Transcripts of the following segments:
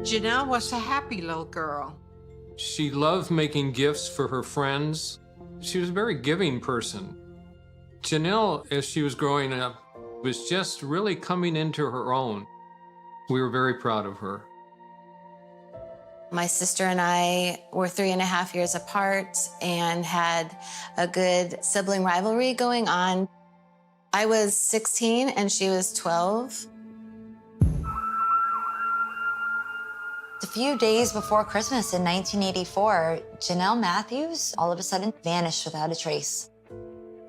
Janelle was a happy little girl. She loved making gifts for her friends. She was a very giving person. Janelle, as she was growing up, was just really coming into her own. We were very proud of her. My sister and I were 3.5 years apart and had a good sibling rivalry going on. I was 16 and she was 12. A few days before Christmas in 1984, Janelle Matthews all of a sudden vanished without a trace.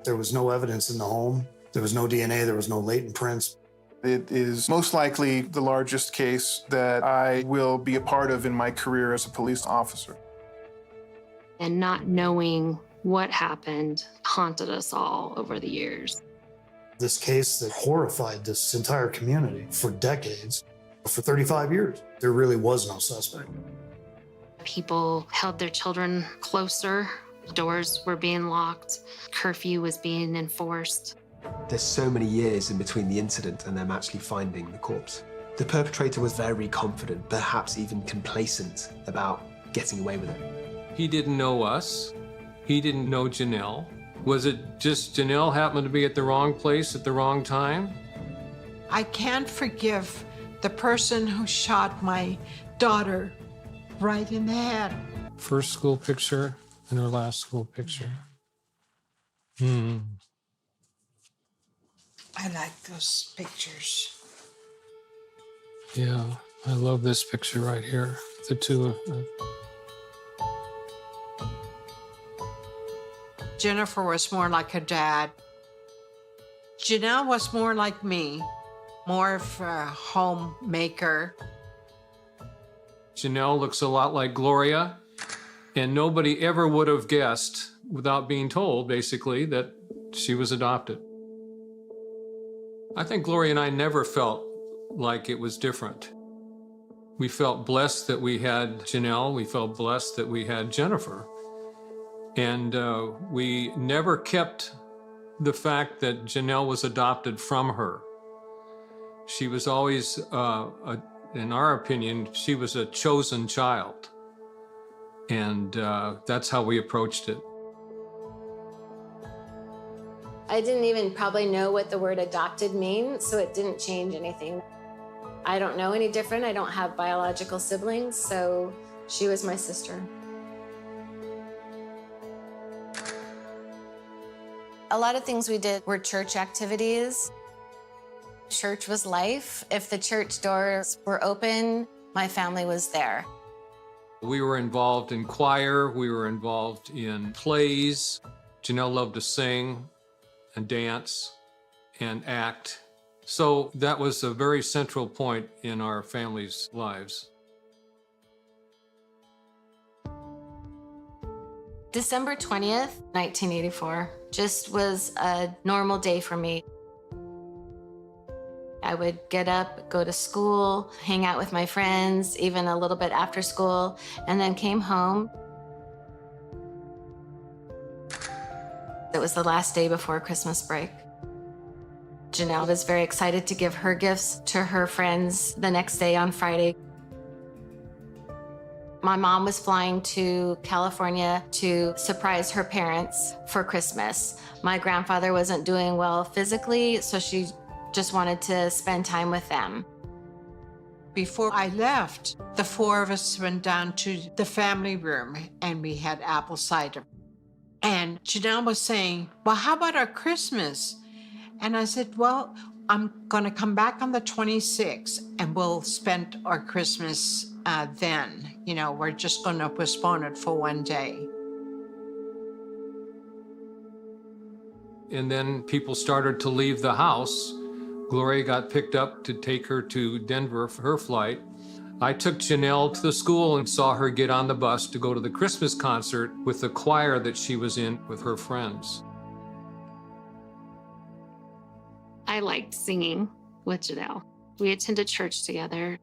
There was no evidence in the home. There was no DNA. There was no latent prints. It is most likely the largest case that I will be a part of in my career as a police officer. And not knowing what happened haunted us all over the years. This case that horrified this entire community for decades, for 35 years, there really was no suspect. People held their children closer. Doors were being locked. Curfew was being enforced. There's so many years in between the incident and them actually finding the corpse. The perpetrator was very confident, perhaps even complacent about getting away with it. He didn't know us. He didn't know Janelle. Was it just Janelle happened to be at the wrong place at the wrong time? I can't forgive the person who shot my daughter right in the head. First school picture and her last school picture. I like those pictures. Yeah, I love this picture right here. The two of them. Jennifer was more like her dad. Janelle was more like me, more of a homemaker. Janelle looks a lot like Gloria, and nobody ever would have guessed, without being told, basically, that she was adopted. I think Gloria and I never felt like it was different. We felt blessed that we had Janelle. We felt blessed that we had Jennifer. And we never kept the fact that Janelle was adopted from her. She was always, in our opinion, she was a chosen child. And that's how we approached it. I didn't even probably know what the word adopted means, so it didn't change anything. I don't know any different. I don't have biological siblings, so she was my sister. A lot of things we did were church activities. Church was life. If the church doors were open, my family was there. We were involved in choir. We were involved in plays. Janelle loved to sing and dance and act. So that was a very central point in our family's lives. December 20th, 1984, just was a normal day for me. I would get up, go to school, hang out with my friends, even a little bit after school, and then came home. It was the last day before Christmas break. Janelle was very excited to give her gifts to her friends the next day on Friday. My mom was flying to California to surprise her parents for Christmas. My grandfather wasn't doing well physically, so she just wanted to spend time with them. Before I left, the four of us went down to the family room and we had apple cider. And Janelle was saying, well, how about our Christmas? And I said, well, I'm gonna come back on the 26th and we'll spend our Christmas then. You know, we're just gonna postpone it for one day. And then people started to leave the house. Gloria got picked up to take her to Denver for her flight. I took Janelle to the school and saw her get on the bus to go to the Christmas concert with the choir that she was in with her friends. I liked singing with Janelle. We attended church together.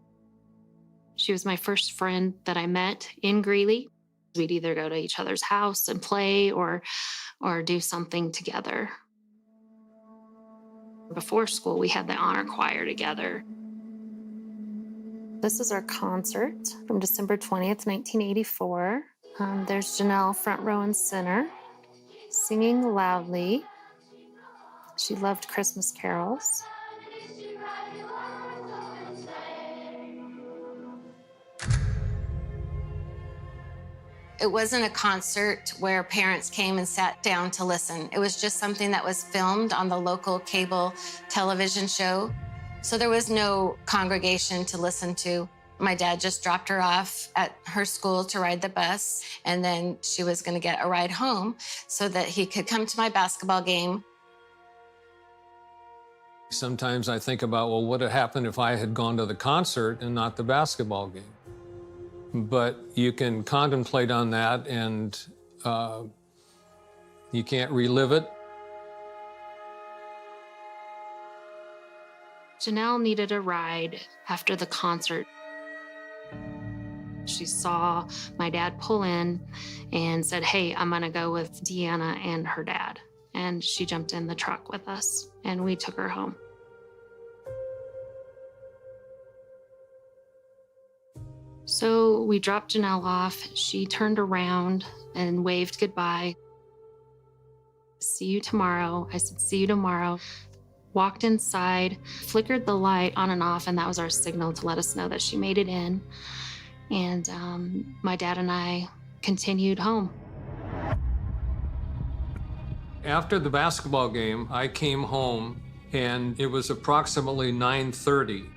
She was my first friend that I met in Greeley. We'd either go to each other's house and play or do something together. Before school, we had the honor choir together. This is our concert from December 20th, 1984. There's Janelle front row and center, singing loudly. She loved Christmas carols. It wasn't a concert where parents came and sat down to listen. It was just something that was filmed on the local cable television show. So there was no congregation to listen to. My dad just dropped her off at her school to ride the bus, and then she was going to get a ride home so that he could come to my basketball game. Sometimes I think about, well, what would have happened if I had gone to the concert and not the basketball game? But you can contemplate on that, and you can't relive it. Janelle needed a ride after the concert. She saw my dad pull in and said, "Hey, I'm gonna go with Deanna and her dad." And she jumped in the truck with us, and we took her home. So we dropped Janelle off. She turned around and waved goodbye. "See you tomorrow." I said, "See you tomorrow." Walked inside, flickered the light on and off, and that was our signal to let us know that she made it in. And my dad and I continued home. After the basketball game, I came home, and it was approximately 9:30.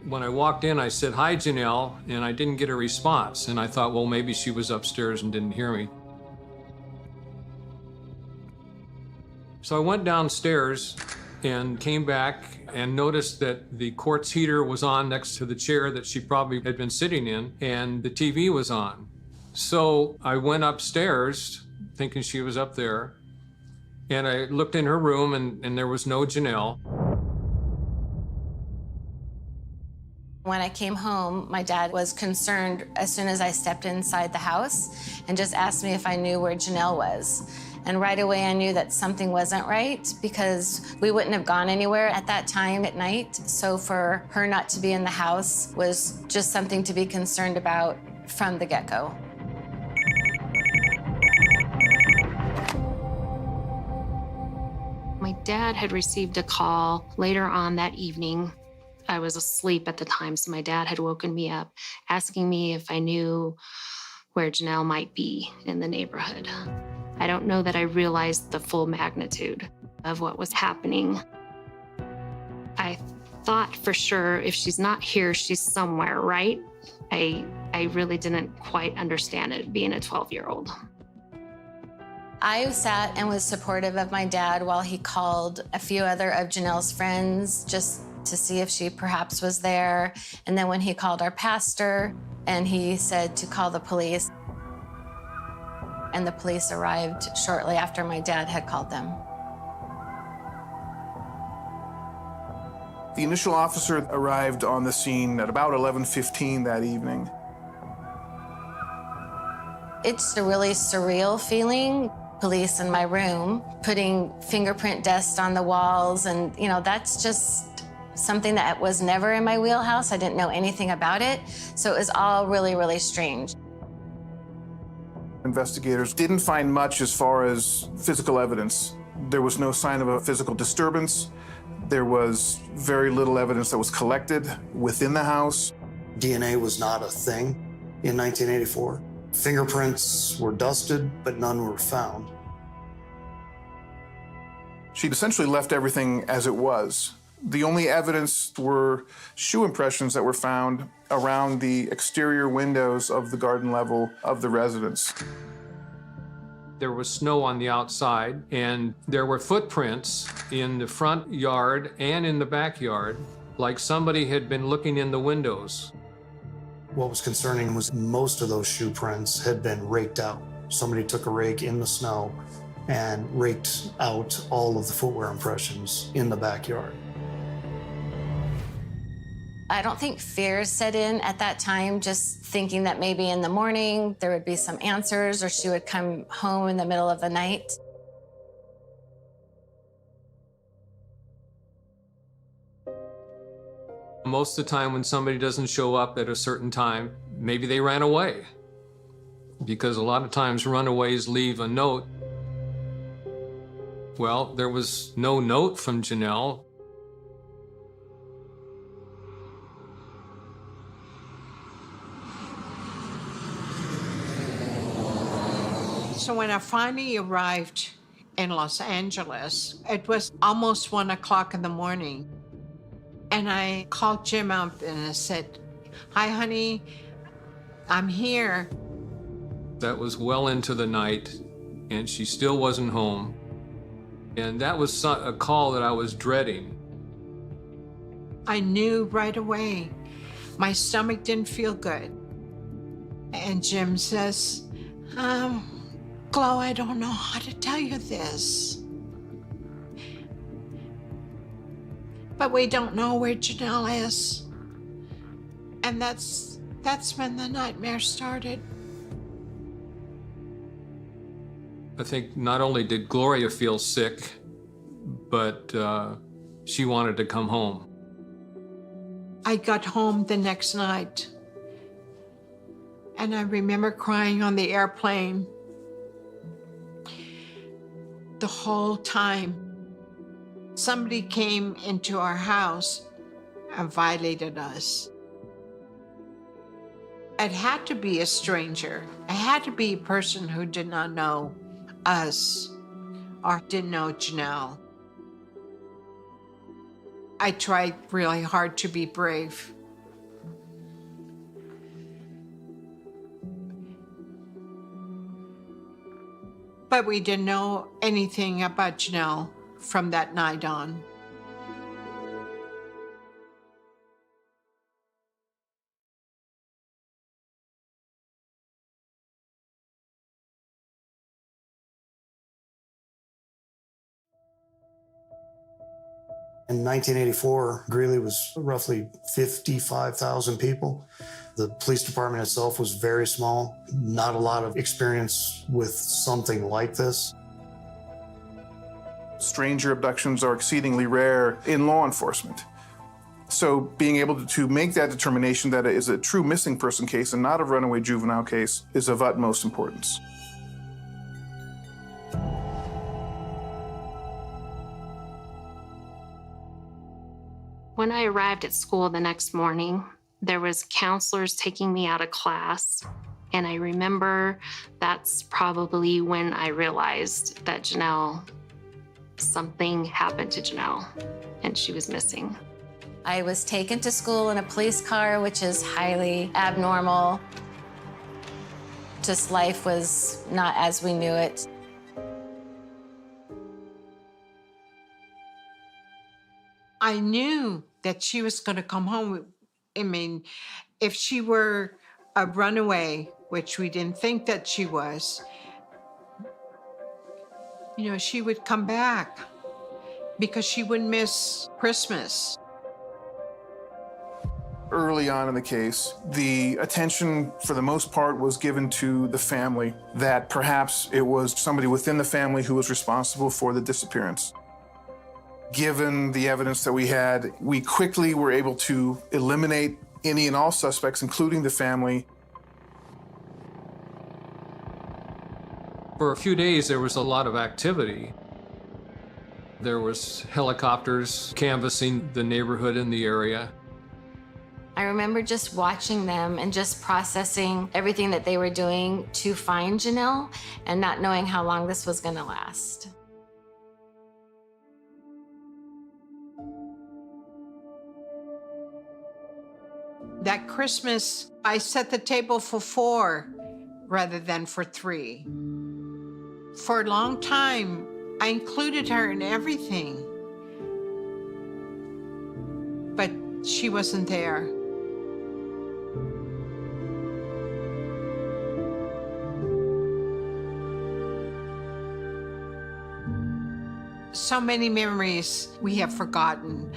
When I walked in, I said, "Hi, Janelle," and I didn't get a response. And I thought, well, maybe she was upstairs and didn't hear me. So I went downstairs and came back and noticed that the quartz heater was on next to the chair that she probably had been sitting in, and the TV was on. So I went upstairs thinking she was up there, and I looked in her room, and there was no Janelle. When I came home, my dad was concerned as soon as I stepped inside the house and just asked me if I knew where Janelle was. And right away I knew that something wasn't right because we wouldn't have gone anywhere at that time at night. So for her not to be in the house was just something to be concerned about from the get-go. My dad had received a call later on that evening. I was asleep at the time, so my dad had woken me up, asking me if I knew where Janelle might be in the neighborhood. I don't know that I realized the full magnitude of what was happening. I thought for sure if she's not here, she's somewhere, right? I really didn't quite understand it being a 12-year-old. I sat and was supportive of my dad while he called a few other of Janelle's friends just to see if she perhaps was there. And then when he called our pastor and he said to call the police, and the police arrived shortly after my dad had called them. The initial officer arrived on the scene at about 11:15 that evening. It's a really surreal feeling. Police in my room, putting fingerprint dust on the walls, and that's just something that was never in my wheelhouse. I didn't know anything about it, so it was all really, really strange. Investigators didn't find much as far as physical evidence. There was no sign of a physical disturbance. There was very little evidence that was collected within the house. DNA was not a thing in 1984. Fingerprints were dusted, but none were found. She'd essentially left everything as it was. The only evidence were shoe impressions that were found around the exterior windows of the garden level of the residence. There was snow on the outside, and there were footprints in the front yard and in the backyard, like somebody had been looking in the windows. What was concerning was most of those shoe prints had been raked out. Somebody took a rake in the snow and raked out all of the footwear impressions in the backyard. I don't think fear set in at that time, just thinking that maybe in the morning there would be some answers or she would come home in the middle of the night. Most of the time when somebody doesn't show up at a certain time, maybe they ran away. Because a lot of times runaways leave a note. Well, there was no note from Janelle. So when I finally arrived in Los Angeles, it was almost 1 o'clock in the morning. And I called Jim up and I said, "Hi, honey, I'm here." That was well into the night, and she still wasn't home. And that was a call that I was dreading. I knew right away. My stomach didn't feel good. And Jim says, "Glo, I don't know how to tell you this, but we don't know where Janelle is." And that's when the nightmare started. I think not only did Gloria feel sick, but she wanted to come home. I got home the next night, and I remember crying on the airplane. The whole time, somebody came into our house and violated us. It had to be a stranger. It had to be a person who did not know us or didn't know Janelle. I tried really hard to be brave. But we didn't know anything about Janelle from that night on. In 1984, Greeley was roughly 55,000 people. The police department itself was very small, not a lot of experience with something like this. Stranger abductions are exceedingly rare in law enforcement. So being able to make that determination that it is a true missing person case and not a runaway juvenile case is of utmost importance. When I arrived at school the next morning, there was counselors taking me out of class. And I remember that's probably when I realized that something happened to Janelle and she was missing. I was taken to school in a police car, which is highly abnormal. Just life was not as we knew it. I knew that she was going to come home. I mean, if she were a runaway, which we didn't think that she was, she would come back because she wouldn't miss Christmas. Early on in the case, the attention for the most part was given to the family, that perhaps it was somebody within the family who was responsible for the disappearance. Given the evidence that we had, we quickly were able to eliminate any and all suspects, including the family. For a few days, there was a lot of activity. There was helicopters canvassing the neighborhood in the area. I remember just watching them and just processing everything that they were doing to find Janelle and not knowing how long this was going to last. That Christmas, I set the table for 4 rather than for 3. For a long time, I included her in everything. But she wasn't there. So many memories we have forgotten.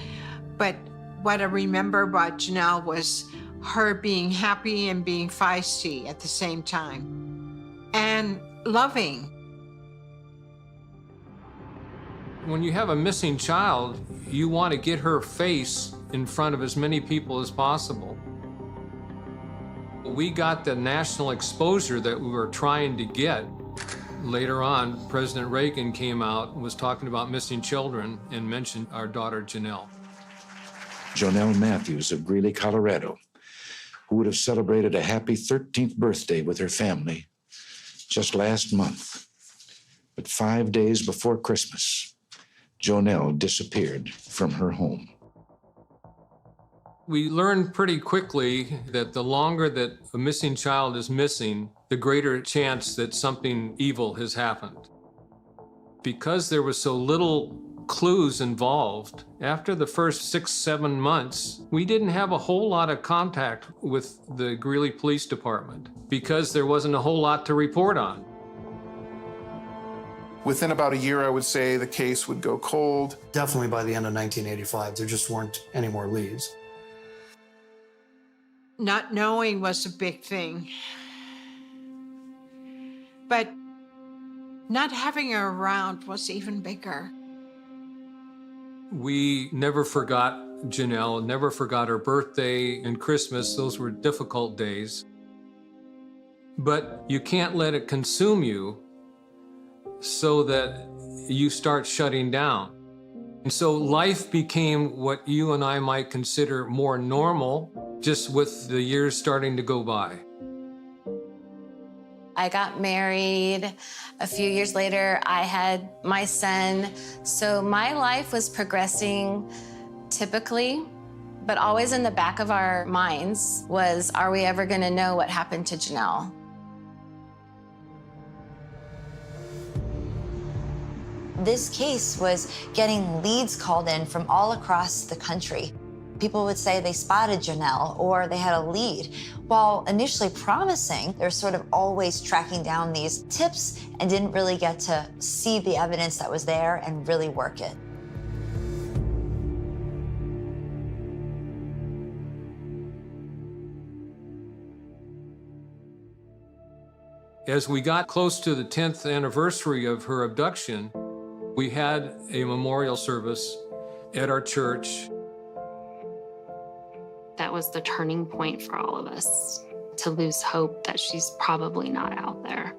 But what I remember about Janelle was her being happy and being feisty at the same time, and loving. When you have a missing child, you want to get her face in front of as many people as possible. We got the national exposure that we were trying to get. Later on, President Reagan came out and was talking about missing children and mentioned our daughter Janelle. Jonelle Matthews of Greeley, Colorado, who would have celebrated a happy 13th birthday with her family just last month. But 5 days before Christmas, Jonelle disappeared from her home. We learned pretty quickly that the longer that a missing child is missing, the greater chance that something evil has happened. Because there was so little clues involved, after the first 6-7 months, we didn't have a whole lot of contact with the Greeley Police Department because there wasn't a whole lot to report on. Within about a year, I would say the case would go cold. Definitely by the end of 1985, there just weren't any more leads. Not knowing was a big thing. But not having her around was even bigger. We never forgot Janelle, never forgot her birthday and Christmas. Those were difficult days. But you can't let it consume you so that you start shutting down. And so life became what you and I might consider more normal, just with the years starting to go by. I got married. A few years later, I had my son. So my life was progressing typically, but always in the back of our minds was, are we ever gonna know what happened to Janelle? This case was getting leads called in from all across the country. People would say they spotted Janelle or they had a lead. While initially promising, they're sort of always tracking down these tips and didn't really get to see the evidence that was there and really work it. As we got close to the 10th anniversary of her abduction, we had a memorial service at our church. That was the turning point for all of us, to lose hope that she's probably not out there.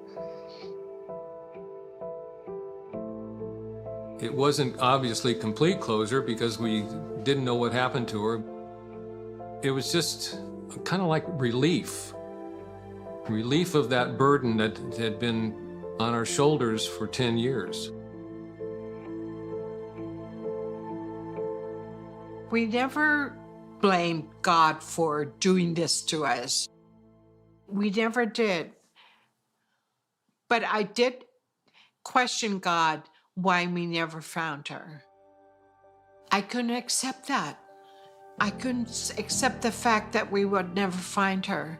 It wasn't obviously complete closure because we didn't know what happened to her. It was just kind of like relief of that burden that had been on our shoulders for 10 years. We never blamed God for doing this to us. We never did. But I did question God why we never found her. I couldn't accept that. I couldn't accept the fact that we would never find her.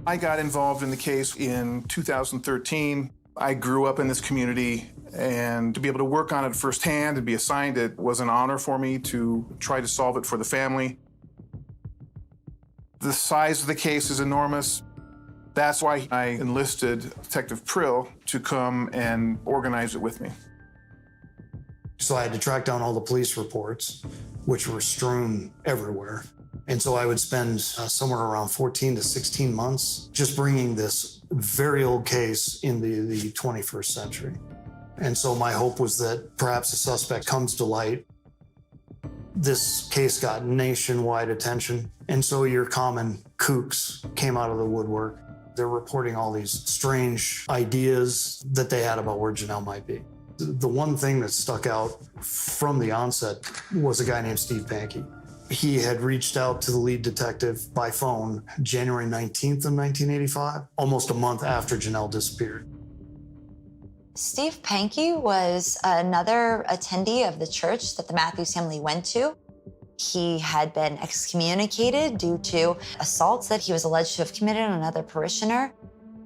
I got involved in the case in 2013. I grew up in this community, and to be able to work on it firsthand and be assigned it was an honor for me to try to solve it for the family. The size of the case is enormous. That's why I enlisted Detective Prill to come and organize it with me. So I had to track down all the police reports, which were strewn everywhere. And so I would spend somewhere around 14 to 16 months just bringing this very old case into the 21st century. And so my hope was that perhaps a suspect comes to light. This case got nationwide attention. And so your common kooks came out of the woodwork. They're reporting all these strange ideas that they had about where Janelle might be. The one thing that stuck out from the onset was a guy named Steve Pankey. He had reached out to the lead detective by phone January 19th of 1985, almost a month after Janelle disappeared. Steve Pankey was another attendee of the church that the Matthews family went to. He had been excommunicated due to assaults that he was alleged to have committed on another parishioner.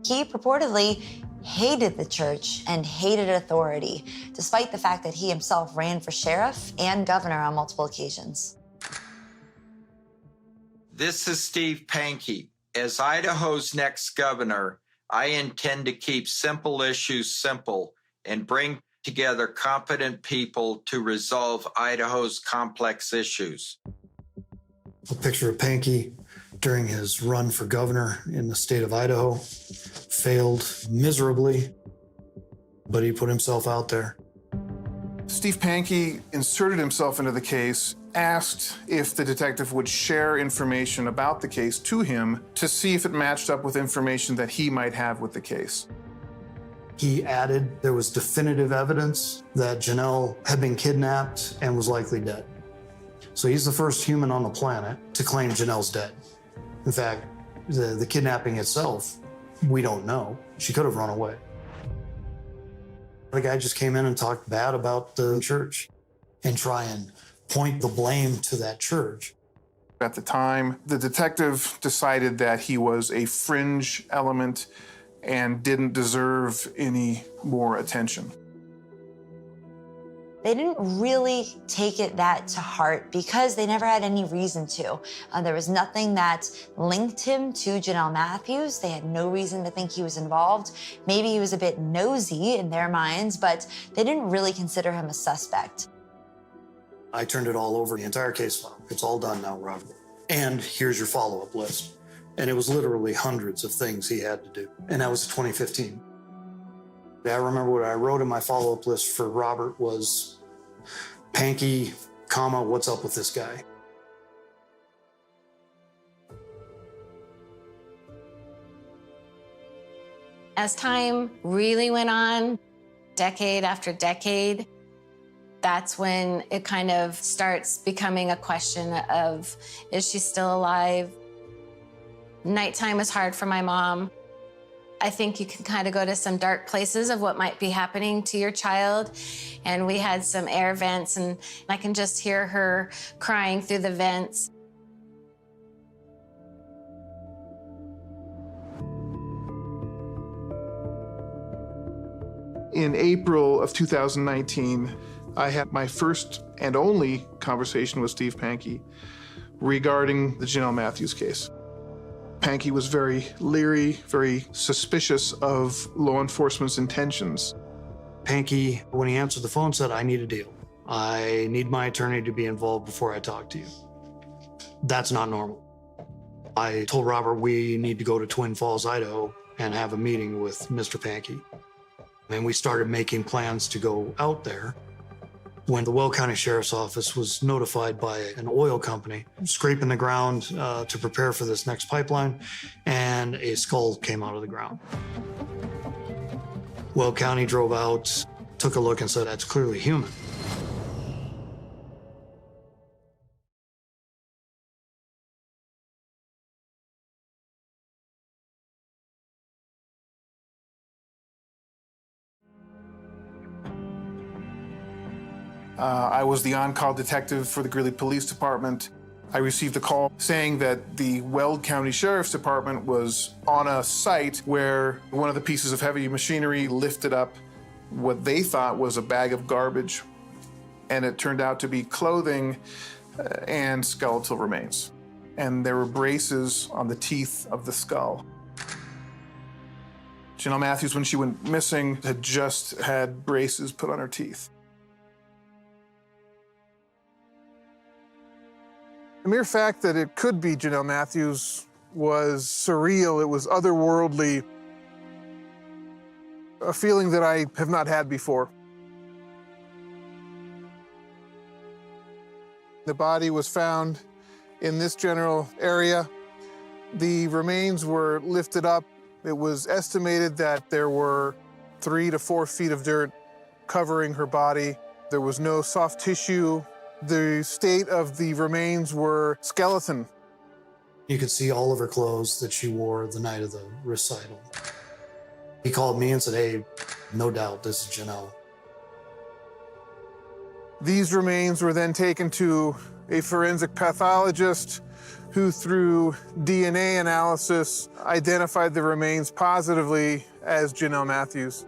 He purportedly hated the church and hated authority, despite the fact that he himself ran for sheriff and governor on multiple occasions. This is Steve Pankey. As Idaho's next governor, I intend to keep simple issues simple and bring together competent people to resolve Idaho's complex issues. A picture of Pankey during his run for governor in the state of Idaho. Failed miserably, but he put himself out there. Steve Pankey inserted himself into the case, asked if the detective would share information about the case to him to see if it matched up with information that he might have with the case. He added there was definitive evidence that Janelle had been kidnapped and was likely dead. So he's the first human on the planet to claim Janelle's dead. In fact, the kidnapping itself, we don't know. She could have run away. The guy just came in and talked bad about the church and try and point the blame to that church. At the time, the detective decided that he was a fringe element and didn't deserve any more attention. They didn't really take it that to heart because they never had any reason to. There was nothing that linked him to Janelle Matthews. They had no reason to think he was involved. Maybe he was a bit nosy in their minds, but they didn't really consider him a suspect. I turned it all over, the entire case file. It's all done now, Robert. And here's your follow-up list. And it was literally hundreds of things he had to do. And that was 2015. I remember what I wrote in my follow-up list for Robert was Pankey, comma, what's up with this guy? As time really went on, decade after decade, that's when it kind of starts becoming a question of, is she still alive? Nighttime was hard for my mom. I think you can kind of go to some dark places of what might be happening to your child. And we had some air vents, and I can just hear her crying through the vents. In April of 2019, I had my first and only conversation with Steve Pankey regarding the Janelle Matthews case. Pankey was very leery, very suspicious of law enforcement's intentions. Pankey, when he answered the phone, said, I need a deal. I need my attorney to be involved before I talk to you. That's not normal. I told Robert we need to go to Twin Falls, Idaho, and have a meeting with Mr. Pankey. And we started making plans to go out there when the Will County Sheriff's Office was notified by an oil company scraping the ground to prepare for this next pipeline, and a skull came out of the ground. Will County drove out, took a look and said, that's clearly human. I was the on-call detective for the Greeley Police Department. I received a call saying that the Weld County Sheriff's Department was on a site where one of the pieces of heavy machinery lifted up what they thought was a bag of garbage, and it turned out to be clothing and skeletal remains. And there were braces on the teeth of the skull. Janelle Matthews, when she went missing, had just had braces put on her teeth. The mere fact that it could be Janelle Matthews was surreal. It was otherworldly, a feeling that I have not had before. The body was found in this general area. The remains were lifted up. It was estimated that there were 3 to 4 feet of dirt covering her body. There was no soft tissue. The state of the remains were skeleton. You could see all of her clothes that she wore the night of the recital. He called me and said, hey, no doubt this is Janelle. These remains were then taken to a forensic pathologist who, through DNA analysis, identified the remains positively as Janelle Matthews.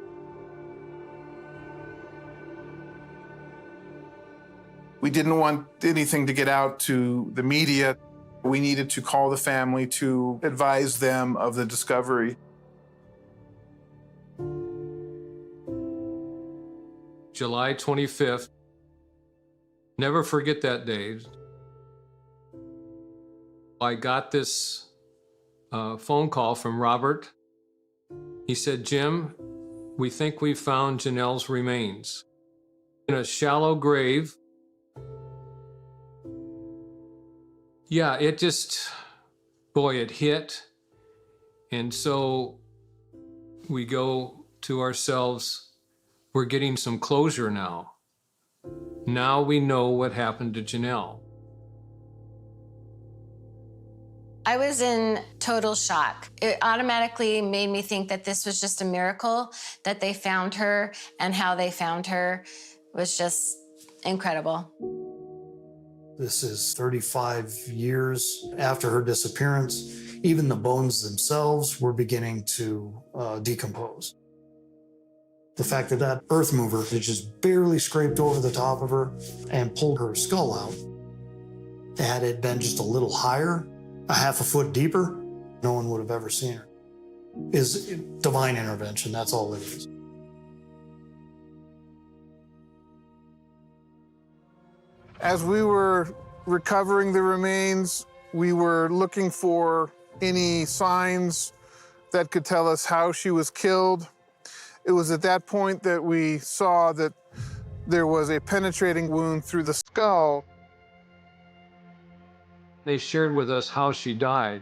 We didn't want anything to get out to the media. We needed to call the family to advise them of the discovery. July 25th. Never forget that day. I got this phone call from Robert. He said, Jim, we think we found Janelle's remains in a shallow grave. Yeah, it just, boy, it hit. And so we go to ourselves, we're getting some closure now. Now we know what happened to Janelle. I was in total shock. It automatically made me think that this was just a miracle, that they found her, and how they found her was just incredible. This is 35 years after her disappearance. Even the bones themselves were beginning to decompose. The fact that that earth mover had just barely scraped over the top of her and pulled her skull out, had it been just a little higher, a half a foot deeper, no one would have ever seen her. Is divine intervention, that's all it is. As we were recovering the remains, we were looking for any signs that could tell us how she was killed. It was at that point that we saw that there was a penetrating wound through the skull. They shared with us how she died.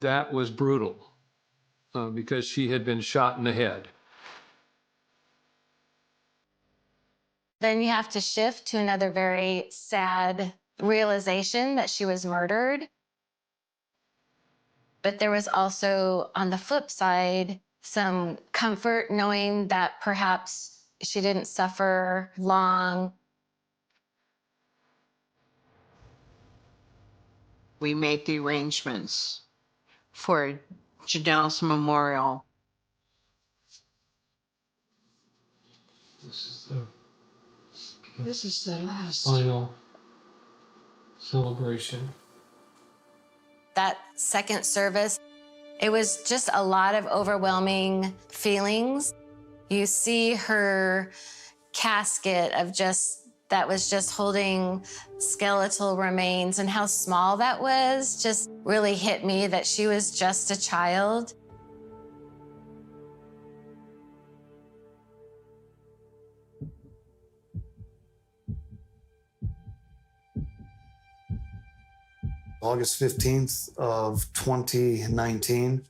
That was brutal because she had been shot in the head. Then you have to shift to another very sad realization that she was murdered. But there was also, on the flip side, some comfort knowing that perhaps she didn't suffer long. We made the arrangements for Janelle's memorial. This is the last Final celebration. That second service, it was just a lot of overwhelming feelings. You see her casket that was just holding skeletal remains, and how small that was just really hit me, that she was just a child. August 15th of 2019,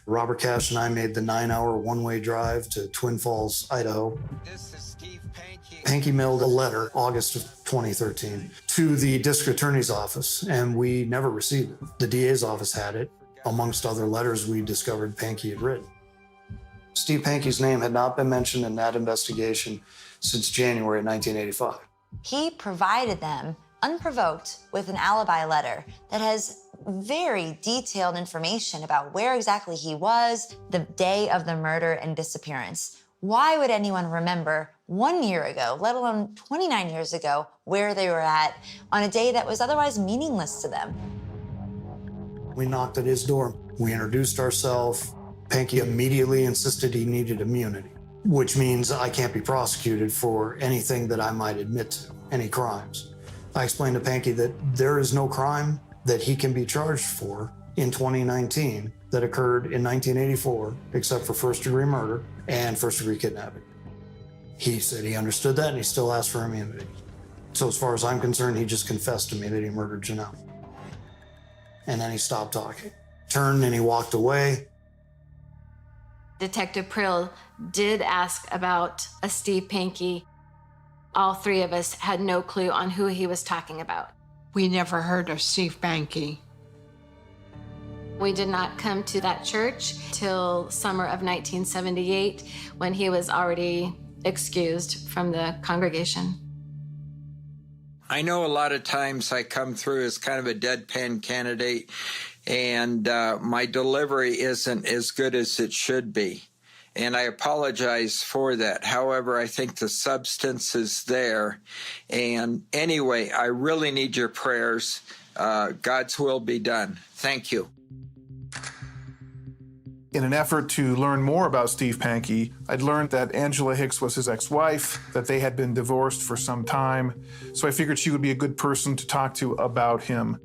Robert Cash and I made the 9-hour one-way drive to Twin Falls, Idaho. This is Steve Pankey. Pankey mailed a letter, August of 2013, to the district attorney's office, and we never received it. The DA's office had it. Amongst other letters we discovered Pankey had written. Steve Pankey's name had not been mentioned in that investigation since January 1985. He provided them, unprovoked, with an alibi letter that has very detailed information about where exactly he was the day of the murder and disappearance. Why would anyone remember 1 year ago, let alone 29 years ago, where they were at on a day that was otherwise meaningless to them? We knocked at his door. We introduced ourselves. Pankey immediately insisted he needed immunity, which means I can't be prosecuted for anything that I might admit to, any crimes. I explained to Pankey that there is no crime that he can be charged for in 2019 that occurred in 1984, except for first-degree murder and first-degree kidnapping. He said he understood that, and he still asked for immunity. So as far as I'm concerned, he just confessed to me that he murdered Janelle. And then he stopped talking, turned, and he walked away. Detective Prill did ask about a Steve Pankey. All three of us had no clue on who he was talking about. We never heard of Steve Pankey. We did not come to that church till summer of 1978, when he was already excused from the congregation. I know a lot of times I come through as kind of a deadpan candidate, and my delivery isn't as good as it should be. And I apologize for that. However, I think the substance is there. And anyway, I really need your prayers. God's will be done. Thank you. In an effort to learn more about Steve Pankey, I'd learned that Angela Hicks was his ex-wife, that they had been divorced for some time, so I figured she would be a good person to talk to about him.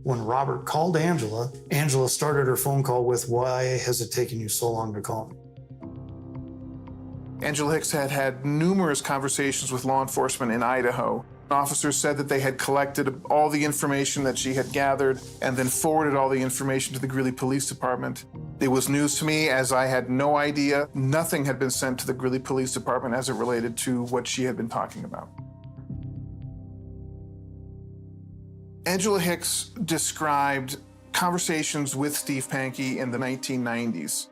When Robert called Angela, Angela started her phone call with, "Why has it taken you so long to call me?" Angela Hicks had had numerous conversations with law enforcement in Idaho. Officers said that they had collected all the information that she had gathered and then forwarded all the information to the Greeley Police Department. It was news to me, as I had no idea. Nothing had been sent to the Greeley Police Department as it related to what she had been talking about. Angela Hicks described conversations with Steve Pankey in the 1990s.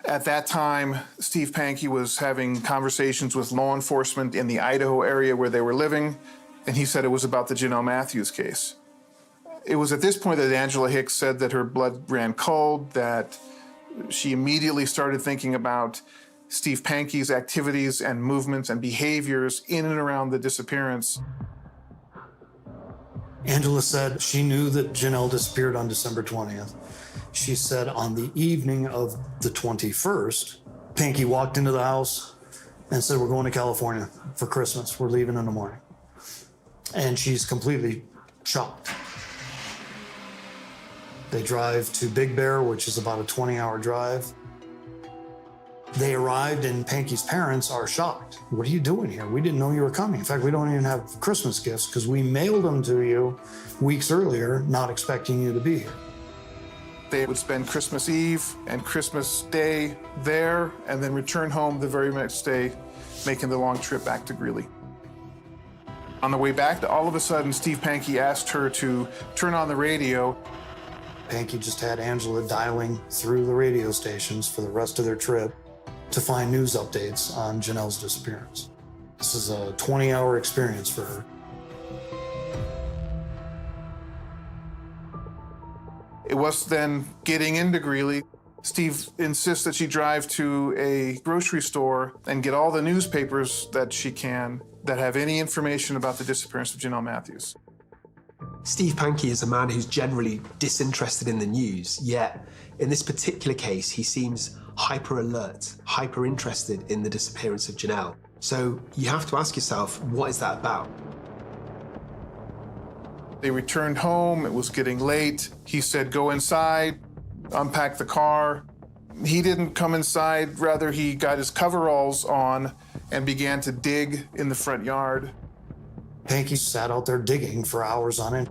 At that time, Steve Pankey was having conversations with law enforcement in the Idaho area where they were living, and he said it was about the Janelle Matthews case. It was at this point that Angela Hicks said that her blood ran cold, that she immediately started thinking about Steve Pankey's activities and movements and behaviors in and around the disappearance. Angela said she knew that Janelle disappeared on December 20th. She said on the evening of the 21st, Pankey walked into the house and said, "We're going to California for Christmas. We're leaving in the morning." And she's completely shocked. They drive to Big Bear, which is about a 20-hour drive. They arrived and Pankey's parents are shocked. "What are you doing here? We didn't know you were coming. In fact, we don't even have Christmas gifts because we mailed them to you weeks earlier, not expecting you to be here." They would spend Christmas Eve and Christmas Day there and then return home the very next day, making the long trip back to Greeley. On the way back, all of a sudden, Steve Pankey asked her to turn on the radio. Pankey just had Angela dialing through the radio stations for the rest of their trip to find news updates on Janelle's disappearance. This is a 20-hour experience for her. It was then getting into Greeley. Steve insists that she drive to a grocery store and get all the newspapers that she can that have any information about the disappearance of Janelle Matthews. Steve Pankey is a man who's generally disinterested in the news, yet in this particular case, he seems hyper alert, hyper interested in the disappearance of Janelle. So you have to ask yourself, what is that about? They returned home, it was getting late. He said, "Go inside, unpack the car." He didn't come inside, rather he got his coveralls on and began to dig in the front yard. Pankey sat out there digging for hours on end.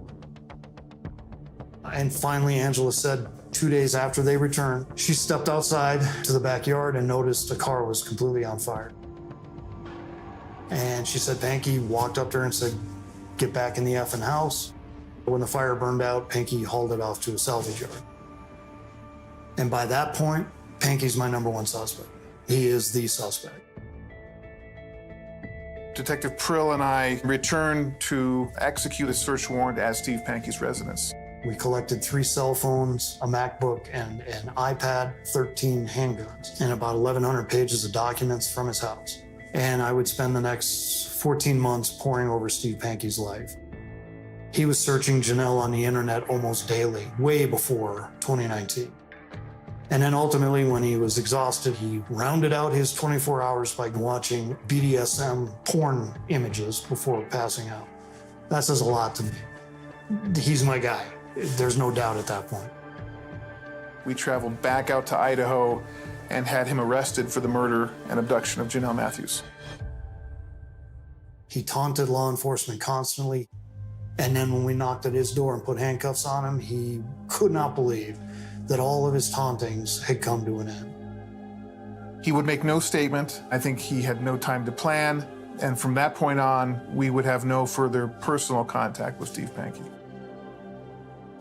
And finally, Angela said 2 days after they returned, she stepped outside to the backyard and noticed the car was completely on fire. And she said Pankey walked up to her and said, "Get back in the effing house." When the fire burned out, Pankey hauled it off to a salvage yard. And by that point, Pankey's my number one suspect. He is the suspect. Detective Prill and I returned to execute a search warrant at Steve Pankey's residence. We collected 3 cell phones, a MacBook, and an iPad, 13 handguns, and about 1,100 pages of documents from his house. And I would spend the next 14 months poring over Steve Pankey's life. He was searching Janelle on the internet almost daily, way before 2019. And then ultimately, when he was exhausted, he rounded out his 24 hours by watching BDSM porn images before passing out. That says a lot to me. He's my guy. There's no doubt at that point. We traveled back out to Idaho and had him arrested for the murder and abduction of Janelle Matthews. He taunted law enforcement constantly. And then when we knocked at his door and put handcuffs on him, he could not believe that all of his tauntings had come to an end. He would make no statement. I think he had no time to plan. And from that point on, we would have no further personal contact with Steve Pankey.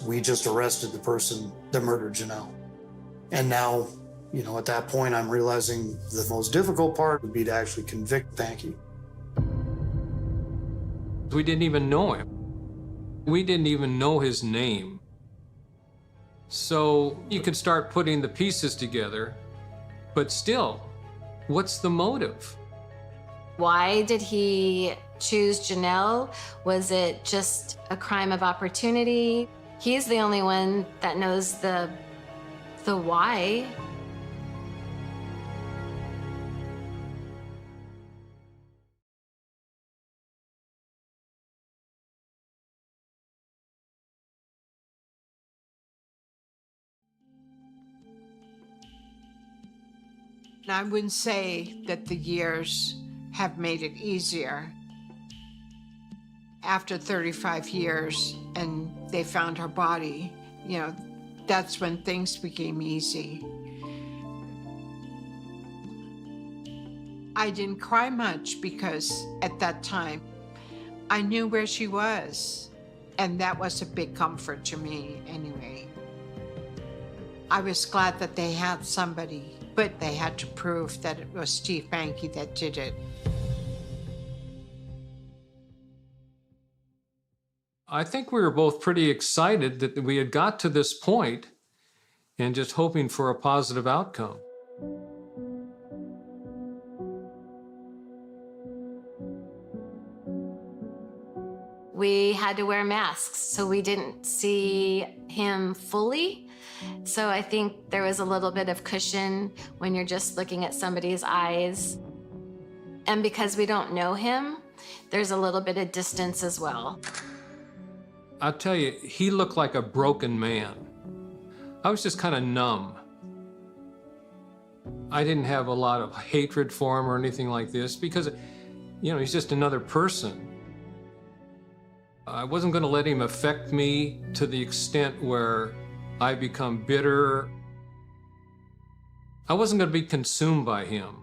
We just arrested the person that murdered Janelle. And now, at that point, I'm realizing the most difficult part would be to actually convict Pankey. We didn't even know him. We didn't even know his name. So you could start putting the pieces together, but still, what's the motive? Why did he choose Janelle? Was it just a crime of opportunity? He's the only one that knows the why. And I wouldn't say that the years have made it easier. After 35 years and they found her body, that's when things became easy. I didn't cry much because at that time, I knew where she was. And that was a big comfort to me anyway. I was glad that they had somebody, but they had to prove that it was Steve Pankey that did it. I think we were both pretty excited that we had got to this point and just hoping for a positive outcome. We had to wear masks, so we didn't see him fully. So I think there was a little bit of cushion when you're just looking at somebody's eyes. And because we don't know him, there's a little bit of distance as well. I'll tell you, he looked like a broken man. I was just kind of numb. I didn't have a lot of hatred for him or anything like this because, he's just another person. I wasn't going to let him affect me to the extent where I become bitter. I wasn't going to be consumed by him.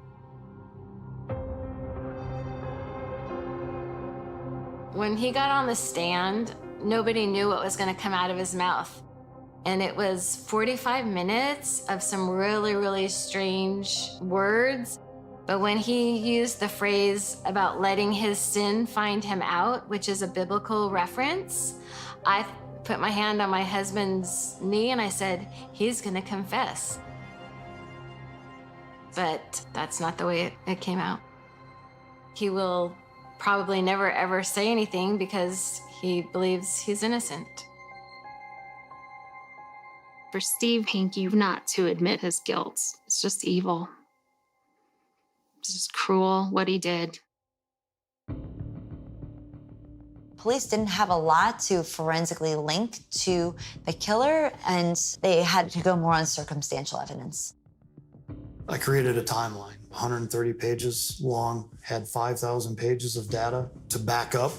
When he got on the stand, nobody knew what was going to come out of his mouth. And it was 45 minutes of some really, really strange words. But when he used the phrase about letting his sin find him out, which is a biblical reference, I put my hand on my husband's knee and I said, he's going to confess. But that's not the way it came out. He will probably never ever say anything because he believes he's innocent. For Steve Pankey not to admit his guilt, it's just evil. It's just cruel what he did. Police didn't have a lot to forensically link to the killer, and they had to go more on circumstantial evidence. I created a timeline, 130 pages long, had 5,000 pages of data to back up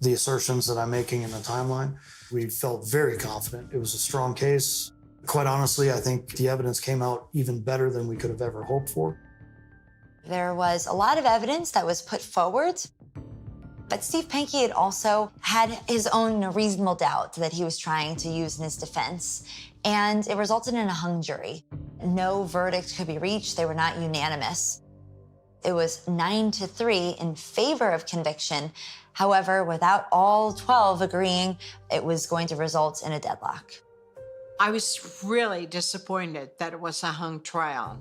the assertions that I'm making in the timeline. We felt very confident. It was a strong case. Quite honestly, I think the evidence came out even better than we could have ever hoped for. There was a lot of evidence that was put forward, but Steve Pankey had also had his own reasonable doubt that he was trying to use in his defense, and it resulted in a hung jury. No verdict could be reached. They were not unanimous. It was 9-3 in favor of conviction. However, without all 12 agreeing, it was going to result in a deadlock. I was really disappointed that it was a hung trial.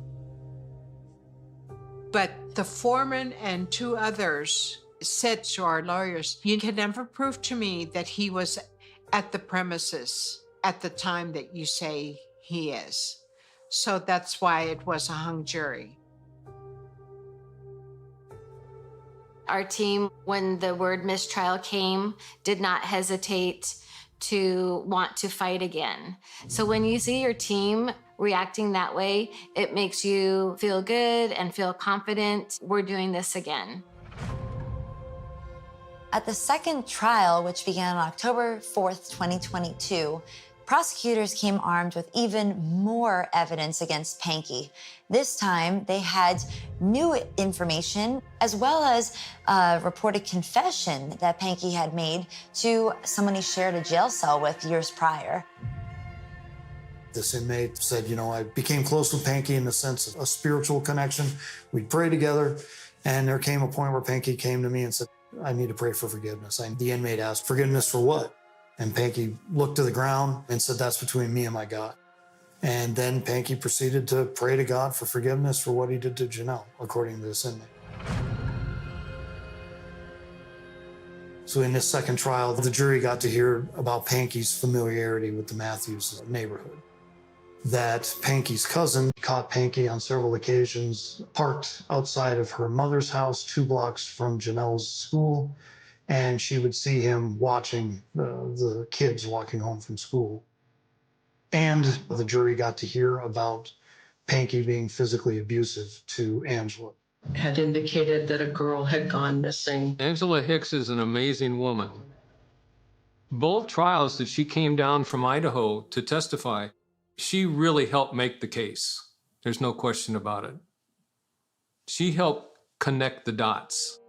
But the foreman and 2 others said to our lawyers, you can never prove to me that he was at the premises at the time that you say he is. So that's why it was a hung jury. Our team, when the word mistrial came, did not hesitate to want to fight again. So when you see your team reacting that way, it makes you feel good and feel confident. We're doing this again. At the second trial, which began on October 4th, 2022, prosecutors came armed with even more evidence against Pankey. This time, they had new information, as well as a reported confession that Pankey had made to someone he shared a jail cell with years prior. This inmate said, I became close with Pankey in the sense of a spiritual connection. We'd pray together, and there came a point where Pankey came to me and said, I need to pray for forgiveness. The inmate asked, forgiveness for what? And Pankey looked to the ground and said, that's between me and my God. And then Pankey proceeded to pray to God for forgiveness for what he did to Janelle, according to this inmate. So in this second trial, the jury got to hear about Pankey's familiarity with the Matthews neighborhood. That Pankey's cousin caught Pankey on several occasions parked outside of her mother's house 2 blocks from Janelle's school, and she would see him watching the kids walking home from school. And the jury got to hear about Panky being physically abusive to Angela. Had indicated that a girl had gone missing. Angela Hicks is an amazing woman. Both trials that she came down from Idaho to testify, she really helped make the case. There's no question about it. She helped connect the dots.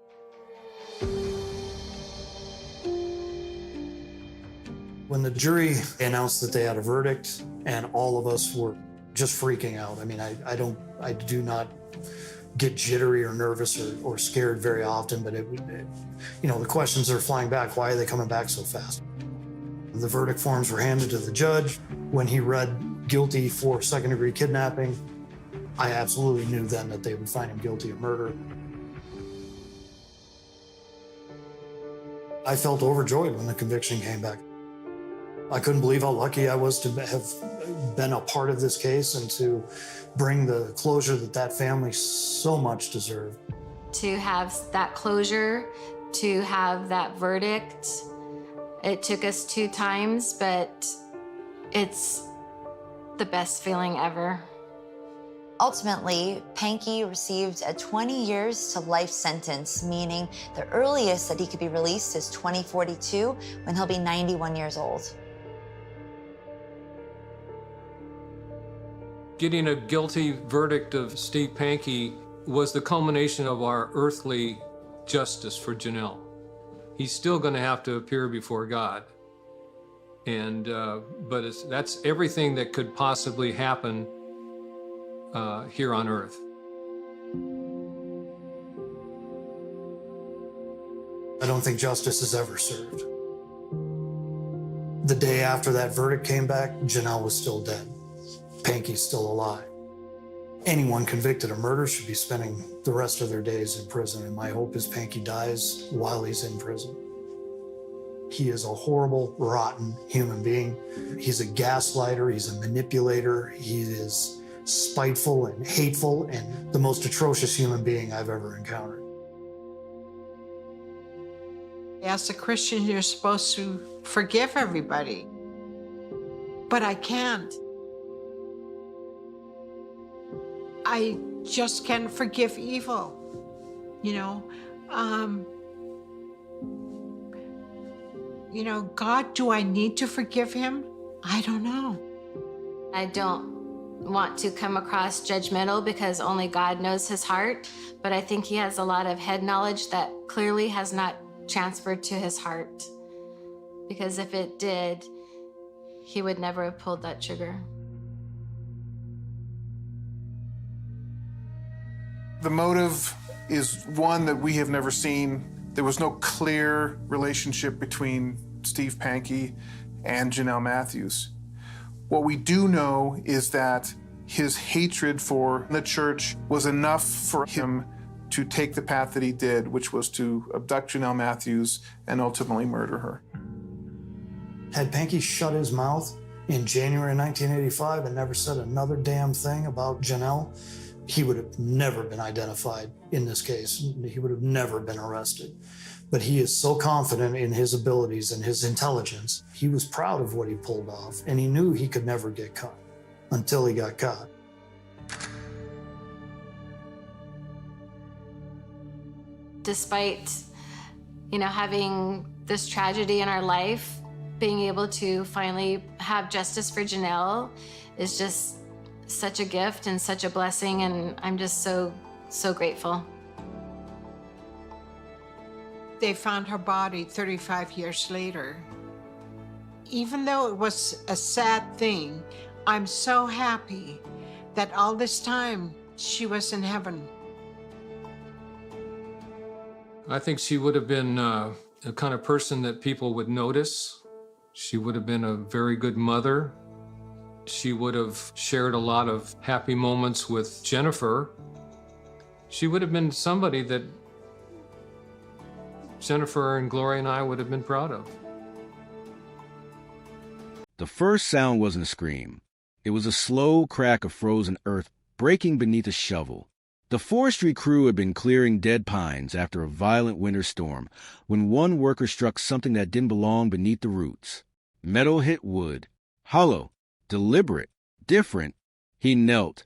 When the jury announced that they had a verdict, and all of us were just freaking out. I mean, I do not get jittery or nervous or scared very often, but the questions are flying back. Why are they coming back so fast? The verdict forms were handed to the judge. When he read guilty for second-degree kidnapping, I absolutely knew then that they would find him guilty of murder. I felt overjoyed when the conviction came back. I couldn't believe how lucky I was to have been a part of this case and to bring the closure that family so much deserved. To have that closure, to have that verdict, it took us 2 times, but it's the best feeling ever. Ultimately, Panky received a 20 years to life sentence, meaning the earliest that he could be released is 2042, when he'll be 91 years old. Getting a guilty verdict of Steve Panky was the culmination of our earthly justice for Janelle. He's still going to have to appear before God. But that's everything that could possibly happen here on earth. I don't think justice is ever served. The day after that verdict came back, Janelle was still dead. Panky's still alive. Anyone convicted of murder should be spending the rest of their days in prison, and my hope is Panky dies while he's in prison. He is a horrible, rotten human being. He's a gaslighter, he's a manipulator, he is spiteful and hateful and the most atrocious human being I've ever encountered. As a Christian, you're supposed to forgive everybody, but I can't. I just can't forgive evil, God, do I need to forgive him? I don't know. I don't want to come across judgmental because only God knows his heart, but I think he has a lot of head knowledge that clearly has not transferred to his heart. Because if it did, he would never have pulled that trigger. The motive is one that we have never seen. There was no clear relationship between Steve Panky and Janelle Matthews. What we do know is that his hatred for the church was enough for him to take the path that he did, which was to abduct Janelle Matthews and ultimately murder her. Had Panky shut his mouth in January 1985 and never said another damn thing about Janelle, he would have never been identified in this case. He would have never been arrested. But he is so confident in his abilities and his intelligence. He was proud of what he pulled off, and he knew he could never get caught until he got caught. Despite, having this tragedy in our life, being able to finally have justice for Janelle is just such a gift and such a blessing, and I'm just so grateful. They found her body 35 years later. Even though it was a sad thing, I'm so happy that all this time she was in heaven. I think she would have been the kind of person that people would notice. She would have been a very good mother. She would have shared a lot of happy moments with Jennifer. She would have been somebody that Jennifer and Gloria and I would have been proud of. The first sound wasn't a scream. It was a slow crack of frozen earth breaking beneath a shovel. The forestry crew had been clearing dead pines after a violent winter storm when one worker struck something that didn't belong beneath the roots. Metal hit wood. Hollow. Deliberate. Different. He knelt,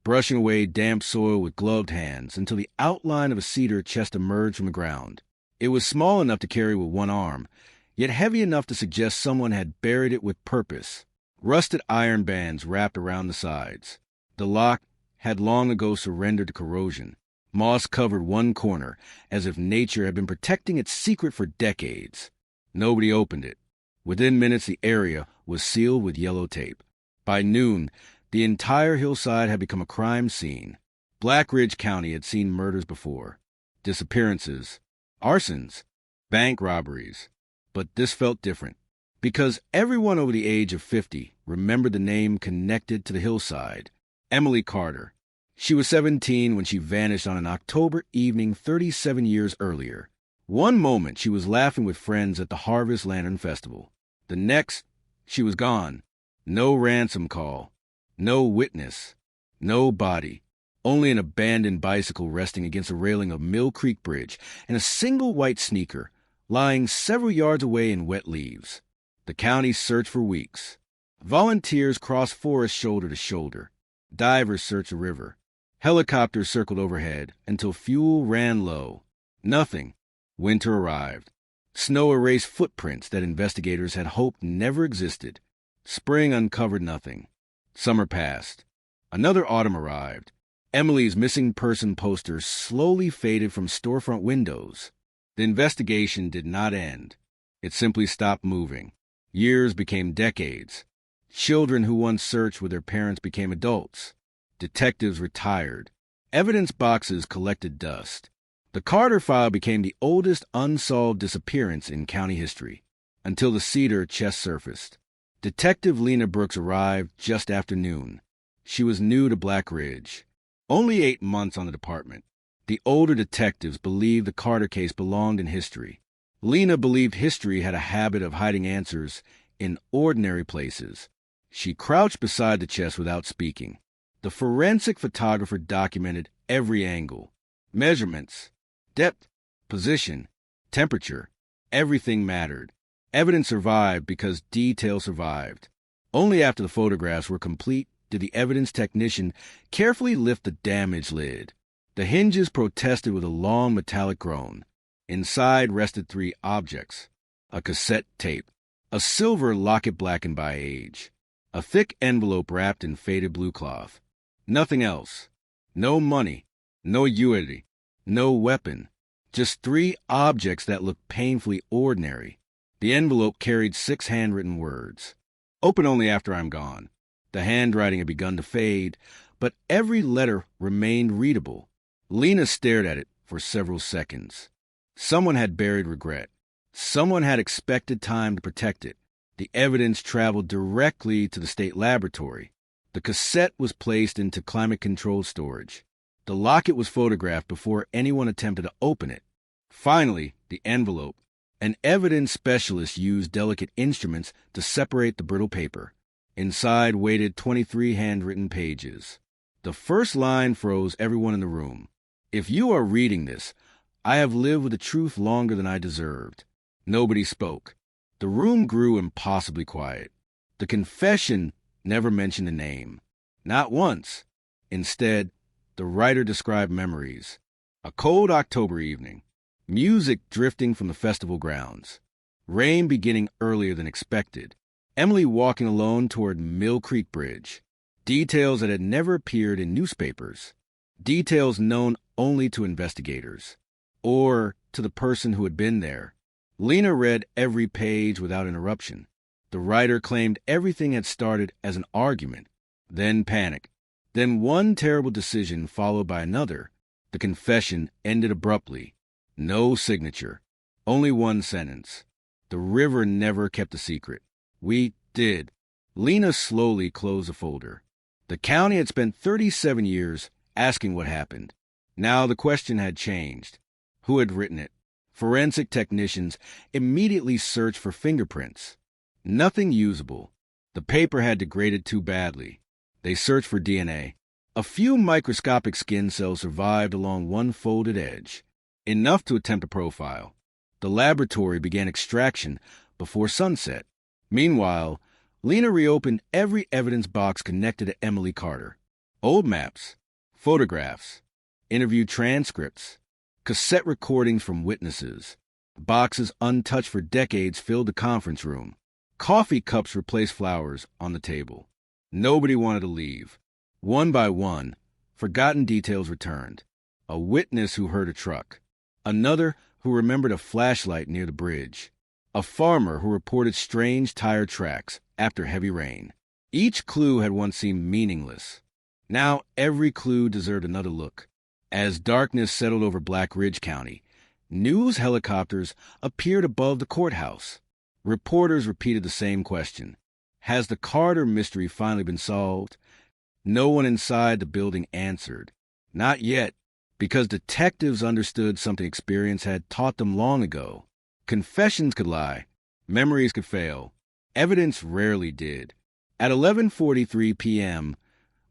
brushing away damp soil with gloved hands until the outline of a cedar chest emerged from the ground. It was small enough to carry with one arm, yet heavy enough to suggest someone had buried it with purpose. Rusted iron bands wrapped around the sides. The lock had long ago surrendered to corrosion. Moss covered one corner, as if nature had been protecting its secret for decades. Nobody opened it. Within minutes, the area was sealed with yellow tape. By noon, the entire hillside had become a crime scene. Black Ridge County had seen murders before. Disappearances, arsons, bank robberies. But this felt different, because everyone over the age of 50 remembered the name connected to the hillside, Emily Carter. She was 17 when she vanished on an October evening 37 years earlier. One moment, she was laughing with friends at the Harvest Lantern Festival. The next, she was gone. No ransom call, no witness, no body, only an abandoned bicycle resting against the railing of Mill Creek Bridge and a single white sneaker lying several yards away in wet leaves. The county searched for weeks. Volunteers crossed forests shoulder to shoulder. Divers searched the river. Helicopters circled overhead until fuel ran low. Nothing. Winter arrived. Snow erased footprints that investigators had hoped never existed. Spring uncovered nothing. Summer passed. Another autumn arrived. Emily's missing person posters slowly faded from storefront windows. The investigation did not end. It simply stopped moving. Years became decades. Children who once searched with their parents became adults. Detectives retired. Evidence boxes collected dust. The Carter file became the oldest unsolved disappearance in county history, until the cedar chest surfaced. Detective Lena Brooks arrived just after noon. She was new to Black Ridge. Only 8 months on the department. The older detectives believed the Carter case belonged in history. Lena believed history had a habit of hiding answers in ordinary places. She crouched beside the chest without speaking. The forensic photographer documented every angle. Measurements, depth, position, temperature, everything mattered. Evidence survived because detail survived. Only after the photographs were complete did the evidence technician carefully lift the damaged lid. The hinges protested with a long metallic groan. Inside rested 3 objects: a cassette tape, a silver locket blackened by age, a thick envelope wrapped in faded blue cloth. Nothing else. No money, no utility, no weapon. Just 3 objects that looked painfully ordinary. The envelope carried 6 handwritten words. Open only after I'm gone. The handwriting had begun to fade, but every letter remained readable. Lena stared at it for several seconds. Someone had buried regret. Someone had expected time to protect it. The evidence traveled directly to the state laboratory. The cassette was placed into climate-controlled storage. The locket was photographed before anyone attempted to open it. Finally, the envelope. An evidence specialist used delicate instruments to separate the brittle paper. Inside waited 23 handwritten pages. The first line froze everyone in the room. If you are reading this, I have lived with the truth longer than I deserved. Nobody spoke. The room grew impossibly quiet. The confession never mentioned a name. Not once. Instead, the writer described memories. A cold October evening. Music drifting from the festival grounds. Rain beginning earlier than expected. Emily walking alone toward Mill Creek Bridge. Details that had never appeared in newspapers. Details known only to investigators. Or to the person who had been there. Lena read every page without interruption. The writer claimed everything had started as an argument, then panic, then one terrible decision followed by another. The confession ended abruptly. No signature. Only one sentence. The river never kept a secret. We did. Lena slowly closed the folder. The county had spent 37 years asking what happened. Now the question had changed. Who had written it? Forensic technicians immediately searched for fingerprints. Nothing usable. The paper had degraded too badly. They searched for DNA. A few microscopic skin cells survived along one folded edge. Enough to attempt a profile. The laboratory began extraction before sunset. Meanwhile, Lena reopened every evidence box connected to Emily Carter. Old maps, photographs, interview transcripts, cassette recordings from witnesses. Boxes untouched for decades filled the conference room. Coffee cups replaced flowers on the table. Nobody wanted to leave. One by one, forgotten details returned. A witness who heard a truck. Another who remembered a flashlight near the bridge. A farmer who reported strange tire tracks after heavy rain. Each clue had once seemed meaningless. Now every clue deserved another look. As darkness settled over Black Ridge County, news helicopters appeared above the courthouse. Reporters repeated the same question. Has the Carter mystery finally been solved? No one inside the building answered. Not yet, because detectives understood something experience had taught them long ago. Confessions could lie. Memories could fail. Evidence rarely did. At 11:43 p.m.,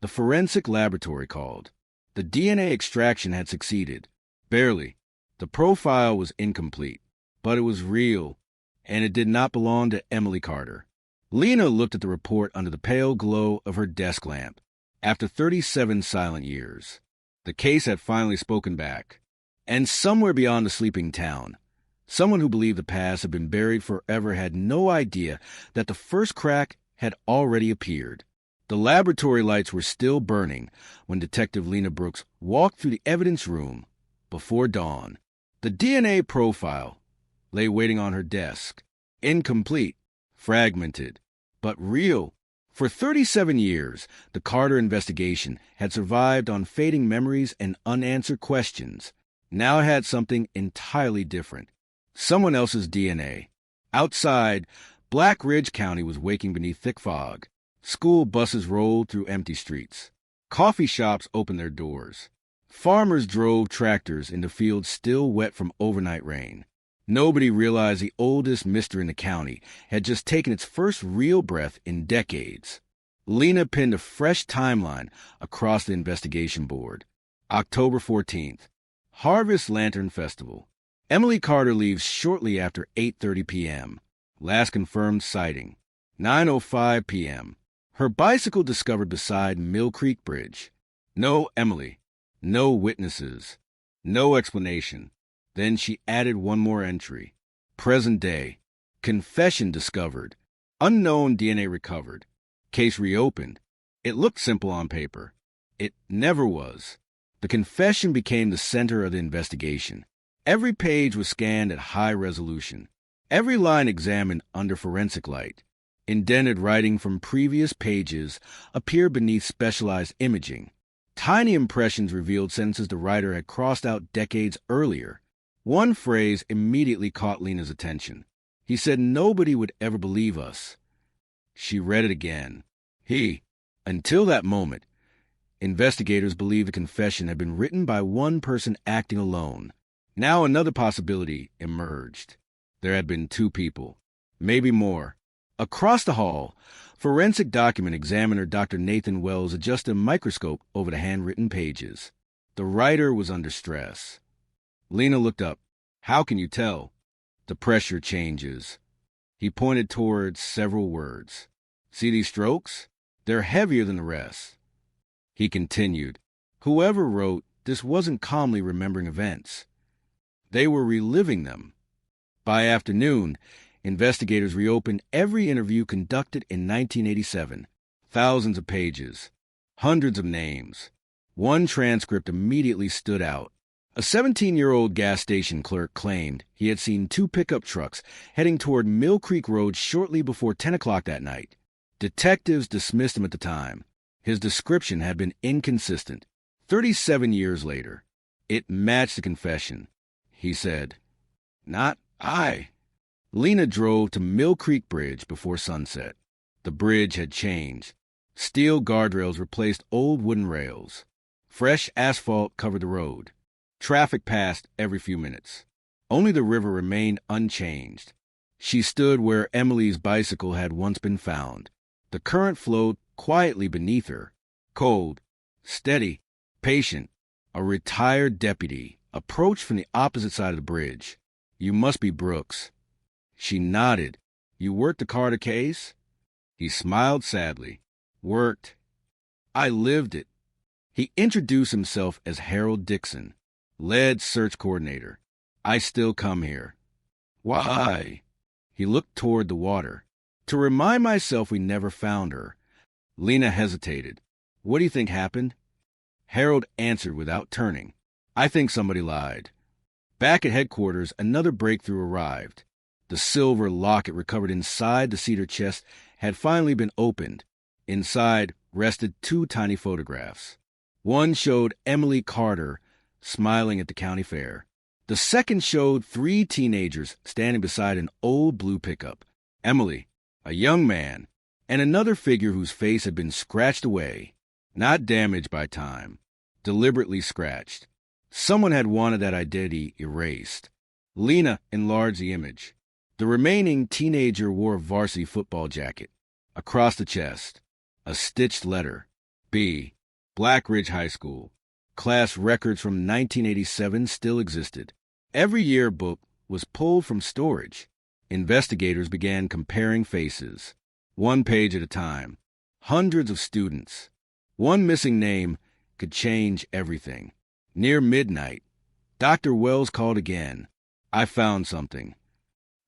the forensic laboratory called. The DNA extraction had succeeded. Barely. The profile was incomplete, but it was real, and it did not belong to Emily Carter. Lena looked at the report under the pale glow of her desk lamp. After 37 silent years, the case had finally spoken back. And somewhere beyond the sleeping town, someone who believed the past had been buried forever had no idea that the first crack had already appeared. The laboratory lights were still burning when Detective Lena Brooks walked through the evidence room before dawn. The DNA profile lay waiting on her desk, incomplete, fragmented, but real. For 37 years, the Carter investigation had survived on fading memories and unanswered questions. Now it had something entirely different. Someone else's DNA. Outside, Black Ridge County was waking beneath thick fog. School buses rolled through empty streets. Coffee shops opened their doors. Farmers drove tractors into fields still wet from overnight rain. Nobody realized the oldest mystery in the county had just taken its first real breath in decades. Lena pinned a fresh timeline across the investigation board. October 14th, Harvest Lantern Festival. Emily Carter leaves shortly after 8:30 p.m. Last confirmed sighting. 9:05 p.m. Her bicycle discovered beside Mill Creek Bridge. No Emily. No witnesses. No explanation. Then she added one more entry. Present day. Confession discovered. Unknown DNA recovered. Case reopened. It looked simple on paper. It never was. The confession became the center of the investigation. Every page was scanned at high resolution. Every line examined under forensic light. Indented writing from previous pages appeared beneath specialized imaging. Tiny impressions revealed sentences the writer had crossed out decades earlier. One phrase immediately caught Lena's attention. He said nobody would ever believe us. She read it again. Until that moment, investigators believed the confession had been written by one person acting alone. Now another possibility emerged. There had been two people, maybe more. Across the hall, forensic document examiner Dr. Nathan Wells adjusted a microscope over the handwritten pages. The writer was under stress. Lena looked up. How can you tell? The pressure changes. He pointed towards several words. See these strokes? They're heavier than the rest. He continued. Whoever wrote this wasn't calmly remembering events. They were reliving them. By afternoon, investigators reopened every interview conducted in 1987. Thousands of pages. Hundreds of names. One transcript immediately stood out. A 17-year-old gas station clerk claimed he had seen two pickup trucks heading toward Mill Creek Road shortly before 10 o'clock that night. Detectives dismissed him at the time. His description had been inconsistent. 37 years later, it matched the confession. He said, "Not I." Lena drove to Mill Creek Bridge before sunset. The bridge had changed. Steel guardrails replaced old wooden rails. Fresh asphalt covered the road. Traffic passed every few minutes. Only the river remained unchanged. She stood where Emily's bicycle had once been found. The current flowed quietly beneath her. Cold, steady, patient. A retired deputy approached from the opposite side of the bridge. "You must be Brooks." She nodded. "You worked the Carter case?" He smiled sadly. "Worked. I lived it. He introduced himself as Harold Dixon, lead search coordinator. I still come here. Why? He looked toward the water. To remind myself we never found her. Lena hesitated. What do you think happened? Harold answered without turning. I think somebody lied. Back at headquarters, another breakthrough arrived. The silver locket recovered inside the cedar chest had finally been opened. Inside rested 2 tiny photographs. One showed Emily Carter smiling at the county fair. The second showed 3 teenagers standing beside an old blue pickup. Emily, a young man, and another figure whose face had been scratched away, not damaged by time, deliberately scratched. Someone had wanted that identity erased. Lena enlarged the image. The remaining teenager wore a varsity football jacket. Across the chest, a stitched letter, B, Black Ridge High School. Class records from 1987 still existed. Every yearbook was pulled from storage. Investigators began comparing faces, 1 page at a time. Hundreds of students. One missing name could change everything. Near midnight, Dr. Wells called again. I found something.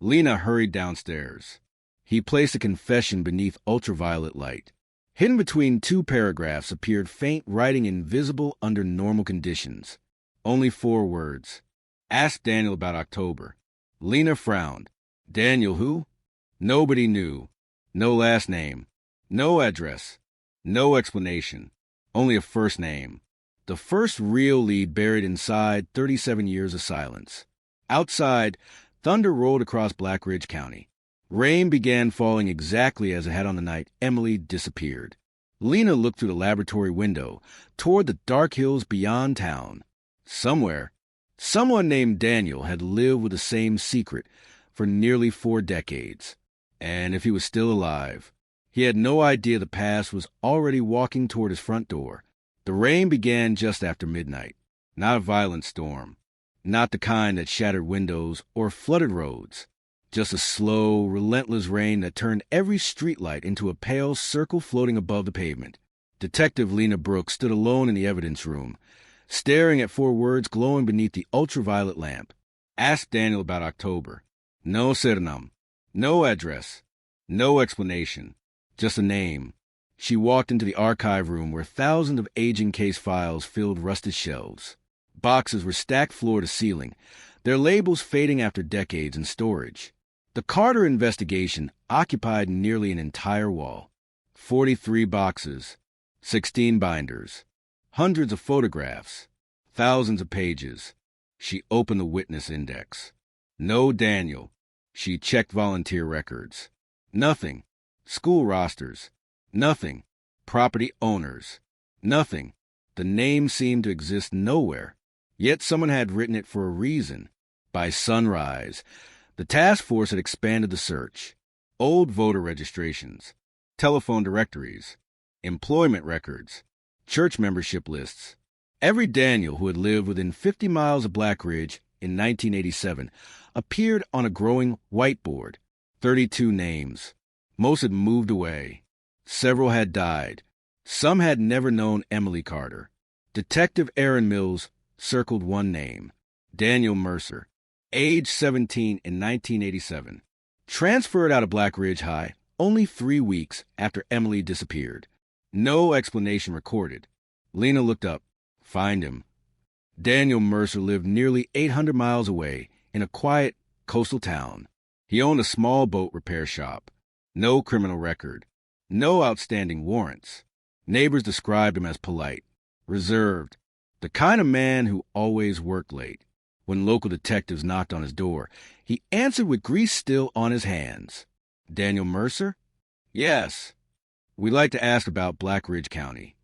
Lena hurried downstairs. He placed a confession beneath ultraviolet light. Hidden between 2 paragraphs appeared faint writing invisible under normal conditions. Only 4 words. Ask Daniel about October. Lena frowned. Daniel who? Nobody knew. No last name. No address. No explanation. Only a first name. The first real lead buried inside 37 years of silence. Outside, thunder rolled across Black Ridge County. Rain began falling exactly as it had on the night Emily disappeared. Lena looked through the laboratory window toward the dark hills beyond town. Somewhere, someone named Daniel had lived with the same secret for nearly 4 decades. And if he was still alive, he had no idea the past was already walking toward his front door. The rain began just after midnight. Not a violent storm. Not the kind that shattered windows or flooded roads. Just a slow, relentless rain that turned every streetlight into a pale circle floating above the pavement. Detective Lena Brooks stood alone in the evidence room, staring at 4 words glowing beneath the ultraviolet lamp. Ask Daniel about October. No surname. No address. No explanation. Just a name. She walked into the archive room where thousands of aging case files filled rusted shelves. Boxes were stacked floor to ceiling, their labels fading after decades in storage. The Carter investigation occupied nearly an entire wall. 43 boxes, 16 binders, hundreds of photographs, thousands of pages. She opened the witness index. No Daniel. She checked volunteer records. Nothing. School rosters. Nothing. Property owners. Nothing. The name seemed to exist nowhere. Yet someone had written it for a reason. By sunrise, the task force had expanded the search. Old voter registrations, telephone directories, employment records, church membership lists. Every Daniel who had lived within 50 miles of Black Ridge in 1987 appeared on a growing whiteboard. 32 names. Most had moved away. Several had died. Some had never known Emily Carter. Detective Aaron Mills circled one name, Daniel Mercer, age 17 in 1987. Transferred out of Black Ridge High only 3 weeks after Emily disappeared. No explanation recorded. Lena looked up. Find him. Daniel Mercer lived nearly 800 miles away in a quiet coastal town. He owned a small boat repair shop. No criminal record. No outstanding warrants. Neighbors described him as polite, reserved, the kind of man who always worked late. When local detectives knocked on his door, he answered with grease still on his hands. Daniel Mercer? Yes. We'd like to ask about Black Ridge County.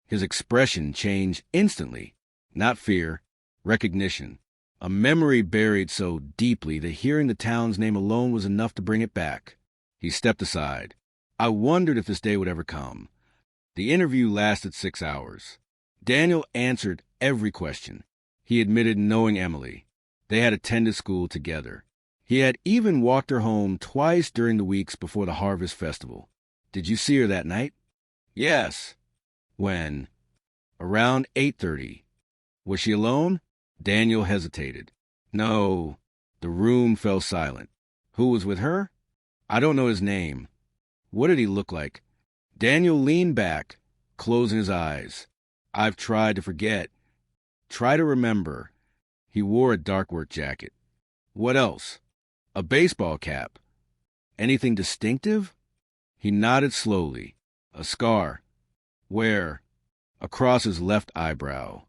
His expression changed instantly. Not fear, recognition. A memory buried so deeply that hearing the town's name alone was enough to bring it back. He stepped aside. I wondered if this day would ever come. The interview lasted 6 hours. Daniel answered every question. He admitted knowing Emily. They had attended school together. He had even walked her home twice during the weeks before the Harvest Festival. Did you see her that night? Yes. When? Around 8:30. Was she alone? Daniel hesitated. No. The room fell silent. Who was with her? I don't know his name. What did he look like? Daniel leaned back, closing his eyes. I've tried to forget. Try to remember. He wore a dark work jacket. What else? A baseball cap. Anything distinctive? He nodded slowly. A scar. Where? Across his left eyebrow.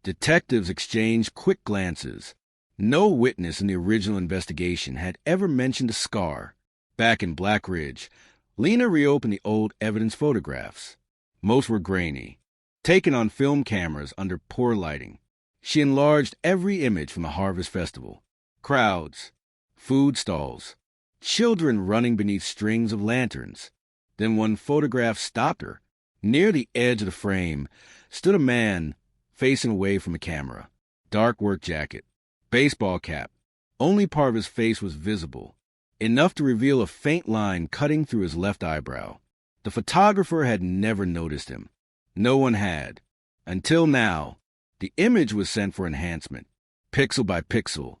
Detectives exchanged quick glances. No witness in the original investigation had ever mentioned a scar. Back in Black Ridge, Lena reopened the old evidence photographs. Most were grainy, taken on film cameras under poor lighting. She enlarged every image from the Harvest Festival. Crowds, food stalls, children running beneath strings of lanterns. Then one photograph stopped her. Near the edge of the frame stood a man facing away from the camera. Dark work jacket, baseball cap. Only part of his face was visible, enough to reveal a faint line cutting through his left eyebrow. The photographer had never noticed him. No one had. Until now, the image was sent for enhancement, pixel by pixel.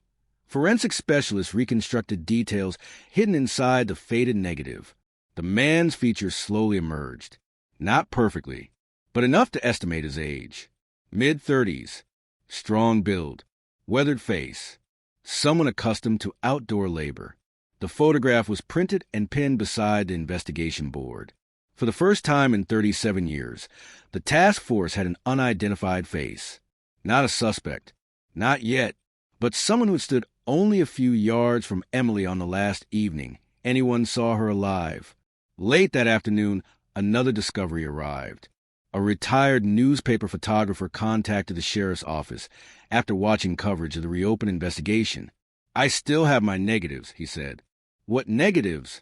Forensic specialists reconstructed details hidden inside the faded negative. The man's features slowly emerged. Not perfectly, but enough to estimate his age. Mid-30s, strong build, weathered face, someone accustomed to outdoor labor. The photograph was printed and pinned beside the investigation board. For the first time in 37 years, the task force had an unidentified face. Not a suspect, not yet, but someone who stood only a few yards from Emily on the last evening anyone saw her alive. Late that afternoon, another discovery arrived. A retired newspaper photographer contacted the sheriff's office after watching coverage of the reopened investigation. I still have my negatives, he said. What negatives?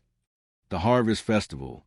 The Harvest Festival.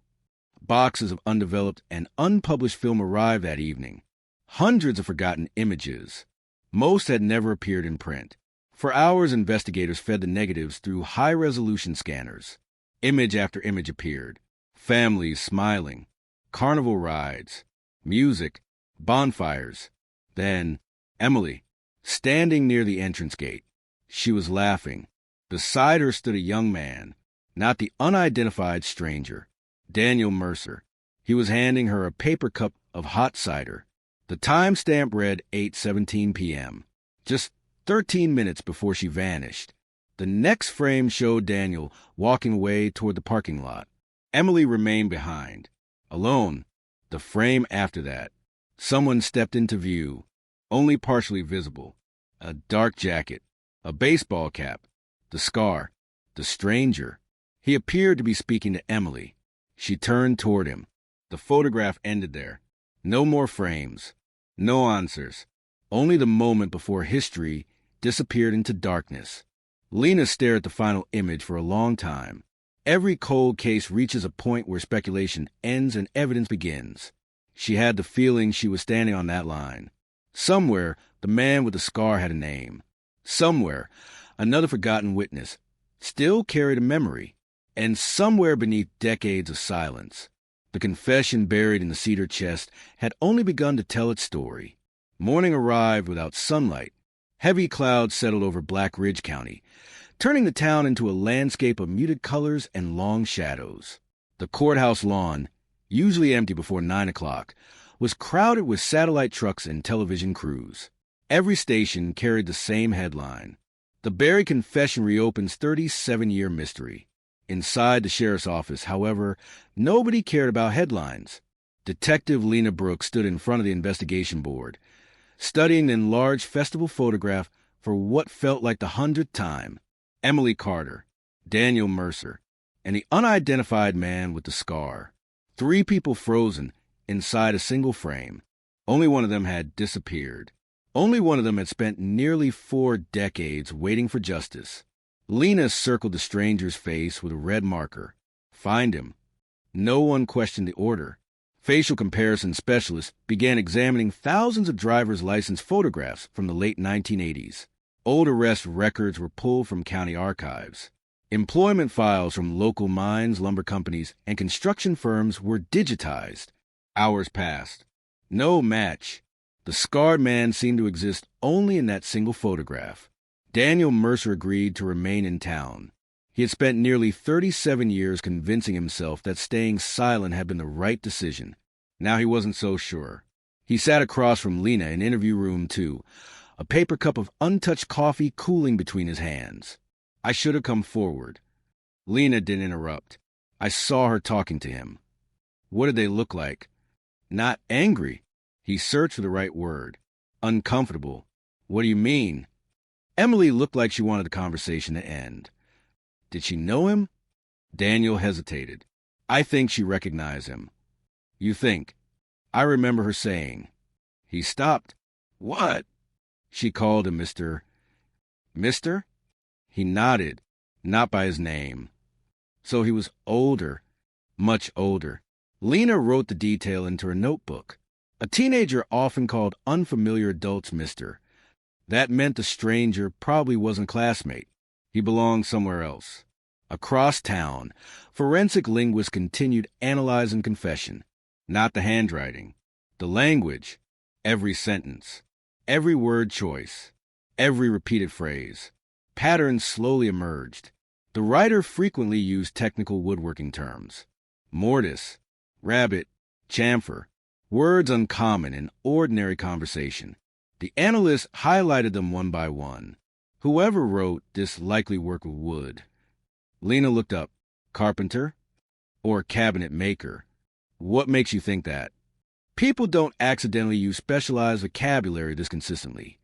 Boxes of undeveloped and unpublished film arrived that evening. Hundreds of forgotten images. Most had never appeared in print. For hours, investigators fed the negatives through high-resolution scanners. Image after image appeared. Families smiling. Carnival rides. Music. Bonfires. Then, Emily, standing near the entrance gate. She was laughing. Beside her stood a young man, not the unidentified stranger, Daniel Mercer. He was handing her a paper cup of hot cider. The timestamp read 8:17 p.m., just 13 minutes before she vanished. The next frame showed Daniel walking away toward the parking lot. Emily remained behind, alone. The frame after that, someone stepped into view, only partially visible. A dark jacket, a baseball cap, the scar, the stranger. He appeared to be speaking to Emily. She turned toward him. The photograph ended there. No more frames, no answers, only the moment before history disappeared into darkness. Lena stared at the final image for a long time. Every cold case reaches a point where speculation ends and evidence begins. She had the feeling she was standing on that line. Somewhere, the man with the scar had a name. Somewhere, another forgotten witness still carried a memory. And somewhere beneath decades of silence, the confession buried in the cedar chest had only begun to tell its story. Morning arrived without sunlight. Heavy clouds settled over Black Ridge County, turning the town into a landscape of muted colors and long shadows. The courthouse lawn, usually empty before 9 o'clock, was crowded with satellite trucks and television crews. Every station carried the same headline. The Berry confession reopens 37-year mystery. Inside the sheriff's office, however, nobody cared about headlines. Detective Lena Brooks stood in front of the investigation board, studying the enlarged festival photograph for what felt like the 100th time. Emily Carter, Daniel Mercer, and the unidentified man with the scar. 3 people frozen inside a single frame. Only one of them had disappeared. Only one of them had spent nearly 4 decades waiting for justice. Lena circled the stranger's face with a red marker. Find him. No one questioned the order. Facial comparison specialists began examining thousands of driver's license photographs from the late 1980s. Old arrest records were pulled from county archives. Employment files from local mines, lumber companies, and construction firms were digitized. Hours passed. No match. The scarred man seemed to exist only in that single photograph. Daniel Mercer agreed to remain in town. He had spent nearly 37 years convincing himself that staying silent had been the right decision. Now he wasn't so sure. He sat across from Lena in interview room 2, a paper cup of untouched coffee cooling between his hands. I should have come forward. Lena didn't interrupt. I saw her talking to him. What did they look like? Not angry. He searched for the right word. Uncomfortable. What do you mean? Emily looked like she wanted the conversation to end. Did she know him? Daniel hesitated. I think she recognized him. You think? I remember her saying. He stopped. What? She called him Mr. Mister? He nodded, not by his name. So he was older, much older. Lena wrote the detail into her notebook. A teenager often called unfamiliar adults Mister. That meant the stranger probably wasn't a classmate. He belonged somewhere else. Across town, forensic linguists continued analyzing confession, not the handwriting, the language, every sentence, every word choice, every repeated phrase. Patterns slowly emerged. The writer frequently used technical woodworking terms. Mortise, rabbit, chamfer, words uncommon in ordinary conversation. The analyst highlighted them one by one. Whoever wrote this likely worked with wood. Lena looked up. Carpenter? Or cabinet maker? What makes you think that? People don't accidentally use specialized vocabulary this consistently.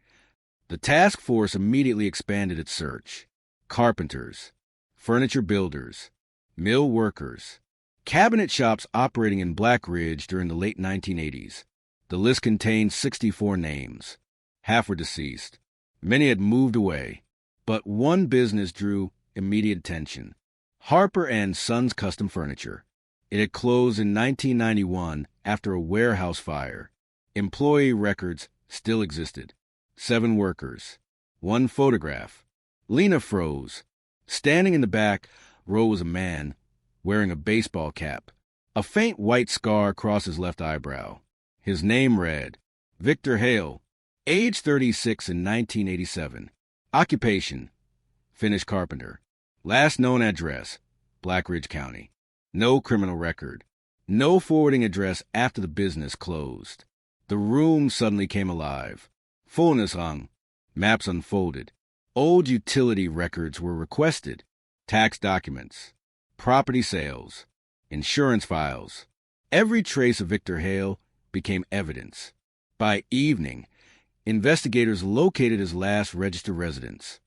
The task force immediately expanded its search. Carpenters, furniture builders, mill workers, cabinet shops operating in Black Ridge during the late 1980s. The list contained 64 names. Half were deceased. Many had moved away. But one business drew immediate attention. Harper and Sons Custom Furniture. It had closed in 1991 after a warehouse fire. Employee records still existed. 7 workers. 1 photograph. Lena froze. Standing in the back row was a man wearing a baseball cap. A faint white scar across his left eyebrow. His name read, Victor Hale, age 36 in 1987. Occupation, Finnish carpenter. Last known address, Black Ridge County. No criminal record. No forwarding address after the business closed. The room suddenly came alive. Fullness hung. Maps unfolded. Old utility records were requested. Tax documents. Property sales. Insurance files. Every trace of Victor Hale became evidence. By evening, investigators located his last registered residence.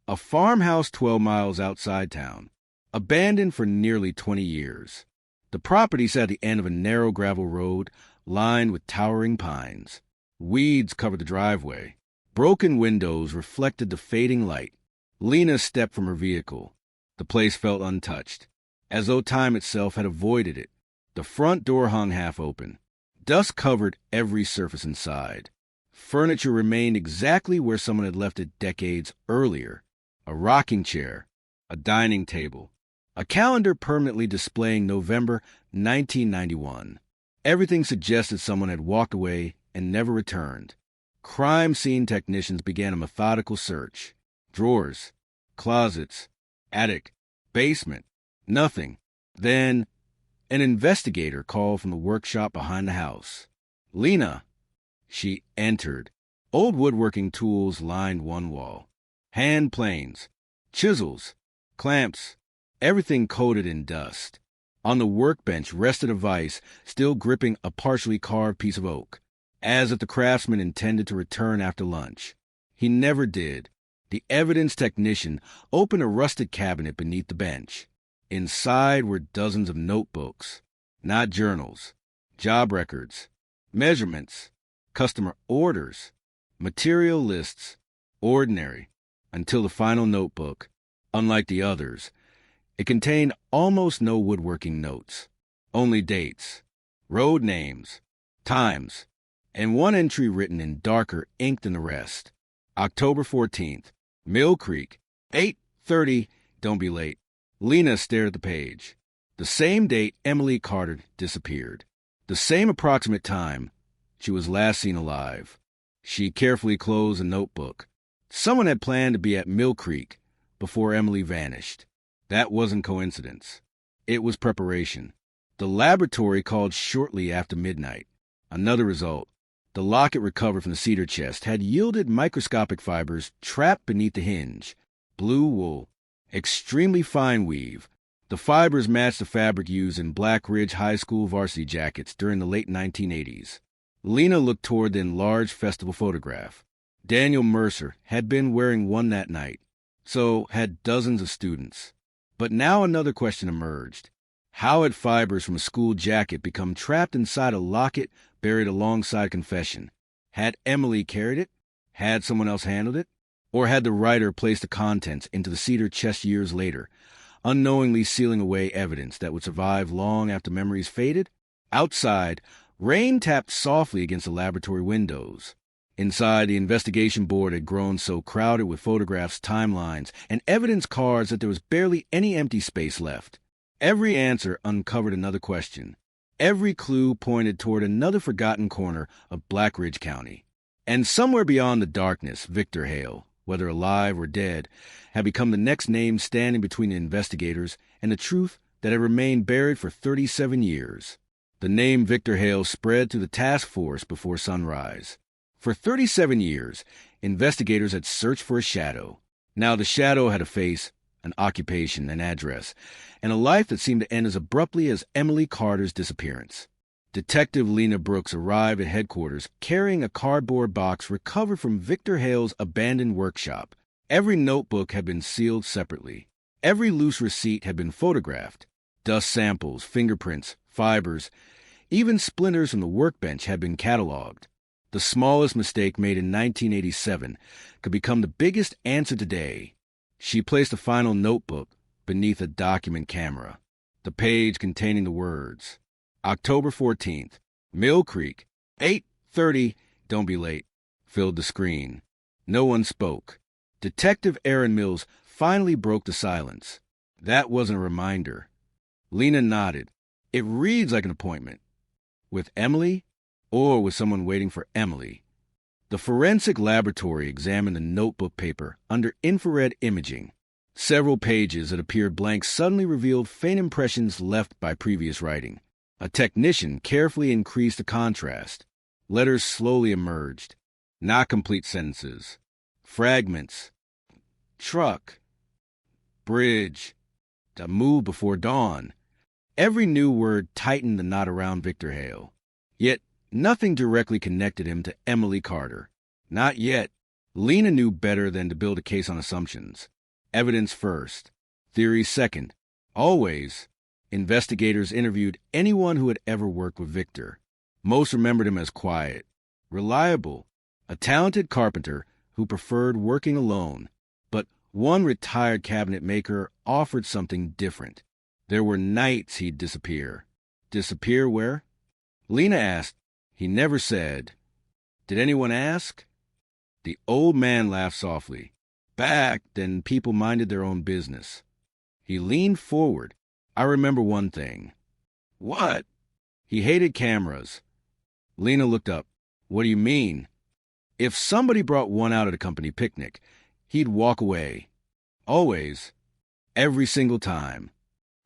A farmhouse 12 miles outside town, abandoned for nearly 20 years. The property sat at the end of a narrow gravel road lined with towering pines. Weeds covered the driveway. Broken windows reflected the fading light. Lena stepped from her vehicle. The place felt untouched, as though time itself had avoided it. The front door hung half open. Dust covered every surface inside. Furniture remained exactly where someone had left it decades earlier. A rocking chair, a dining table, a calendar permanently displaying November 1991. Everything suggested someone had walked away and never returned. Crime scene technicians began a methodical search. Drawers, closets, attic, basement, nothing. Then, an investigator called from the workshop behind the house. Lena. She entered. Old woodworking tools lined one wall. Hand planes, chisels, clamps, everything coated in dust. On the workbench rested a vise still gripping a partially carved piece of oak, as if the craftsman intended to return after lunch. He never did. The evidence technician opened a rusted cabinet beneath the bench. Inside were dozens of notebooks, not journals, job records, measurements, customer orders, material lists, ordinary, until the final notebook, unlike the others, it contained almost no woodworking notes, only dates, road names, times, and one entry written in darker ink than the rest. October 14th, Mill Creek, 8:30, don't be late. Lena stared at the page. The same date Emily Carter disappeared. The same approximate time, she was last seen alive. She carefully closed a notebook. Someone had planned to be at Mill Creek before Emily vanished. That wasn't coincidence. It was preparation. The laboratory called shortly after midnight. Another result. The locket recovered from the cedar chest had yielded microscopic fibers trapped beneath the hinge. Blue wool. Extremely fine weave. The fibers matched the fabric used in Black Ridge High School varsity jackets during the late 1980s. Lena looked toward the enlarged festival photograph. Daniel Mercer had been wearing one that night. So had dozens of students. But now another question emerged. How had fibers from a school jacket become trapped inside a locket buried alongside confession? Had Emily carried it? Had someone else handled it? Or had the writer placed the contents into the cedar chest years later, unknowingly sealing away evidence that would survive long after memories faded? Outside, rain tapped softly against the laboratory windows. Inside, the investigation board had grown so crowded with photographs, timelines, and evidence cards that there was barely any empty space left. Every answer uncovered another question. Every clue pointed toward another forgotten corner of Black Ridge County. And somewhere beyond the darkness, Victor Hale, whether alive or dead, had become the next name standing between the investigators and the truth that had remained buried for 37 years. The name Victor Hale spread through the task force before sunrise. For 37 years, investigators had searched for a shadow. Now the shadow had a face, an occupation, an address, and a life that seemed to end as abruptly as Emily Carter's disappearance. Detective Lena Brooks arrived at headquarters carrying a cardboard box recovered from Victor Hale's abandoned workshop. Every notebook had been sealed separately. Every loose receipt had been photographed. Dust samples, fingerprints, fibers, even splinters from the workbench had been cataloged. The smallest mistake made in 1987 could become the biggest answer today. She placed the final notebook beneath a document camera, the page containing the words, October 14th, Mill Creek, 8:30, don't be late, filled the screen. No one spoke. Detective Aaron Mills finally broke the silence. That wasn't a reminder. Lena nodded. It reads like an appointment. With Emily or with someone waiting for Emily. The forensic laboratory examined the notebook paper under infrared imaging. Several pages that appeared blank suddenly revealed faint impressions left by previous writing. A technician carefully increased the contrast. Letters slowly emerged. Not complete sentences. Fragments. Truck. Bridge. The move before dawn. Every new word tightened the knot around Victor Hale. Yet nothing directly connected him to Emily Carter. Not yet. Lena knew better than to build a case on assumptions. Evidence first. Theory second. Always, investigators interviewed anyone who had ever worked with Victor. Most remembered him as quiet, reliable, a talented carpenter who preferred working alone. But one retired cabinet maker offered something different. There were nights he'd disappear. Disappear where? Lena asked. He never said. Did anyone ask? The old man laughed softly. Back, then people minded their own business. He leaned forward. I remember one thing. What? He hated cameras. Lena looked up. What do you mean? If somebody brought one out at a company picnic, he'd walk away. Always. Every single time.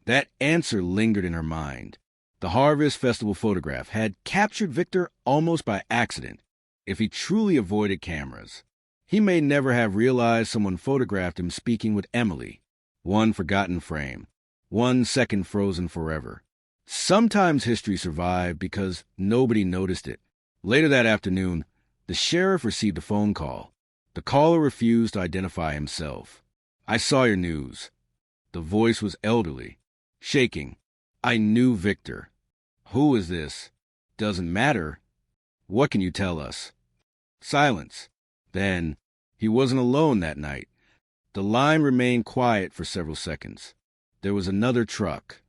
That answer lingered in her mind. The Harvest Festival photograph had captured Victor almost by accident. If he truly avoided cameras, he may never have realized someone photographed him speaking with Emily. One forgotten frame. 1 second frozen forever. Sometimes history survived because nobody noticed it. Later that afternoon, the sheriff received a phone call. The caller refused to identify himself. I saw your news. The voice was elderly, shaking. I knew Victor. Who is this? Doesn't matter. What can you tell us? Silence. Then, he wasn't alone that night. The line remained quiet for several seconds. There was another truck.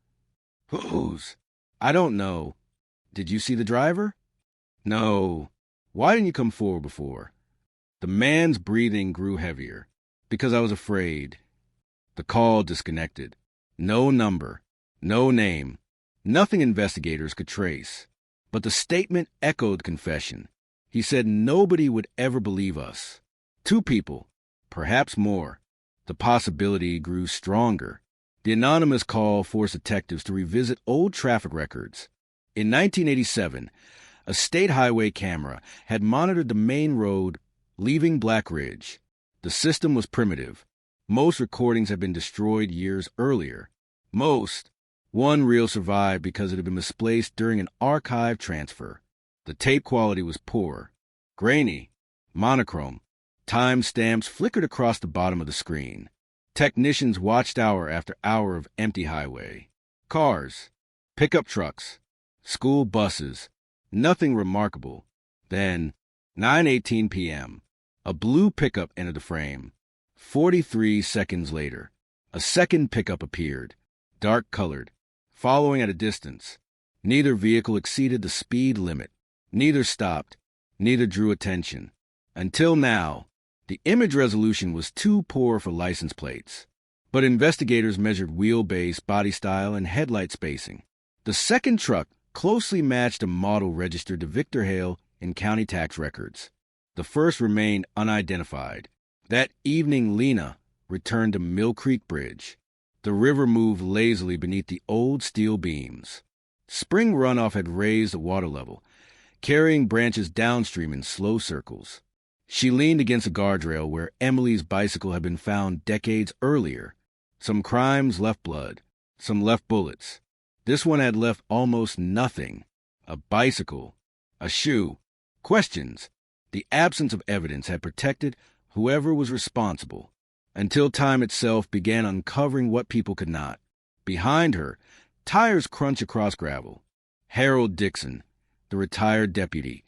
Whose? I don't know. Did you see the driver? No. Why didn't you come forward before? The man's breathing grew heavier. Because I was afraid. The call disconnected. No number. No name. Nothing investigators could trace. But the statement echoed confession. He said nobody would ever believe us. 2 people, perhaps more. The possibility grew stronger. The anonymous call forced detectives to revisit old traffic records. In 1987, a state highway camera had monitored the main road leaving Black Ridge. The system was primitive. Most recordings had been destroyed years earlier. One reel survived because it had been misplaced during an archive transfer. The tape quality was poor, grainy, monochrome. Time stamps flickered across the bottom of the screen. Technicians watched hour after hour of empty highway. Cars, pickup trucks, school buses, nothing remarkable. Then, 9:18 p.m., a blue pickup entered the frame. 43 seconds later, a second pickup appeared, dark-colored, following at a distance. Neither vehicle exceeded the speed limit. Neither stopped. Neither drew attention. Until now, the image resolution was too poor for license plates. But investigators measured wheelbase, body style, and headlight spacing. The second truck closely matched a model registered to Victor Hale in county tax records. The first remained unidentified. That evening, Lena returned to Mill Creek Bridge. The river moved lazily beneath the old steel beams. Spring runoff had raised the water level, carrying branches downstream in slow circles. She leaned against a guardrail where Emily's bicycle had been found decades earlier. Some crimes left blood, some left bullets. This one had left almost nothing. A bicycle, a shoe, questions. The absence of evidence had protected whoever was responsible, until time itself began uncovering what people could not. Behind her, tires crunch across gravel. Harold Dixon, the retired deputy,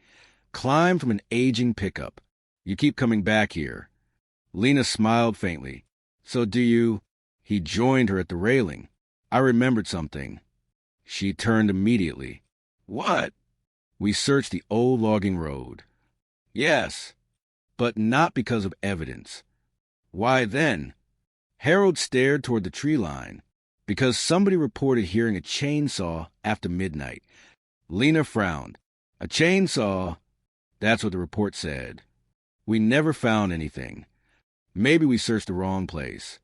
climbed from an aging pickup. "You keep coming back here." Lena smiled faintly. "So do you?" He joined her at the railing. "I remembered something." She turned immediately. "What?" "We searched the old logging road." "Yes, but not because of evidence." "Why then?" Harold stared toward the tree line. "Because somebody reported hearing a chainsaw after midnight." Lena frowned. "A chainsaw?" "That's what the report said." "We never found anything. Maybe we searched the wrong place."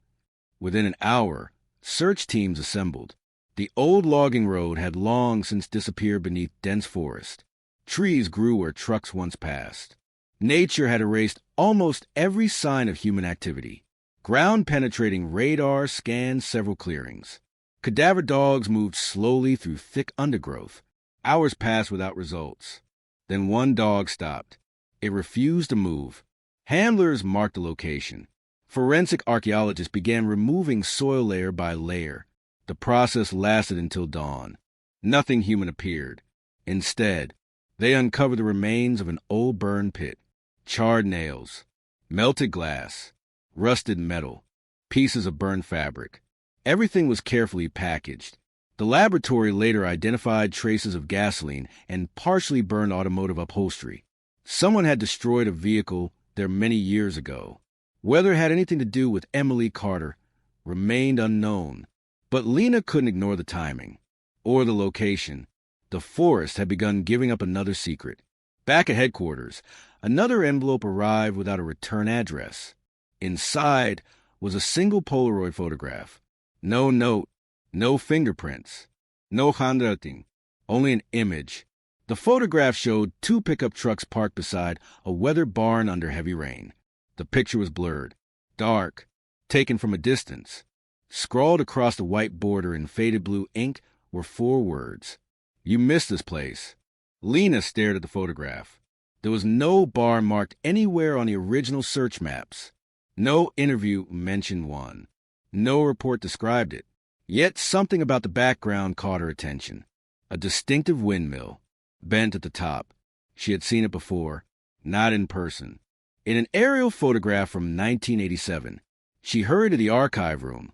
Within an hour, search teams assembled. The old logging road had long since disappeared beneath dense forest. Trees grew where trucks once passed. Nature had erased almost every sign of human activity. Ground-penetrating radar scanned several clearings. Cadaver dogs moved slowly through thick undergrowth. Hours passed without results. Then one dog stopped. It refused to move. Handlers marked the location. Forensic archaeologists began removing soil layer by layer. The process lasted until dawn. Nothing human appeared. Instead, they uncovered the remains of an old burn pit. Charred nails, melted glass, rusted metal, pieces of burned fabric. Everything was carefully packaged. The laboratory later identified traces of gasoline and partially burned automotive upholstery. Someone had destroyed a vehicle there many years ago. Whether it had anything to do with Emily Carter remained unknown. But Lena couldn't ignore the timing or the location. The forest had begun giving up another secret. Back at headquarters, another envelope arrived without a return address. Inside was a single Polaroid photograph. No note, no fingerprints, no handwriting, only an image. The photograph showed 2 pickup trucks parked beside a weathered barn under heavy rain. The picture was blurred, dark, taken from a distance. Scrawled across the white border in faded blue ink were 4 words. "You missed this place." Lena stared at the photograph. There was no bar marked anywhere on the original search maps. No interview mentioned one. No report described it. Yet something about the background caught her attention. A distinctive windmill, bent at the top. She had seen it before, not in person. In an aerial photograph from 1987, she hurried to the archive room,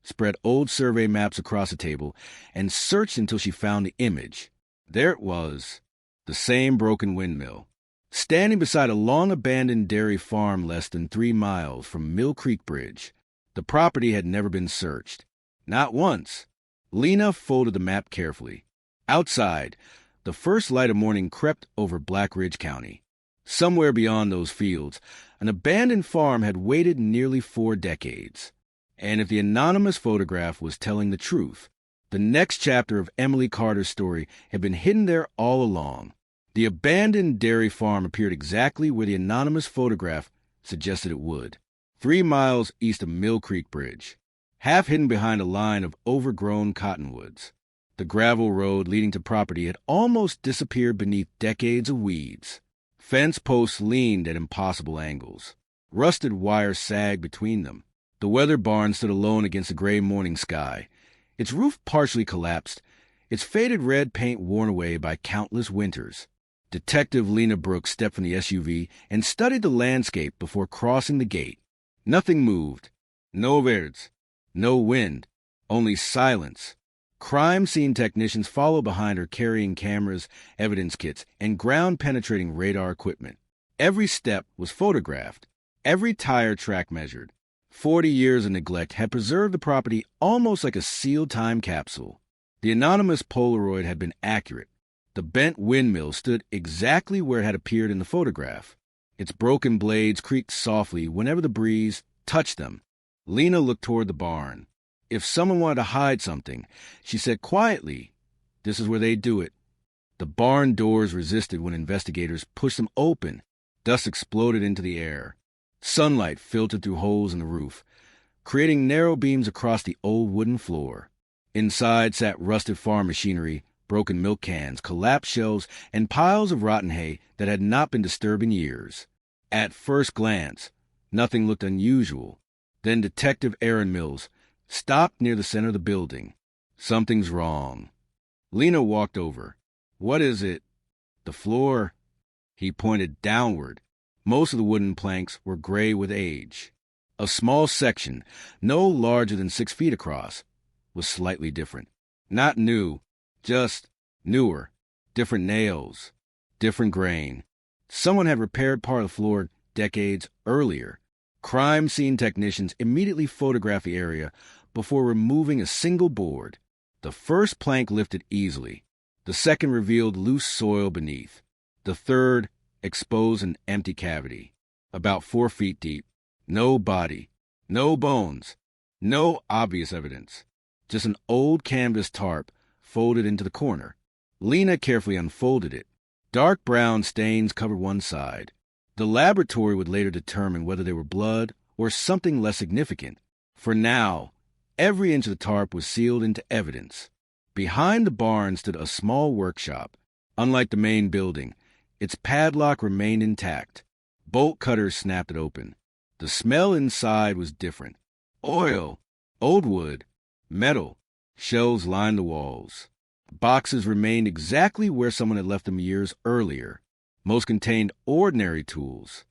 spread old survey maps across the table, and searched until she found the image. There it was, the same broken windmill, standing beside a long-abandoned dairy farm less than 3 miles from Mill Creek Bridge. The property had never been searched. Not once. Lena folded the map carefully. Outside, the first light of morning crept over Black Ridge County. Somewhere beyond those fields, an abandoned farm had waited nearly 4 decades. And if the anonymous photograph was telling the truth, the next chapter of Emily Carter's story had been hidden there all along. The abandoned dairy farm appeared exactly where the anonymous photograph suggested it would, 3 miles east of Mill Creek Bridge, half hidden behind a line of overgrown cottonwoods. The gravel road leading to property had almost disappeared beneath decades of weeds. Fence posts leaned at impossible angles. Rusted wires sagged between them. The weather barn stood alone against the gray morning sky, its roof partially collapsed, its faded red paint worn away by countless winters. Detective Lena Brooks stepped from the SUV and studied the landscape before crossing the gate. Nothing moved. No birds. No wind. Only silence. Crime scene technicians followed behind her carrying cameras, evidence kits, and ground-penetrating radar equipment. Every step was photographed. Every tire track measured. 40 years of neglect had preserved the property almost like a sealed time capsule. The anonymous Polaroid had been accurate. The bent windmill stood exactly where it had appeared in the photograph. Its broken blades creaked softly whenever the breeze touched them. Lena looked toward the barn. If someone wanted to hide something, she said quietly, this is where they do it. The barn doors resisted when investigators pushed them open. Dust exploded into the air. Sunlight filtered through holes in the roof, creating narrow beams across the old wooden floor. Inside sat rusted farm machinery, broken milk cans, collapsed shelves, and piles of rotten hay that had not been disturbed in years. At first glance, nothing looked unusual. Then Detective Aaron Mills stopped near the center of the building. Something's wrong. Lena walked over. What is it? The floor. He pointed downward. Most of the wooden planks were gray with age. A small section, no larger than 6 feet across, was slightly different. Not new, just newer. Different nails, different grain. Someone had repaired part of the floor decades earlier. Crime scene technicians immediately photographed the area before removing a single board. The first plank lifted easily. The second revealed loose soil beneath. The third exposed an empty cavity, about 4 feet deep. No body, no bones, no obvious evidence. Just an old canvas tarp folded into the corner. Lena carefully unfolded it. Dark brown stains covered one side. The laboratory would later determine whether they were blood or something less significant. For now, every inch of the tarp was sealed into evidence. Behind the barn stood a small workshop. Unlike the main building, its padlock remained intact. Bolt cutters snapped it open. The smell inside was different. Oil, old wood, metal. Shelves lined the walls. Boxes remained exactly where someone had left them years earlier. Most contained ordinary tools.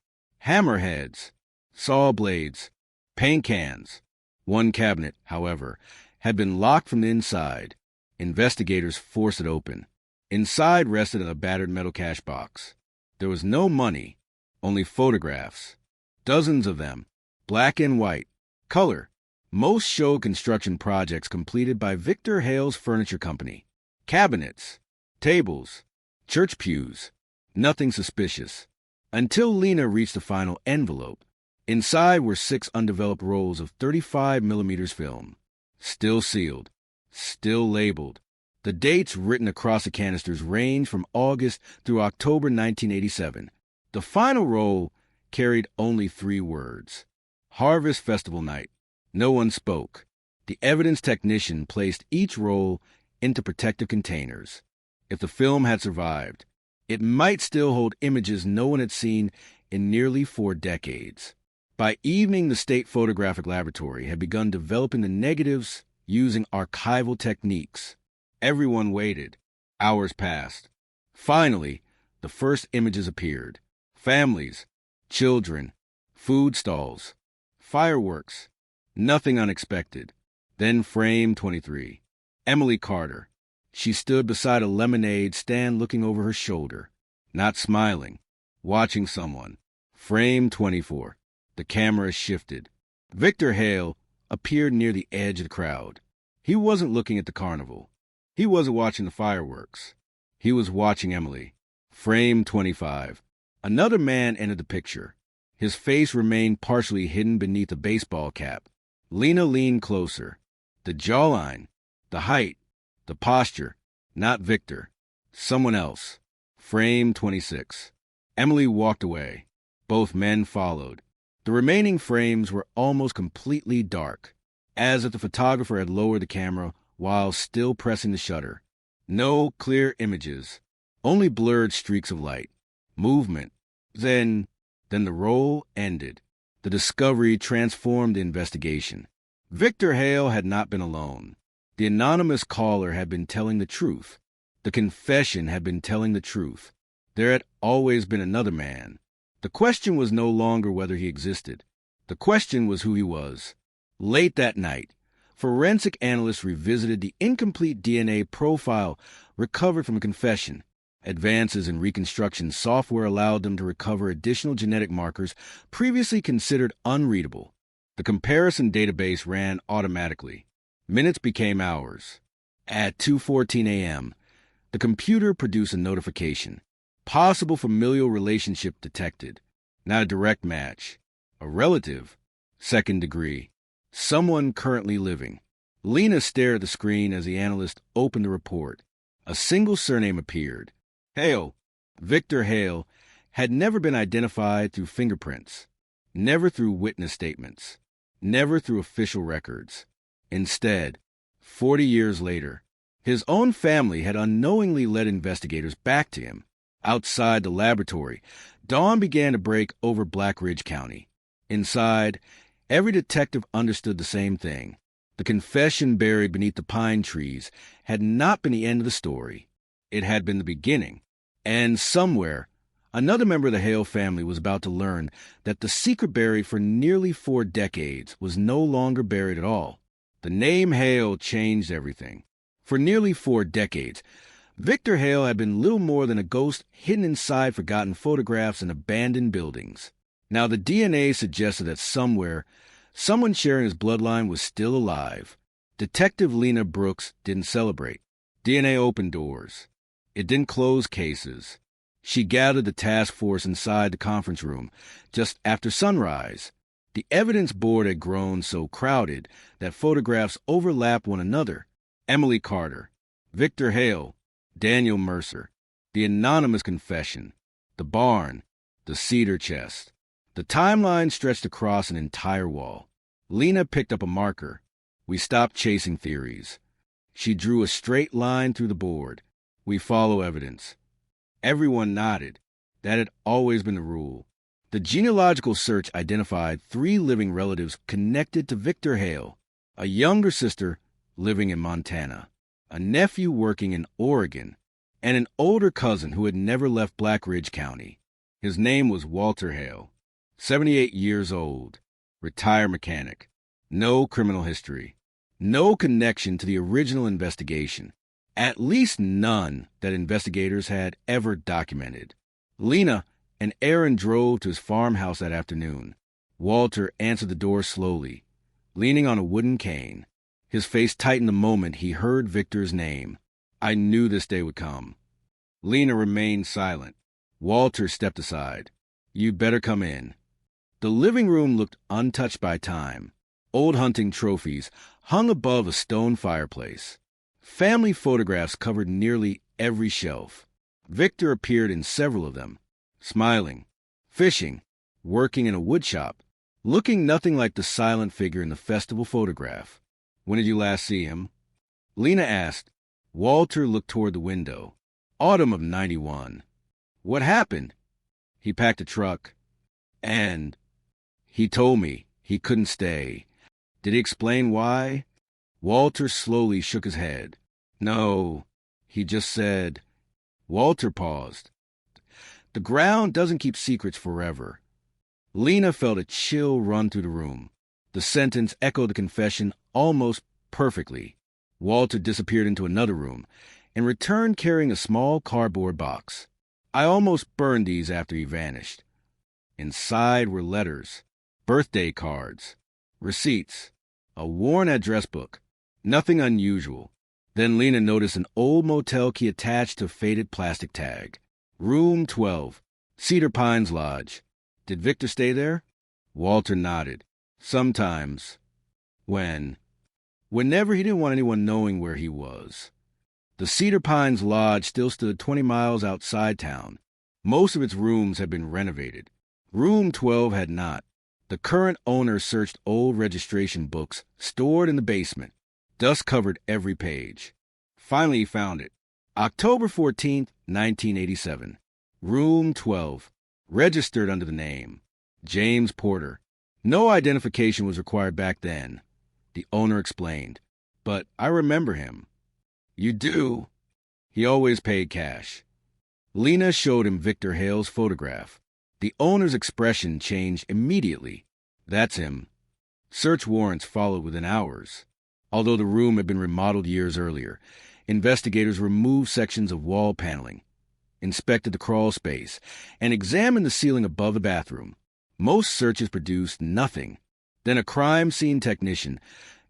Hammerheads, saw blades, paint cans. One cabinet, however, had been locked from the inside. Investigators forced it open. Inside rested a battered metal cash box. There was no money, only photographs. Dozens of them, black and white, color. Most showed construction projects completed by Victor Hale's Furniture Company. Cabinets, tables, church pews. Nothing suspicious. Until Lena reached the final envelope. Inside were 6 undeveloped rolls of 35mm film. Still sealed. Still labeled. The dates written across the canisters range from August through October 1987. The final roll carried only 3 words. Harvest Festival Night. No one spoke. The evidence technician placed each roll into protective containers. If the film had survived, it might still hold images no one had seen in nearly 4 decades. By evening, the State Photographic Laboratory had begun developing the negatives using archival techniques. Everyone waited. Hours passed. Finally, the first images appeared. Families, children, food stalls, fireworks, nothing unexpected. Then frame 23. Emily Carter. She stood beside a lemonade stand looking over her shoulder, not smiling, watching someone. Frame 24. The camera shifted. Victor Hale appeared near the edge of the crowd. He wasn't looking at the carnival. He wasn't watching the fireworks. He was watching Emily. Frame 25. Another man entered the picture. His face remained partially hidden beneath a baseball cap. Lena leaned closer. The jawline, the height, the posture. Not Victor. Someone else. Frame 26. Emily walked away. Both men followed. The remaining frames were almost completely dark, as if the photographer had lowered the camera while still pressing the shutter. No clear images, only blurred streaks of light. Movement. Then the roll ended. The discovery transformed the investigation. Victor Hale had not been alone. The anonymous caller had been telling the truth. The confession had been telling the truth. There had always been another man. The question was no longer whether he existed. The question was who he was. Late that night, forensic analysts revisited the incomplete DNA profile recovered from a confession. Advances in reconstruction software allowed them to recover additional genetic markers previously considered unreadable. The comparison database ran automatically. Minutes became hours. At 2:14 a.m., the computer produced a notification. Possible familial relationship detected. Not a direct match. A relative. Second degree. Someone currently living. Lena stared at the screen as the analyst opened the report. A single surname appeared. Hale, Victor Hale, had never been identified through fingerprints, never through witness statements, never through official records. Instead, 40 years later, his own family had unknowingly led investigators back to him. Outside the laboratory, dawn began to break over Black Ridge County. Inside, every detective understood the same thing. The confession buried beneath the pine trees had not been the end of the story. It had been the beginning. And somewhere, another member of the Hale family was about to learn that the secret buried for nearly 4 decades was no longer buried at all. The name Hale changed everything. For nearly 4 decades, Victor Hale had been little more than a ghost hidden inside forgotten photographs and abandoned buildings. Now the DNA suggested that somewhere, someone sharing his bloodline was still alive. Detective Lena Brooks didn't celebrate. DNA opened doors. It didn't close cases. She gathered the task force inside the conference room just after sunrise. The evidence board had grown so crowded that photographs overlapped one another. Emily Carter, Victor Hale, Daniel Mercer, the anonymous confession, the barn, the cedar chest. The timeline stretched across an entire wall. Lena picked up a marker. We stopped chasing theories. She drew a straight line through the board. We follow evidence. Everyone nodded. That had always been the rule. The genealogical search identified 3 living relatives connected to Victor Hale, a younger sister living in Montana, a nephew working in Oregon, and an older cousin who had never left Black Ridge County. His name was Walter Hale, 78 years old, retired mechanic, no criminal history, no connection to the original investigation. At least none that investigators had ever documented. Lena and Aaron drove to his farmhouse that afternoon. Walter answered the door slowly, leaning on a wooden cane. His face tightened the moment he heard Victor's name. I knew this day would come. Lena remained silent. Walter stepped aside. You'd better come in. The living room looked untouched by time. Old hunting trophies hung above a stone fireplace. Family photographs covered nearly every shelf. Victor appeared in several of them, smiling, fishing, working in a woodshop, looking nothing like the silent figure in the festival photograph. When did you last see him? Lena asked. Walter looked toward the window. Autumn of '91. What happened? He packed a truck. And he told me he couldn't stay. Did he explain why? Walter slowly shook his head. No, he just said. Walter paused. The ground doesn't keep secrets forever. Lena felt a chill run through the room. The sentence echoed the confession almost perfectly. Walter disappeared into another room and returned carrying a small cardboard box. I almost burned these after he vanished. Inside were letters, birthday cards, receipts, a worn address book. Nothing unusual. Then Lena noticed an old motel key attached to a faded plastic tag. Room 12, Cedar Pines Lodge. Did Victor stay there? Walter nodded. Sometimes. Whenever he didn't want anyone knowing where he was. The Cedar Pines Lodge still stood 20 miles outside town. Most of its rooms had been renovated. Room 12 had not. The current owner searched old registration books stored in the basement. Dust covered every page. Finally, he found it. October 14th, 1987. Room 12. Registered under the name James Porter. No identification was required back then. The owner explained. But I remember him. You do? He always paid cash. Lena showed him Victor Hale's photograph. The owner's expression changed immediately. That's him. Search warrants followed within hours. Although the room had been remodeled years earlier, investigators removed sections of wall paneling, inspected the crawl space, and examined the ceiling above the bathroom. Most searches produced nothing. Then a crime scene technician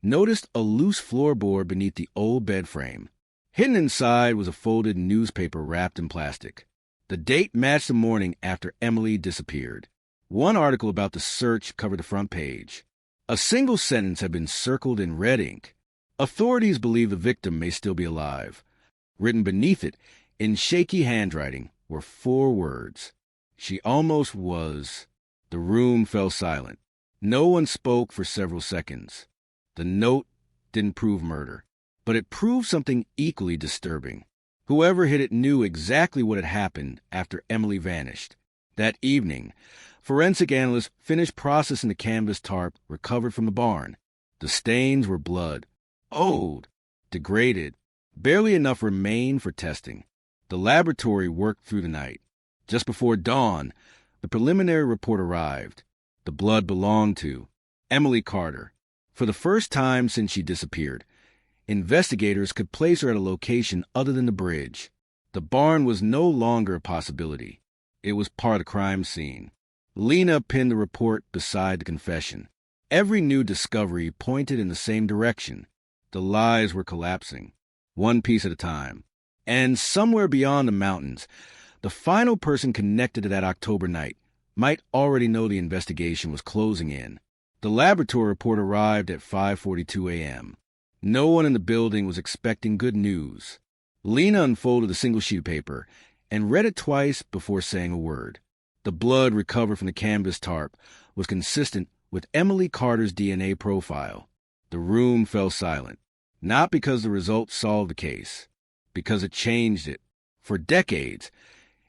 noticed a loose floorboard beneath the old bed frame. Hidden inside was a folded newspaper wrapped in plastic. The date matched the morning after Emily disappeared. One article about the search covered the front page. A single sentence had been circled in red ink. Authorities believe the victim may still be alive. Written beneath it, in shaky handwriting, were 4 words. She almost was. The room fell silent. No one spoke for several seconds. The note didn't prove murder, but it proved something equally disturbing. Whoever hid it knew exactly what had happened after Emily vanished. That evening, forensic analysts finished processing the canvas tarp recovered from the barn. The stains were blood, old, degraded. Barely enough remained for testing. The laboratory worked through the night. Just before dawn, the preliminary report arrived. The blood belonged to Emily Carter. For the first time since she disappeared, investigators could place her at a location other than the bridge. The barn was no longer a possibility. It was part of the crime scene. Lena pinned the report beside the confession. Every new discovery pointed in the same direction. The lies were collapsing, one piece at a time. And somewhere beyond the mountains, the final person connected to that October night might already know the investigation was closing in. The laboratory report arrived at 5:42 a.m. No one in the building was expecting good news. Lena unfolded a single sheet of paper and read it twice before saying a word. The blood recovered from the canvas tarp was consistent with Emily Carter's DNA profile. The room fell silent, not because the results solved the case, because it changed it. For decades,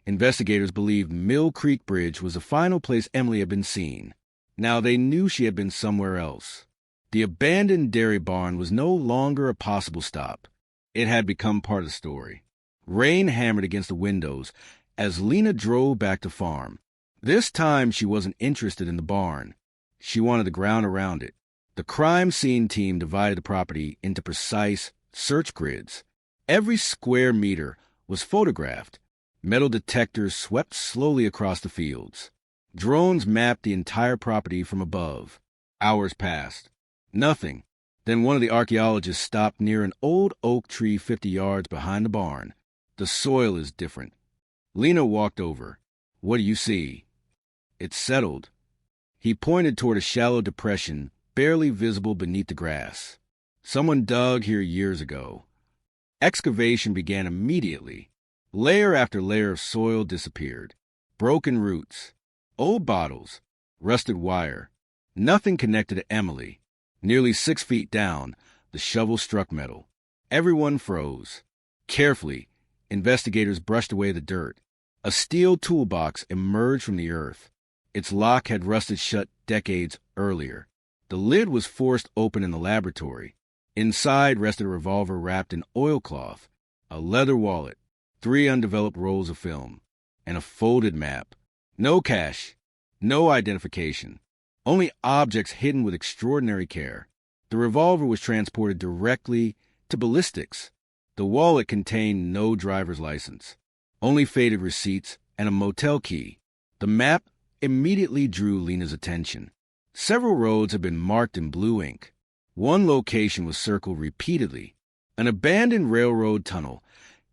investigators believed Mill Creek Bridge was the final place Emily had been seen. Now they knew she had been somewhere else. The abandoned dairy barn was no longer a possible stop. It had become part of the story. Rain hammered against the windows as Lena drove back to farm. This time she wasn't interested in the barn. She wanted the ground around it. The crime scene team divided the property into precise search grids. Every square meter was photographed. Metal detectors swept slowly across the fields. Drones mapped the entire property from above. Hours passed. Nothing. Then one of the archaeologists stopped near an old oak tree 50 yards behind the barn. The soil is different. Lena walked over. What do you see? It's settled. He pointed toward a shallow depression barely visible beneath the grass. Someone dug here years ago. Excavation began immediately. Layer after layer of soil disappeared. Broken roots, old bottles, rusted wire. Nothing connected to Emily. Nearly 6 feet down, the shovel struck metal. Everyone froze. Carefully, investigators brushed away the dirt. A steel toolbox emerged from the earth. Its lock had rusted shut decades earlier. The lid was forced open in the laboratory. Inside rested a revolver wrapped in oilcloth, a leather wallet, 3 undeveloped rolls of film, and a folded map. No cash, no identification, only objects hidden with extraordinary care. The revolver was transported directly to ballistics. The wallet contained no driver's license, only faded receipts and a motel key. The map immediately drew Lena's attention. Several roads had been marked in blue ink. One location was circled repeatedly. An abandoned railroad tunnel,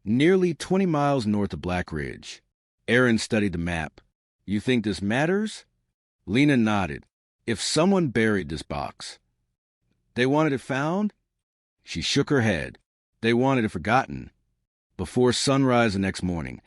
nearly 20 miles north of Black Ridge. Aaron studied the map. You think this matters? Lena nodded. If someone buried this box. They wanted it found? She shook her head. They wanted it forgotten. Before sunrise the next morning,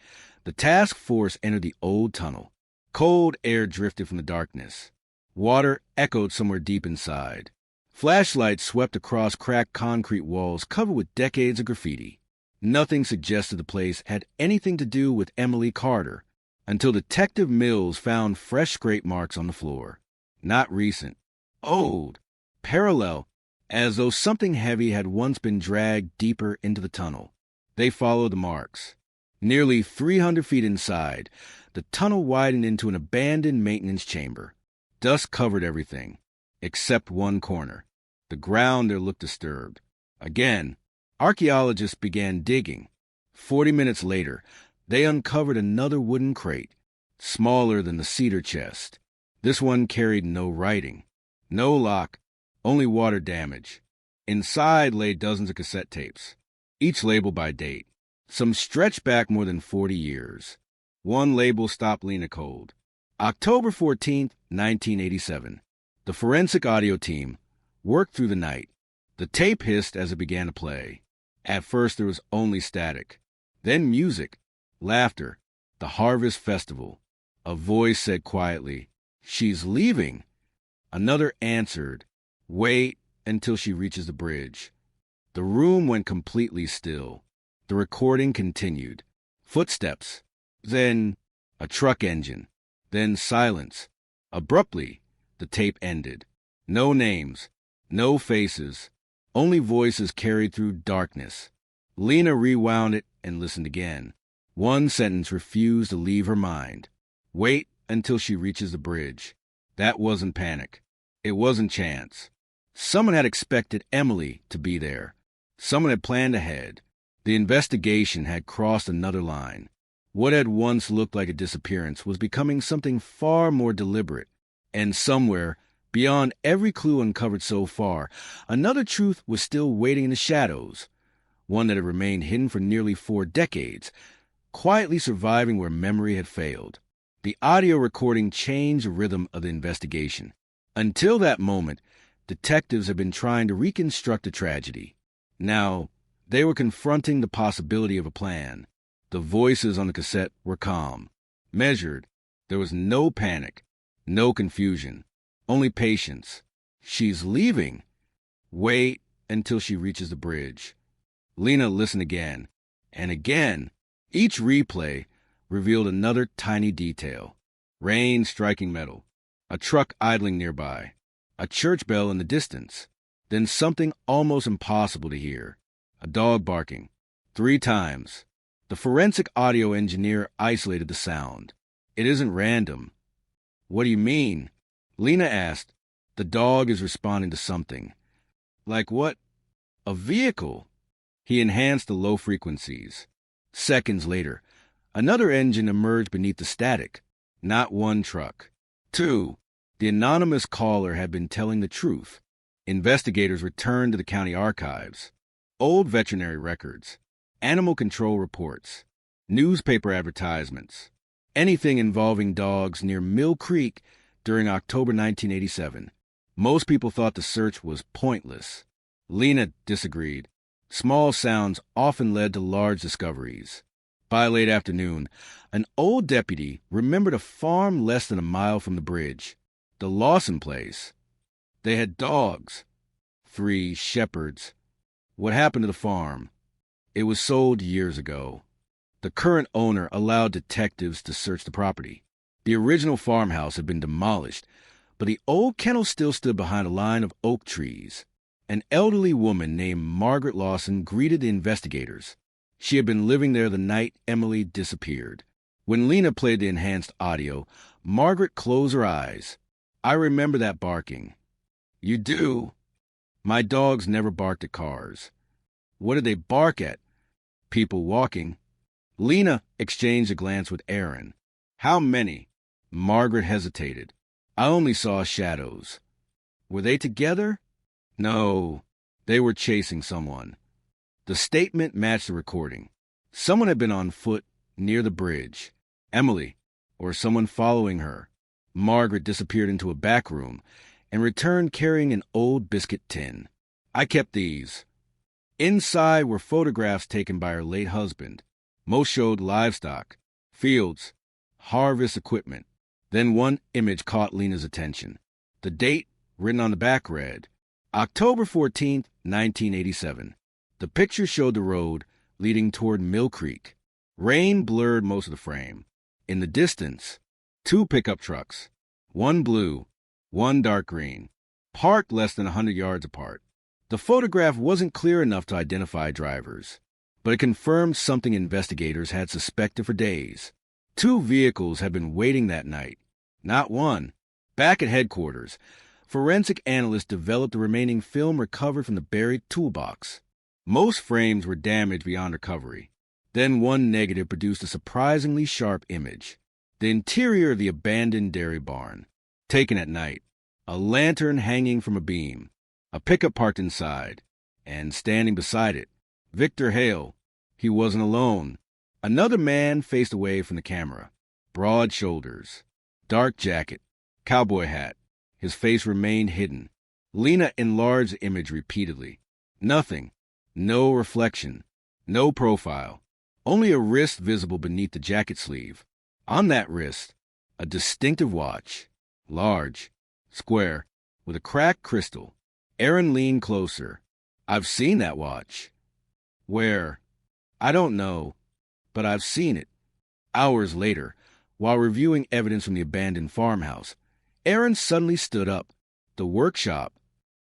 the task force entered the old tunnel. Cold air drifted from the darkness. Water echoed somewhere deep inside. Flashlights swept across cracked concrete walls covered with decades of graffiti. Nothing suggested the place had anything to do with Emily Carter until Detective Mills found fresh scrape marks on the floor. Not recent. Old. Parallel, as though something heavy had once been dragged deeper into the tunnel. They followed the marks. Nearly 300 feet inside, the tunnel widened into an abandoned maintenance chamber. Dust covered everything, except one corner. The ground there looked disturbed. Again, archaeologists began digging. 40 minutes later, they uncovered another wooden crate, smaller than the cedar chest. This one carried no writing, no lock, only water damage. Inside lay dozens of cassette tapes, each labeled by date. Some stretched back more than 40 years. One label stopped Lena cold. October 14th, 1987. The forensic audio team worked through the night. The tape hissed as it began to play. At first there was only static. Then music, laughter, the Harvest Festival. A voice said quietly, "She's leaving." Another answered, "Wait until she reaches the bridge." The room went completely still. The recording continued. Footsteps. Then a truck engine. Then silence. Abruptly, the tape ended. No names. No faces. Only voices carried through darkness. Lena rewound it and listened again. One sentence refused to leave her mind. Wait until she reaches the bridge. That wasn't panic. It wasn't chance. Someone had expected Emily to be there. Someone had planned ahead. The investigation had crossed another line. What had once looked like a disappearance was becoming something far more deliberate. And somewhere, beyond every clue uncovered so far, another truth was still waiting in the shadows. One that had remained hidden for nearly 4 decades, quietly surviving where memory had failed. The audio recording changed the rhythm of the investigation. Until that moment, detectives had been trying to reconstruct the tragedy. Now, they were confronting the possibility of a plan. The voices on the cassette were calm, measured. There was no panic, no confusion, only patience. She's leaving. Wait until she reaches the bridge. Lena listened again, and again. Each replay revealed another tiny detail. Rain striking metal, a truck idling nearby, a church bell in the distance, then something almost impossible to hear. A dog barking. 3 times. The forensic audio engineer isolated the sound. It isn't random. What do you mean? Lena asked. The dog is responding to something. Like what? A vehicle. He enhanced the low frequencies. Seconds later, another engine emerged beneath the static. Not one truck. 2. The anonymous caller had been telling the truth. Investigators returned to the county archives. Old veterinary records, animal control reports, newspaper advertisements, anything involving dogs near Mill Creek during October 1987. Most people thought the search was pointless. Lena disagreed. Small sounds often led to large discoveries. By late afternoon, an old deputy remembered a farm less than a mile from the bridge, the Lawson place. They had dogs, 3 shepherds. What happened to the farm? It was sold years ago. The current owner allowed detectives to search the property. The original farmhouse had been demolished, but the old kennel still stood behind a line of oak trees. An elderly woman named Margaret Lawson greeted the investigators. She had been living there the night Emily disappeared. When Lena played the enhanced audio, Margaret closed her eyes. I remember that barking. You do? My dogs never barked at cars. What did they bark at? People walking. Lena exchanged a glance with Aaron. How many? Margaret hesitated. I only saw shadows. Were they together? No, they were chasing someone. The statement matched the recording. Someone had been on foot near the bridge. Emily, or someone following her. Margaret disappeared into a back room and returned carrying an old biscuit tin. I kept these. Inside were photographs taken by her late husband. Most showed livestock, fields, harvest equipment. Then one image caught Lena's attention. The date, written on the back, read, October 14th, 1987. The picture showed the road leading toward Mill Creek. Rain blurred most of the frame. In the distance, 2 pickup trucks, one blue, one dark green, parked less than 100 yards apart. The photograph wasn't clear enough to identify drivers, but it confirmed something investigators had suspected for days. 2 vehicles had been waiting that night, not one. Back at headquarters, forensic analysts developed the remaining film recovered from the buried toolbox. Most frames were damaged beyond recovery. Then one negative produced a surprisingly sharp image. The interior of the abandoned dairy barn, taken at night, a lantern hanging from a beam, a pickup parked inside, and standing beside it, Victor Hale. He wasn't alone. Another man faced away from the camera. Broad shoulders, dark jacket, cowboy hat. His face remained hidden. Lena enlarged the image repeatedly. Nothing. No reflection. No profile. Only a wrist visible beneath the jacket sleeve. On that wrist, a distinctive watch. Large, square, with a cracked crystal. Aaron leaned closer. I've seen that watch. Where? I don't know, but I've seen it. Hours later, while reviewing evidence from the abandoned farmhouse, Aaron suddenly stood up. The workshop.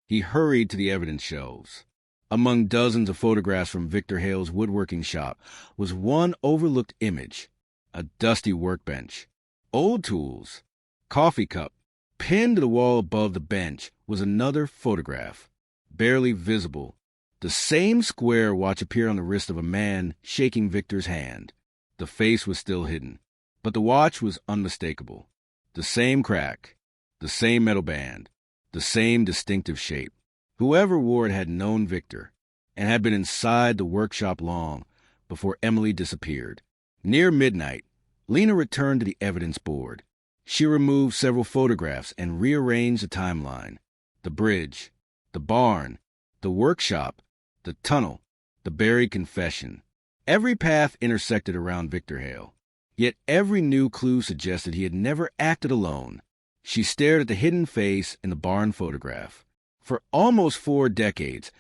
He hurried to the evidence shelves. Among dozens of photographs from Victor Hale's woodworking shop was one overlooked image. A dusty workbench. Old tools. Coffee cup. Pinned to the wall above the bench was another photograph. Barely visible. The same square watch appeared on the wrist of a man shaking Victor's hand. The face was still hidden, but the watch was unmistakable. The same crack. The same metal band. The same distinctive shape. Whoever wore it had known Victor and had been inside the workshop long before Emily disappeared. Near midnight, Lena returned to the evidence board. She removed several photographs and rearranged the timeline. The bridge, the barn, the workshop, the tunnel, the buried confession. Every path intersected around Victor Hale. Yet every new clue suggested he had never acted alone. She stared at the hidden face in the barn photograph. For almost 4 decades,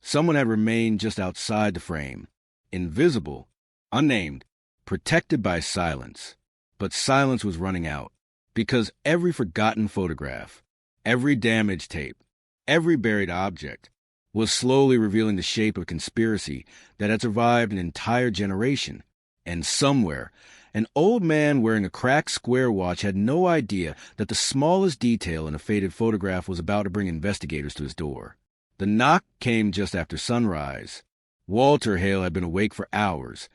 someone had remained just outside the frame, invisible, unnamed, protected by silence. But silence was running out, because every forgotten photograph, every damaged tape, every buried object was slowly revealing the shape of a conspiracy that had survived an entire generation. And somewhere, an old man wearing a cracked square watch had no idea that the smallest detail in a faded photograph was about to bring investigators to his door. The knock came just after sunrise. Walter Hale had been awake for hours,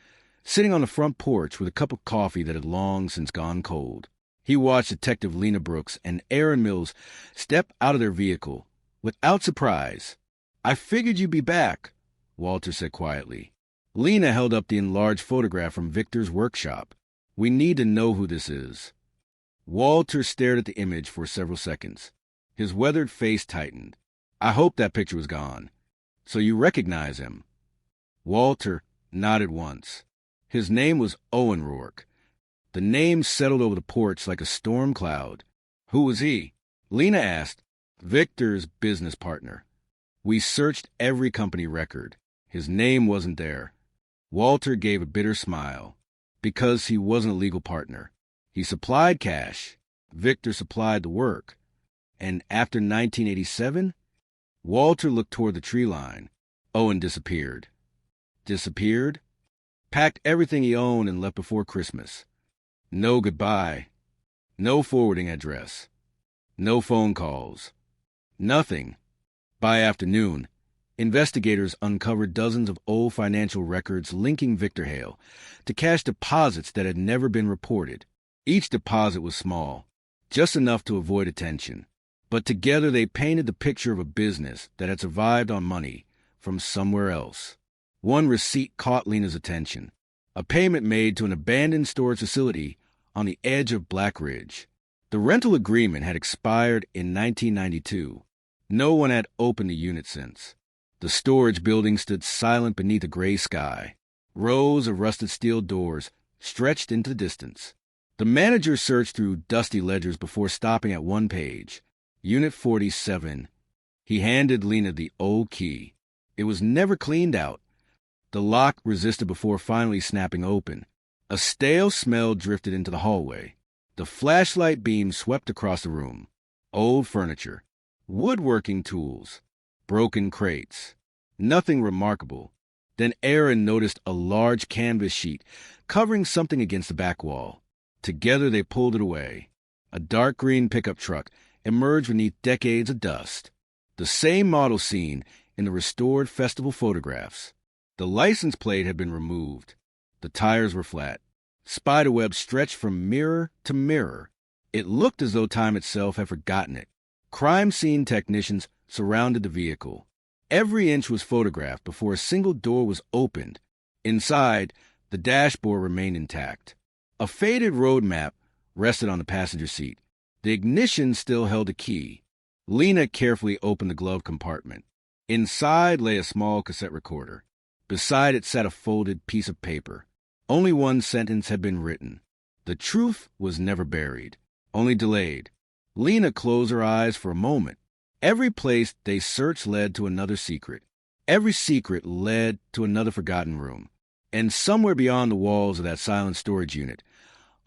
sitting on the front porch with a cup of coffee that had long since gone cold. He watched Detective Lena Brooks and Aaron Mills step out of their vehicle without surprise. "I figured you'd be back," Walter said quietly. Lena held up the enlarged photograph from Victor's workshop. "We need to know who this is." Walter stared at the image for several seconds. His weathered face tightened. "I hope that picture was gone. So you recognize him?" Walter nodded once. His name was Owen Rourke. The name settled over the porch like a storm cloud. "Who was he?" Lena asked. "Victor's business partner. We searched every company record. His name wasn't there." Walter gave a bitter smile. "Because he wasn't a legal partner. He supplied cash. Victor supplied the work. And after 1987, Walter looked toward the tree line. Owen disappeared." "Disappeared?" "Packed everything he owned and left before Christmas. No goodbye. No forwarding address. No phone calls. Nothing." By afternoon, investigators uncovered dozens of old financial records linking Victor Hale to cash deposits that had never been reported. Each deposit was small, just enough to avoid attention. But together they painted the picture of a business that had survived on money from somewhere else. One receipt caught Lena's attention. A payment made to an abandoned storage facility on the edge of Black Ridge. The rental agreement had expired in 1992. No one had opened the unit since. The storage building stood silent beneath a gray sky. Rows of rusted steel doors stretched into the distance. The manager searched through dusty ledgers before stopping at one page. Unit 47. He handed Lena the old key. It was never cleaned out. The lock resisted before finally snapping open. A stale smell drifted into the hallway. The flashlight beam swept across the room. Old furniture, woodworking tools, broken crates. Nothing remarkable. Then Aaron noticed a large canvas sheet covering something against the back wall. Together they pulled it away. A dark green pickup truck emerged beneath decades of dust. The same model seen in the restored festival photographs. The license plate had been removed. The tires were flat. Spiderweb stretched from mirror to mirror. It looked as though time itself had forgotten it. Crime scene technicians surrounded the vehicle. Every inch was photographed before a single door was opened. Inside, the dashboard remained intact. A faded road map rested on the passenger seat. The ignition still held a key. Lena carefully opened the glove compartment. Inside lay a small cassette recorder. Beside it sat a folded piece of paper. Only one sentence had been written. The truth was never buried, only delayed. Lena closed her eyes for a moment. Every place they searched led to another secret. Every secret led to another forgotten room. And somewhere beyond the walls of that silent storage unit,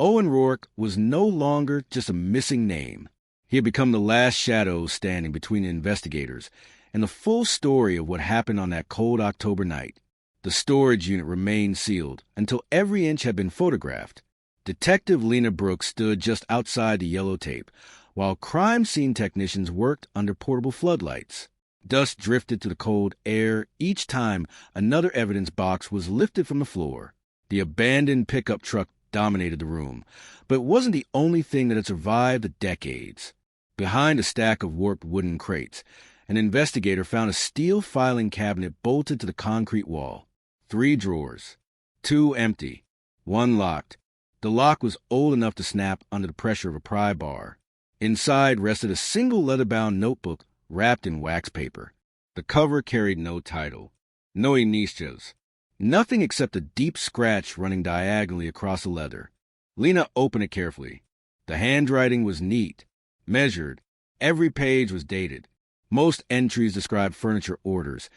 Owen Rourke was no longer just a missing name. He had become the last shadow standing between the investigators and the full story of what happened on that cold October night. The storage unit remained sealed until every inch had been photographed. Detective Lena Brooks stood just outside the yellow tape, while crime scene technicians worked under portable floodlights. Dust drifted to the cold air each time another evidence box was lifted from the floor. The abandoned pickup truck dominated the room, but it wasn't the only thing that had survived the decades. Behind a stack of warped wooden crates, an investigator found a steel filing cabinet bolted to the concrete wall. 3 drawers, 2 empty, 1 locked. The lock was old enough to snap under the pressure of a pry bar. Inside rested a single leather-bound notebook wrapped in wax paper. The cover carried no title, no initials, nothing except a deep scratch running diagonally across the leather. Lena opened it carefully. The handwriting was neat, measured. Every page was dated. Most entries described furniture orders,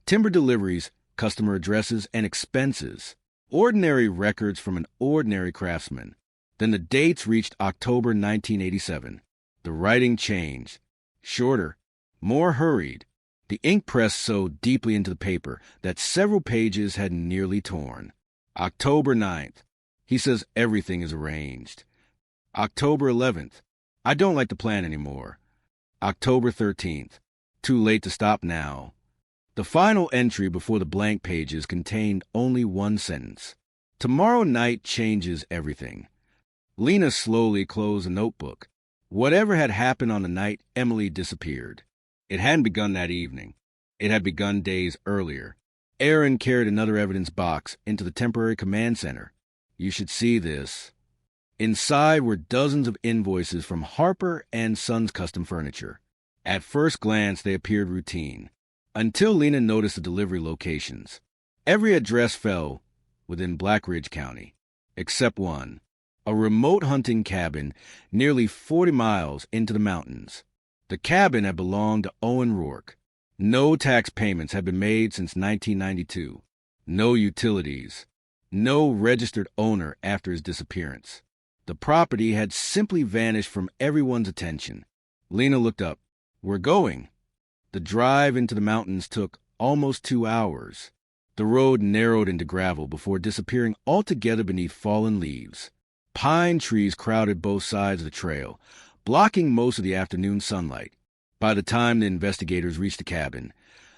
timber deliveries, customer addresses, and expenses. Ordinary records from an ordinary craftsman. Then the dates reached October 1987. The writing changed. Shorter, more hurried. The ink pressed so deeply into the paper that several pages had nearly torn. October 9th. He says everything is arranged. October 11th. I don't like the plan anymore. October 13th. Too late to stop now. The final entry before the blank pages contained only one sentence. Tomorrow night changes everything. Lena slowly closed the notebook. Whatever had happened on the night Emily disappeared. It hadn't begun that evening. It had begun days earlier. Aaron carried another evidence box into the temporary command center. You should see this. Inside were dozens of invoices from Harper and Sons Custom Furniture. At first glance, they appeared routine, until Lena noticed the delivery locations. Every address fell within Black Ridge County, except one, a remote hunting cabin nearly 40 miles into the mountains. The cabin had belonged to Owen Rourke. No tax payments had been made since 1992. No utilities. No registered owner after his disappearance. The property had simply vanished from everyone's attention. Lena looked up. We're going. The drive into the mountains took almost 2 hours. The road narrowed into gravel before disappearing altogether beneath fallen leaves. Pine trees crowded both sides of the trail, blocking most of the afternoon sunlight. By the time the investigators reached the cabin,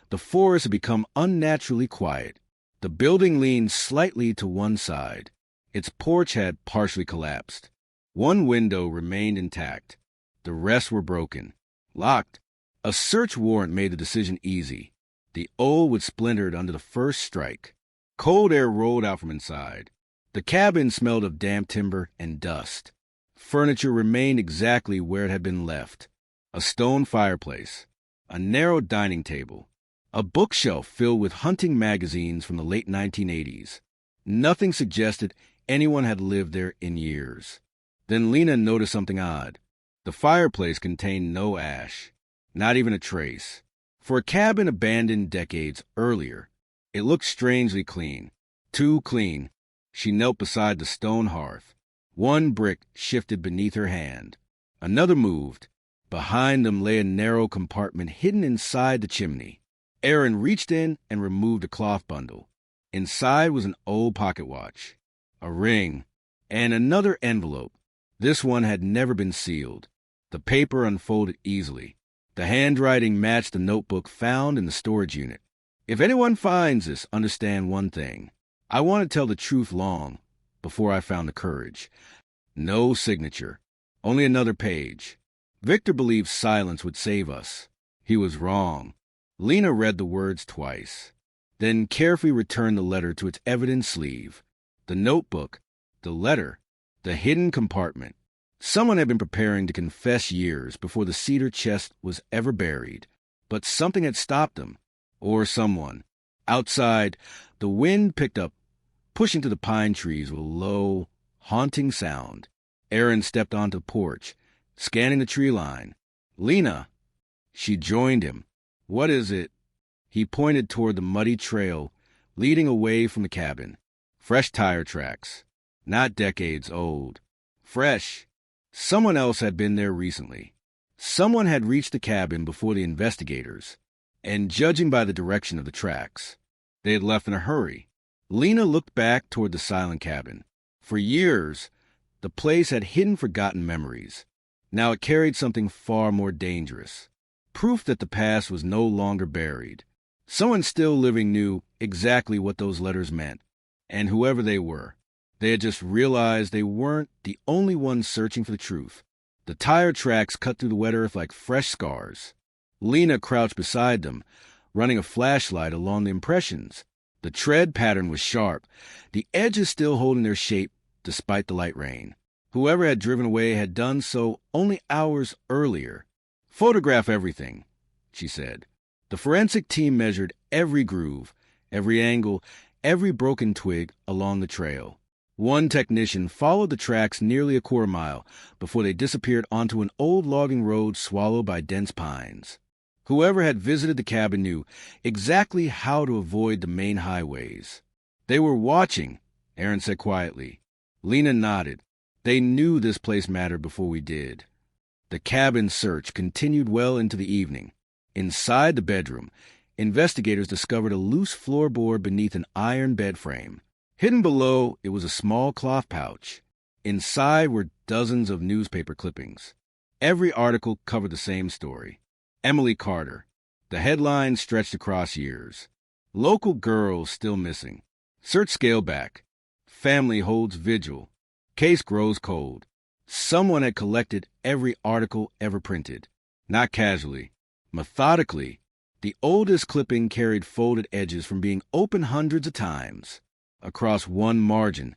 the forest had become unnaturally quiet. The building leaned slightly to one side. Its porch had partially collapsed. One window remained intact. The rest were broken, locked. A search warrant made the decision easy. The old was splintered under the first strike. Cold air rolled out from inside. The cabin smelled of damp timber and dust. Furniture remained exactly where it had been left. A stone fireplace, a narrow dining table, a bookshelf filled with hunting magazines from the late 1980s. Nothing suggested anyone had lived there in years. Then Lena noticed something odd. The fireplace contained no ash, not even a trace. For a cabin abandoned decades earlier, it looked strangely clean. Too clean. She knelt beside the stone hearth. One brick shifted beneath her hand. Another moved. Behind them lay a narrow compartment hidden inside the chimney. Aaron reached in and removed a cloth bundle. Inside was an old pocket watch, a ring, and another envelope. This one had never been sealed. The paper unfolded easily. The handwriting matched the notebook found in the storage unit. If anyone finds this, understand one thing. I want to tell the truth long before I found the courage. No signature, only another page. Victor believed silence would save us. He was wrong. Lena read the words twice, then carefully returned the letter to its evidence sleeve. The notebook, the letter, the hidden compartment. Someone had been preparing to confess years before the cedar chest was ever buried, but something had stopped them, or someone. Outside, the wind picked up, pushing through the pine trees with a low, haunting sound. Aaron stepped onto the porch, scanning the tree line. Lena! She joined him. What is it? He pointed toward the muddy trail leading away from the cabin. Fresh tire tracks. Not decades old. Fresh. Someone else had been there recently. Someone had reached the cabin before the investigators, and judging by the direction of the tracks, they had left in a hurry. Lena looked back toward the silent cabin. For years, the place had hidden forgotten memories. Now it carried something far more dangerous. Proof that the past was no longer buried. Someone still living knew exactly what those letters meant, and whoever they were, they had just realized they weren't the only ones searching for the truth. The tire tracks cut through the wet earth like fresh scars. Lena crouched beside them, running a flashlight along the impressions. The tread pattern was sharp, the edges still holding their shape despite the light rain. Whoever had driven away had done so only hours earlier. Photograph everything, she said. The forensic team measured every groove, every angle, every broken twig along the trail. One technician followed the tracks nearly a quarter mile before they disappeared onto an old logging road swallowed by dense pines. Whoever had visited the cabin knew exactly how to avoid the main highways. They were watching, Aaron said quietly. Lena nodded. They knew this place mattered before we did. The cabin search continued well into the evening. Inside the bedroom, investigators discovered a loose floorboard beneath an iron bed frame. Hidden below, it was a small cloth pouch. Inside were dozens of newspaper clippings. Every article covered the same story. Emily Carter. The headline stretched across years. Local girls still missing. Search scaled back. Family holds vigil. Case grows cold. Someone had collected every article ever printed. Not casually. Methodically. The oldest clipping carried folded edges from being opened hundreds of times. Across one margin,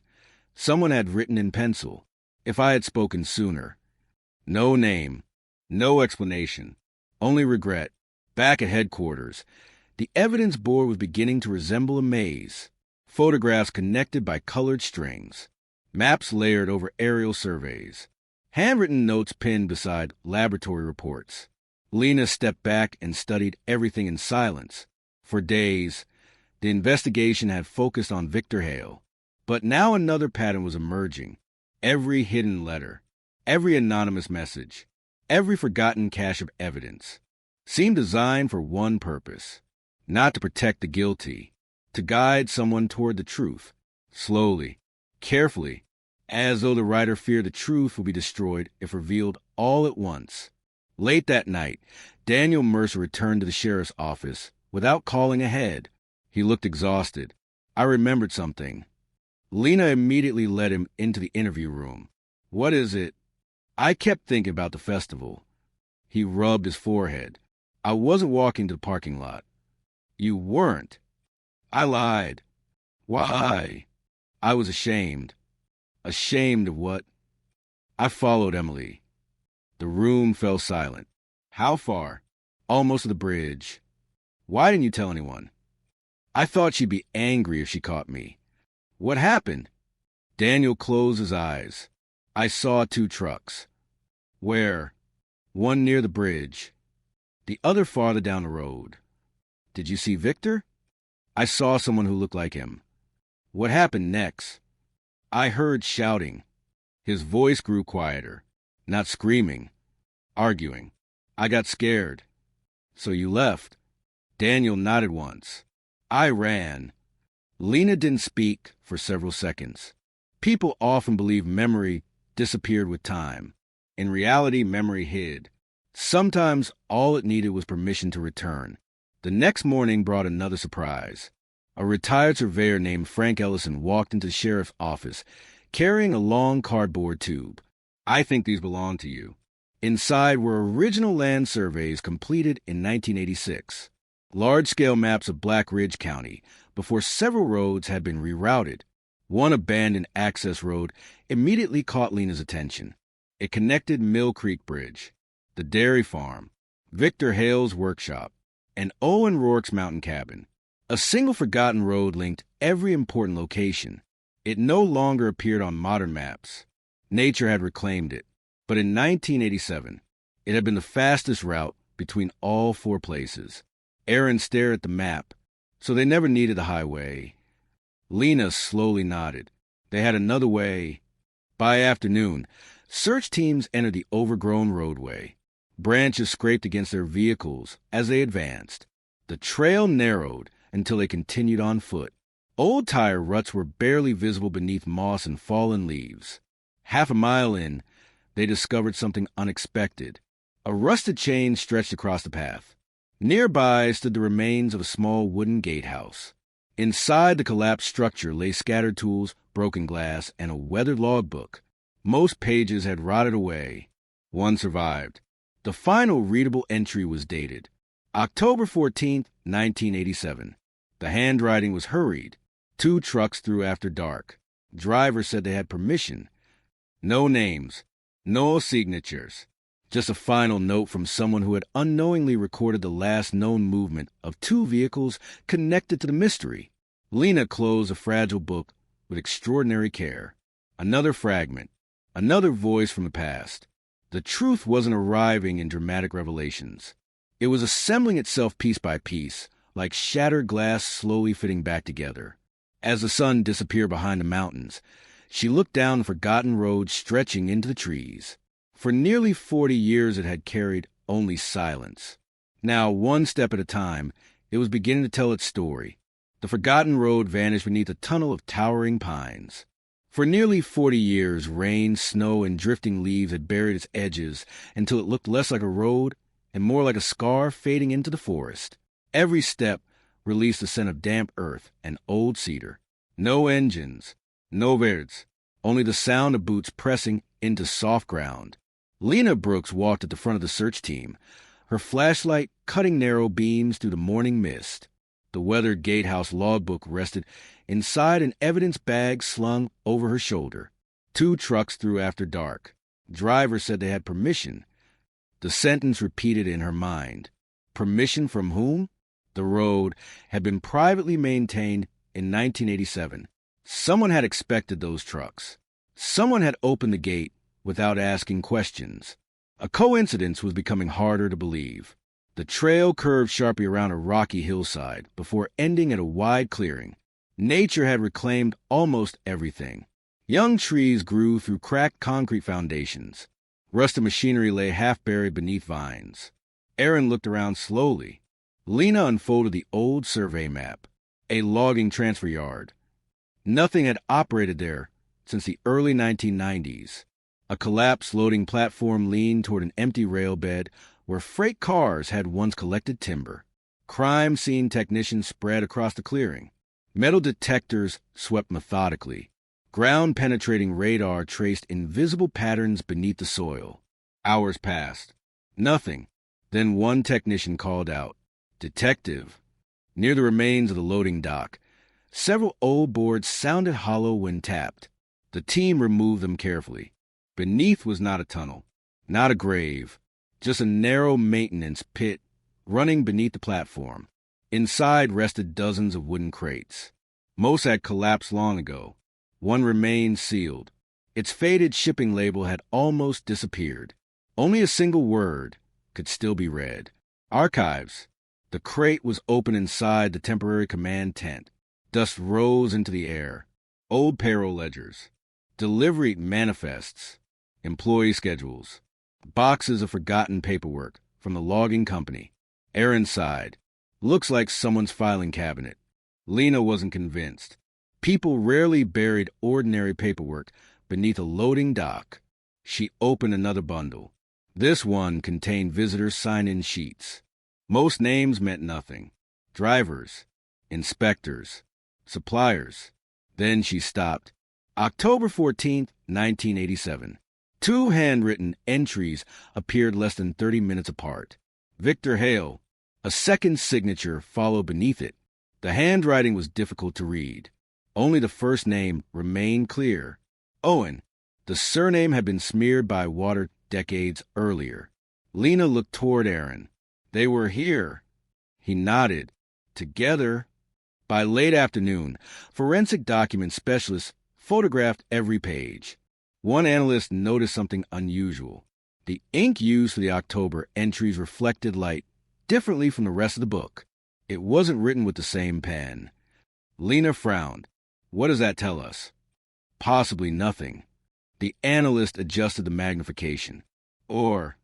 someone had written in pencil, "If I had spoken sooner." No name. No explanation. Only regret. Back at headquarters, the evidence board was beginning to resemble a maze. Photographs connected by colored strings. Maps layered over aerial surveys. Handwritten notes pinned beside laboratory reports. Lena stepped back and studied everything in silence. For days, the investigation had focused on Victor Hale. But now another pattern was emerging. Every hidden letter, every anonymous message, every forgotten cache of evidence seemed designed for one purpose: not to protect the guilty, to guide someone toward the truth, slowly, carefully, as though the writer feared the truth would be destroyed if revealed all at once. Late that night, Daniel Mercer returned to the sheriff's office without calling ahead. He looked exhausted. I remembered something. Lena immediately led him into the interview room. What is it? I kept thinking about the festival. He rubbed his forehead. I wasn't walking to the parking lot. You weren't. I lied. Why? I was ashamed. Ashamed of what? I followed Emily. The room fell silent. How far? Almost to the bridge. Why didn't you tell anyone? I thought she'd be angry if she caught me. What happened? Daniel closed his eyes. I saw 2 trucks. Where? One near the bridge. The other farther down the road. Did you see Victor? I saw someone who looked like him. What happened next? I heard shouting. His voice grew quieter. Not screaming. Arguing. I got scared. So you left. Daniel nodded once. I ran. Lena didn't speak for several seconds. People often believe memory disappeared with time. In reality, memory hid. Sometimes all it needed was permission to return. The next morning brought another surprise. A retired surveyor named Frank Ellison walked into the sheriff's office, carrying a long cardboard tube. I think these belong to you. Inside were original land surveys completed in 1986. Large-scale maps of Black Ridge County, before several roads had been rerouted. One abandoned access road immediately caught Lena's attention. It connected Mill Creek Bridge, the dairy farm, Victor Hale's workshop, and Owen Rourke's mountain cabin. A single forgotten road linked every important location. It no longer appeared on modern maps. Nature had reclaimed it. But in 1987, it had been the fastest route between all 4 places. Aaron stared at the map, so they never needed the highway. Lena slowly nodded. They had another way. By afternoon, search teams entered the overgrown roadway. Branches scraped against their vehicles as they advanced. The trail narrowed until they continued on foot. Old tire ruts were barely visible beneath moss and fallen leaves. Half a mile in, they discovered something unexpected. A rusted chain stretched across the path. Nearby stood the remains of a small wooden gatehouse. Inside the collapsed structure lay scattered tools, broken glass, and a weathered logbook. Most pages had rotted away. One survived. The final readable entry was dated October 14th, 1987. The handwriting was hurried. 2 trucks through after dark. Driver said they had permission. No names. No signatures. Just a final note from someone who had unknowingly recorded the last known movement of 2 vehicles connected to the mystery. Lena closed the fragile book with extraordinary care. Another fragment. Another voice from the past. The truth wasn't arriving in dramatic revelations. It was assembling itself piece by piece, like shattered glass slowly fitting back together. As the sun disappeared behind the mountains, she looked down the forgotten road stretching into the trees. For nearly 40 years it had carried only silence. Now, one step at a time, it was beginning to tell its story. The forgotten road vanished beneath a tunnel of towering pines. For nearly 40 years, rain, snow, and drifting leaves had buried its edges until it looked less like a road and more like a scar fading into the forest. Every step released a scent of damp earth and old cedar. No engines, no birds, only the sound of boots pressing into soft ground. Lena Brooks walked at the front of the search team, her flashlight cutting narrow beams through the morning mist. The weathered gatehouse logbook rested inside an evidence bag slung over her shoulder. 2 trucks through after dark. Driver said they had permission. The sentence repeated in her mind. Permission from whom? The road had been privately maintained in 1987. Someone had expected those trucks. Someone had opened the gate without asking questions. A coincidence was becoming harder to believe. The trail curved sharply around a rocky hillside before ending at a wide clearing. Nature had reclaimed almost everything. Young trees grew through cracked concrete foundations. Rusted machinery lay half-buried beneath vines. Aaron looked around slowly. Lena unfolded the old survey map, a logging transfer yard. Nothing had operated there since the early 1990s. A collapsed loading platform leaned toward an empty rail bed where freight cars had once collected timber. Crime scene technicians spread across the clearing. Metal detectors swept methodically. Ground-penetrating radar traced invisible patterns beneath the soil. Hours passed. Nothing. Then one technician called out, "Detective." near the remains of the loading dock. Several old boards sounded hollow when tapped. The team removed them carefully. Beneath was not a tunnel, not a grave, just a narrow maintenance pit running beneath the platform. Inside rested dozens of wooden crates. Most had collapsed long ago. One remained sealed. Its faded shipping label had almost disappeared. Only a single word could still be read. Archives. The crate was open inside the temporary command tent. Dust rose into the air. Old payroll ledgers. Delivery manifests. Employee schedules. Boxes of forgotten paperwork from the logging company. Aaron sighed. Looks like someone's filing cabinet. Lena wasn't convinced. People rarely buried ordinary paperwork beneath a loading dock. She opened another bundle. This one contained visitors' sign-in sheets. Most names meant nothing. Drivers, inspectors, suppliers. Then she stopped. October 14th, 1987. 2 handwritten entries appeared less than 30 minutes apart. Victor Hale. A second signature followed beneath it. The handwriting was difficult to read. Only the first name remained clear. Owen. The surname had been smeared by water decades earlier. Lena looked toward Aaron. They were here. He nodded. Together. By late afternoon, forensic document specialists photographed every page. One analyst noticed something unusual. The ink used for the October entries reflected light differently from the rest of the book. It wasn't written with the same pen. Lena frowned. What does that tell us? Possibly nothing. The analyst adjusted the magnification. Or,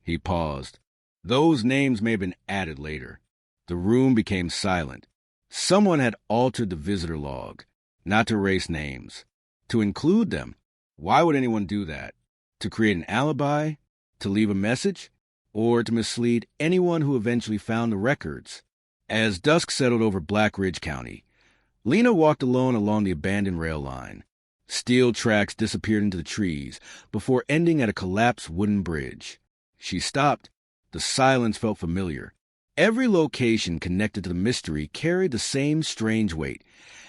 he paused. Those names may have been added later. The room became silent. Someone had altered the visitor log, not to erase names, to include them. Why would anyone do that? To create an alibi? To leave a message? Or to mislead anyone who eventually found the records? As dusk settled over Black Ridge County, Lena walked alone along the abandoned rail line. Steel tracks disappeared into the trees before ending at a collapsed wooden bridge. She stopped. The silence felt familiar. Every location connected to the mystery carried the same strange weight,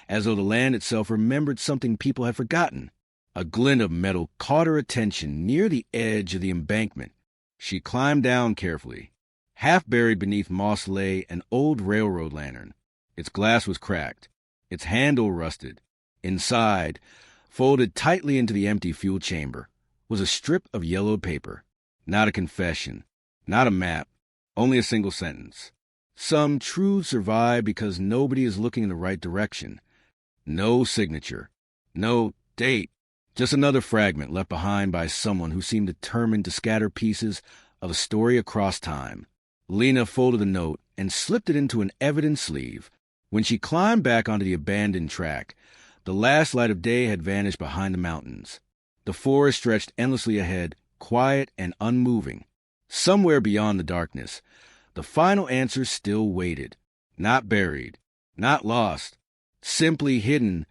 as though the land itself remembered something people had forgotten. A glint of metal caught her attention near the edge of the embankment. She climbed down carefully. Half buried beneath moss lay an old railroad lantern. Its glass was cracked, its handle rusted. Inside, folded tightly into the empty fuel chamber, was a strip of yellowed paper. Not a confession, not a map, only a single sentence. Some truths survive because nobody is looking in the right direction. No signature, no date, just another fragment left behind by someone who seemed determined to scatter pieces of a story across time. Lena folded the note and slipped it into an evidence sleeve. When she climbed back onto the abandoned track, the last light of day had vanished behind the mountains. The forest stretched endlessly ahead, quiet and unmoving. Somewhere beyond the darkness, the final answer still waited. Not buried, not lost, simply hidden,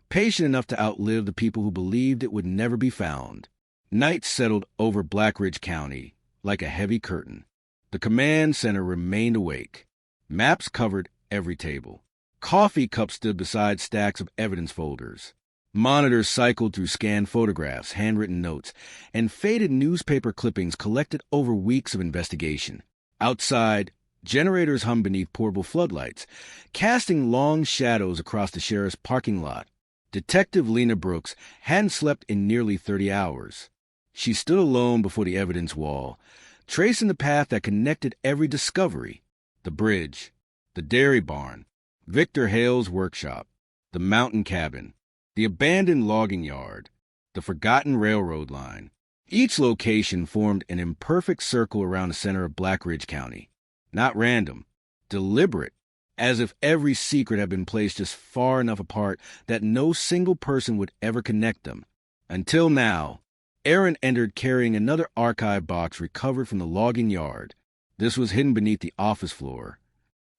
patient enough to outlive the people who believed it would never be found. Night settled over Black Ridge County like a heavy curtain. The command center remained awake. Maps covered every table. Coffee cups stood beside stacks of evidence folders. Monitors cycled through scanned photographs, handwritten notes, and faded newspaper clippings collected over weeks of investigation. Outside, generators hummed beneath portable floodlights, casting long shadows across the sheriff's parking lot. Detective Lena Brooks hadn't slept in nearly 30 hours. She stood alone before the evidence wall, tracing the path that connected every discovery. The bridge, the dairy barn, Victor Hale's workshop, the mountain cabin, the abandoned logging yard, the forgotten railroad line. Each location formed an imperfect circle around the center of Black Ridge County. Not random, deliberate, as if every secret had been placed just far enough apart that no single person would ever connect them. Until now, Aaron entered carrying another archive box recovered from the logging yard. This was hidden beneath the office floor.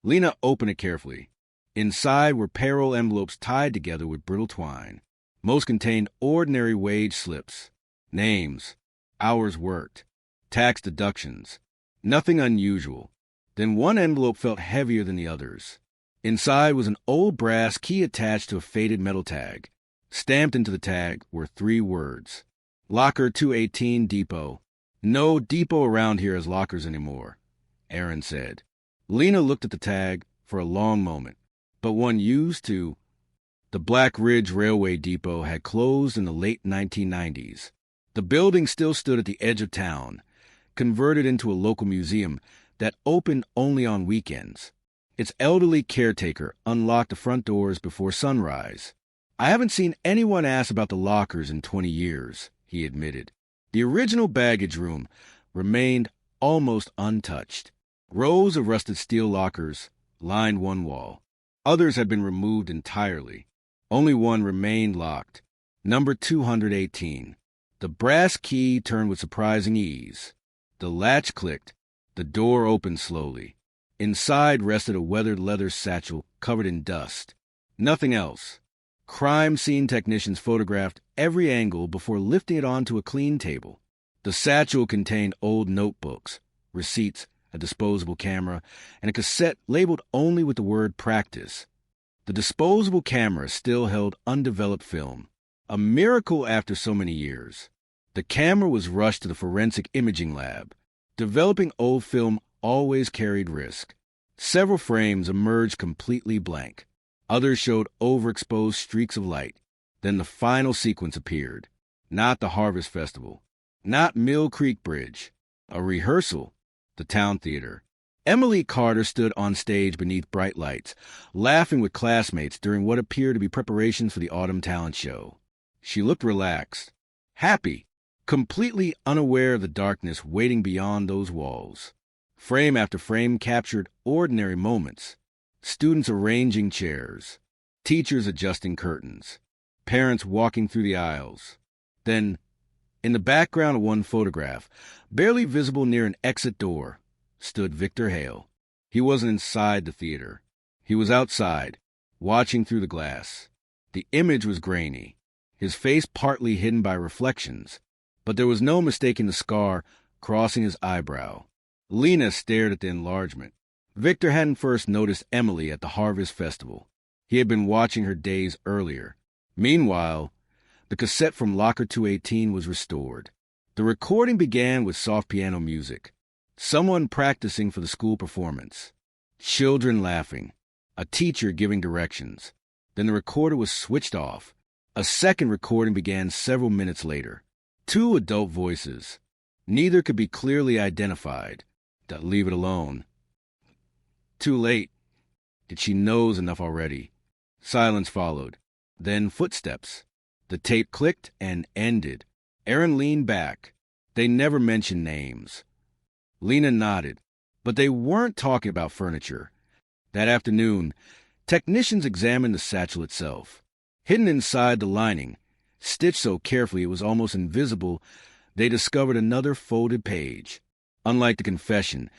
Lena opened it carefully. Inside were payroll envelopes tied together with brittle twine. Most contained ordinary wage slips, names, hours worked, tax deductions. Nothing unusual. Then one envelope felt heavier than the others. Inside was an old brass key attached to a faded metal tag. Stamped into the tag were 3 words: Locker 218 Depot. No depot around here has lockers anymore, Aaron said. Lena looked at the tag for a long moment, but one used to. The Black Ridge Railway Depot had closed in the late 1990s. The building still stood at the edge of town, converted into a local museum that opened only on weekends. Its elderly caretaker unlocked the front doors before sunrise. I haven't seen anyone ask about the lockers in 20 years, he admitted. The original baggage room remained almost untouched. Rows of rusted steel lockers lined one wall. Others had been removed entirely. Only one remained locked, number 218. The brass key turned with surprising ease. The latch clicked. The door opened slowly. Inside rested a weathered leather satchel covered in dust. Nothing else. Crime scene technicians photographed every angle before lifting it onto a clean table. The satchel contained old notebooks, receipts, a disposable camera, and a cassette labeled only with the word practice. The disposable camera still held undeveloped film. A miracle after so many years. The camera was rushed to the forensic imaging lab. Developing old film always carried risk. Several frames emerged completely blank. Others showed overexposed streaks of light. Then the final sequence appeared. Not the Harvest Festival. Not Mill Creek Bridge. A rehearsal. The town theater. Emily Carter stood on stage beneath bright lights, laughing with classmates during what appeared to be preparations for the autumn talent show. She looked relaxed, happy, completely unaware of the darkness waiting beyond those walls. Frame after frame captured ordinary moments. Students arranging chairs, teachers adjusting curtains, parents walking through the aisles. Then, in the background of one photograph, barely visible near an exit door, stood Victor Hale. He wasn't inside the theater. He was outside, watching through the glass. The image was grainy, his face partly hidden by reflections, but there was no mistaking the scar crossing his eyebrow. Lena stared at the enlargement. Victor hadn't first noticed Emily at the Harvest Festival. He had been watching her days earlier. Meanwhile, the cassette from Locker 218 was restored. The recording began with soft piano music. Someone practicing for the school performance. Children laughing. A teacher giving directions. Then the recorder was switched off. A second recording began several minutes later. 2 adult voices. Neither could be clearly identified. Leave it alone. Too late. Did she knows enough already? Silence followed. Then footsteps. The tape clicked and ended. Aaron leaned back. They never mentioned names. Lena nodded, but they weren't talking about furniture. That afternoon, technicians examined the satchel itself. Hidden inside the lining, stitched so carefully it was almost invisible, they discovered another folded page. Unlike the confession,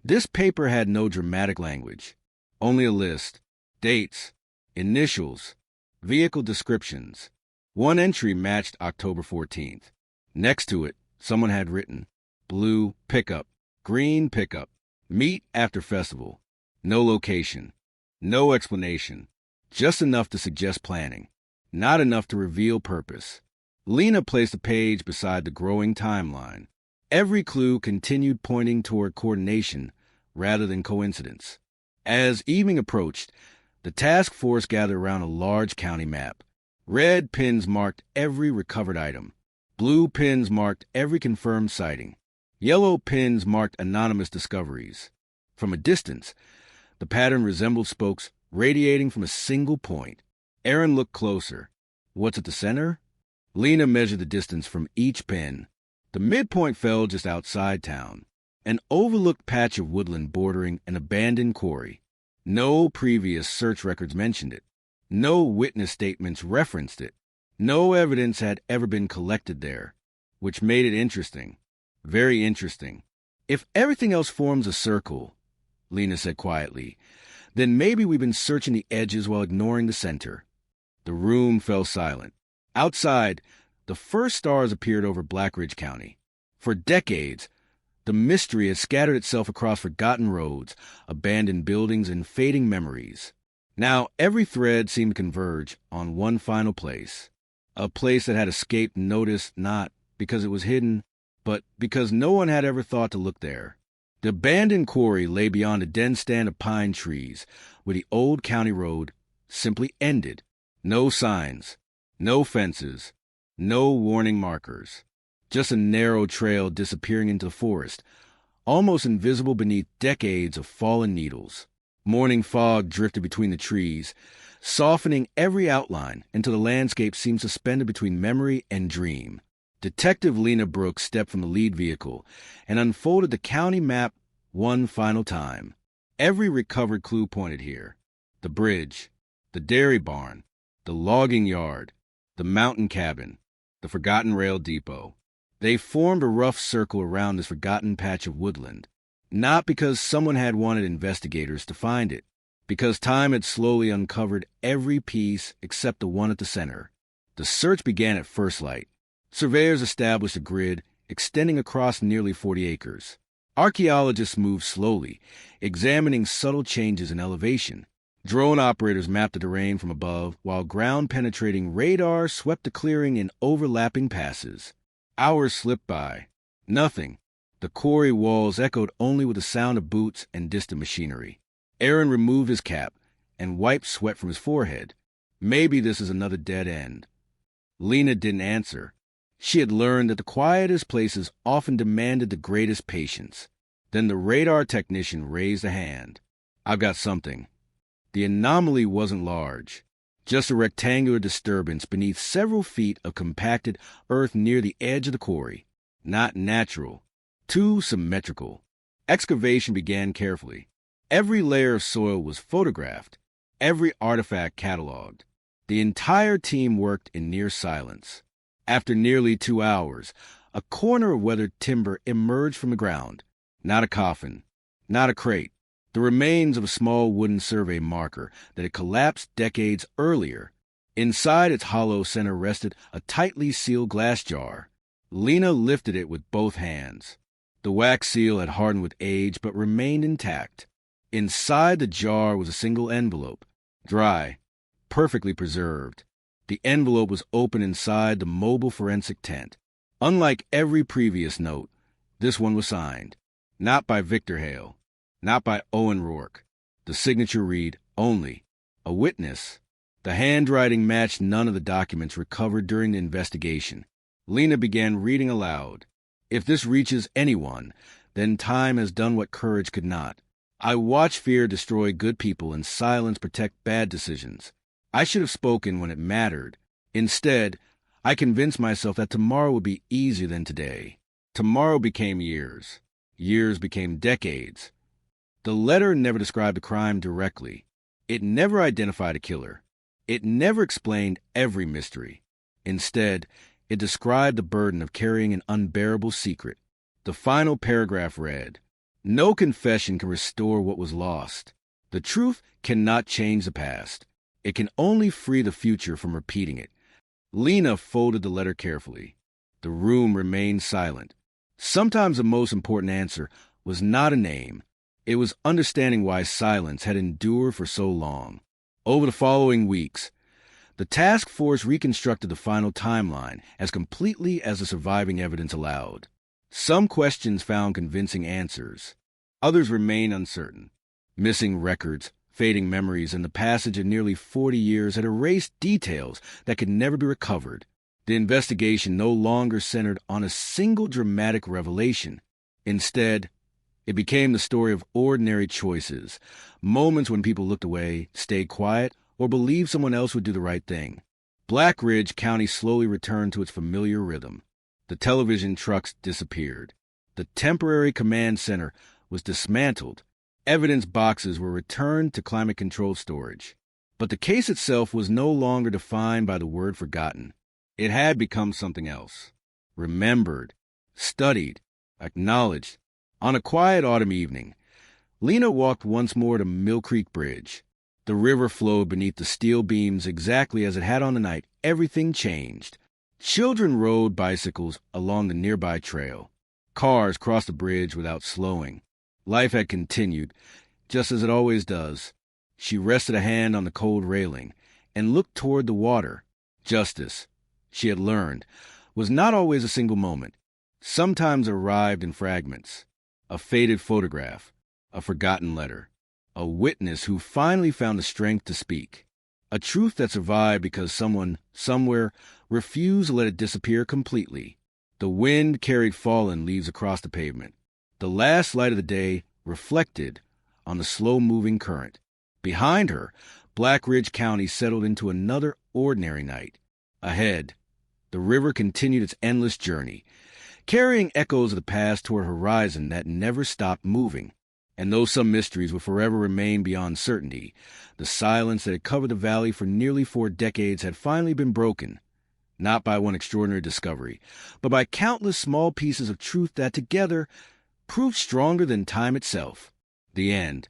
this paper had no dramatic language, only a list, dates, initials, vehicle descriptions. One entry matched October 14th. Next to it, someone had written, blue pickup, green pickup, meet after festival. No location, no explanation, just enough to suggest planning, not enough to reveal purpose. Lena placed the page beside the growing timeline. Every clue continued pointing toward coordination rather than coincidence. As evening approached, the task force gathered around a large county map. Red pins marked every recovered item. Blue pins marked every confirmed sighting. Yellow pins marked anonymous discoveries. From a distance, the pattern resembled spokes radiating from a single point. Aaron looked closer. What's at the center? Lena measured the distance from each pin. The midpoint fell just outside town, an overlooked patch of woodland bordering an abandoned quarry. No previous search records mentioned it. No witness statements referenced it. No evidence had ever been collected there, which made it interesting. Very interesting. If everything else forms a circle, Lena said quietly, then maybe we've been searching the edges while ignoring the center. The room fell silent. Outside, the first stars appeared over Black Ridge County. For decades, the mystery has scattered itself across forgotten roads, abandoned buildings, and fading memories. Now, every thread seemed to converge on one final place, a place that had escaped notice not because it was hidden, but because no one had ever thought to look there. The abandoned quarry lay beyond a dense stand of pine trees, where the old county road simply ended. No signs, no fences, no warning markers. Just a narrow trail disappearing into the forest, almost invisible beneath decades of fallen needles. Morning fog drifted between the trees, softening every outline until the landscape seemed suspended between memory and dream. Detective Lena Brooks stepped from the lead vehicle and unfolded the county map one final time. Every recovered clue pointed here. The bridge, the dairy barn, the logging yard, the mountain cabin, the forgotten rail depot. They formed a rough circle around this forgotten patch of woodland. Not because someone had wanted investigators to find it, because time had slowly uncovered every piece except the one at the center. The search began at first light. Surveyors established a grid extending across nearly 40 acres. Archaeologists moved slowly, examining subtle changes in elevation. Drone operators mapped the terrain from above, while ground-penetrating radar swept the clearing in overlapping passes. Hours slipped by. Nothing. The quarry walls echoed only with the sound of boots and distant machinery. Aaron removed his cap and wiped sweat from his forehead. Maybe this is another dead end. Lena didn't answer. She had learned that the quietest places often demanded the greatest patience. Then the radar technician raised a hand. "I've got something." The anomaly wasn't large, just a rectangular disturbance beneath several feet of compacted earth near the edge of the quarry. Not natural. Too symmetrical. Excavation began carefully. Every layer of soil was photographed, every artifact cataloged. The entire team worked in near silence. After nearly 2 hours, a corner of weathered timber emerged from the ground. Not a coffin, not a crate. The remains of a small wooden survey marker that had collapsed decades earlier. Inside its hollow center rested a tightly sealed glass jar. Lena lifted it with both hands. The wax seal had hardened with age but remained intact. Inside the jar was a single envelope, dry, perfectly preserved. The envelope was open inside the mobile forensic tent. Unlike every previous note, this one was signed. Not by Victor Hale, not by Owen Rourke. The signature read, "Only." A witness. The handwriting matched none of the documents recovered during the investigation. Lena began reading aloud. "If this reaches anyone, then time has done what courage could not. I watch fear destroy good people and silence protect bad decisions. I should have spoken when it mattered. Instead, I convinced myself that tomorrow would be easier than today. Tomorrow became years. Years became decades." The letter never described the crime directly. It never identified a killer. It never explained every mystery. Instead, it described the burden of carrying an unbearable secret. The final paragraph read, "No confession can restore what was lost. The truth cannot change the past. It can only free the future from repeating it." Lena folded the letter carefully. The room remained silent. Sometimes the most important answer was not a name. It was understanding why silence had endured for so long. Over the following weeks, the task force reconstructed the final timeline as completely as the surviving evidence allowed. Some questions found convincing answers. Others remained uncertain. Missing records, fading memories, and the passage of nearly 40 years had erased details that could never be recovered. The investigation no longer centered on a single dramatic revelation. Instead, it became the story of ordinary choices, moments when people looked away, stayed quiet, or believed someone else would do the right thing. Black Ridge County slowly returned to its familiar rhythm. The television trucks disappeared. The temporary command center was dismantled. Evidence boxes were returned to climate-controlled storage. But the case itself was no longer defined by the word forgotten. It had become something else. Remembered, studied, acknowledged. On a quiet autumn evening, Lena walked once more to Mill Creek Bridge. The river flowed beneath the steel beams exactly as it had on the night everything changed. Children rode bicycles along the nearby trail. Cars crossed the bridge without slowing. Life had continued, just as it always does. She rested a hand on the cold railing and looked toward the water. Justice, she had learned, was not always a single moment. Sometimes it arrived in fragments. A faded photograph, a forgotten letter, a witness who finally found the strength to speak. A truth that survived because someone, somewhere, refused to let it disappear completely. The wind carried fallen leaves across the pavement. The last light of the day reflected on the slow-moving current. Behind her, Black Ridge County settled into another ordinary night. Ahead, the river continued its endless journey, carrying echoes of the past toward a horizon that never stopped moving. And though some mysteries would forever remain beyond certainty, the silence that had covered the valley for nearly 4 decades had finally been broken, not by one extraordinary discovery, but by countless small pieces of truth that together proved stronger than time itself. The end.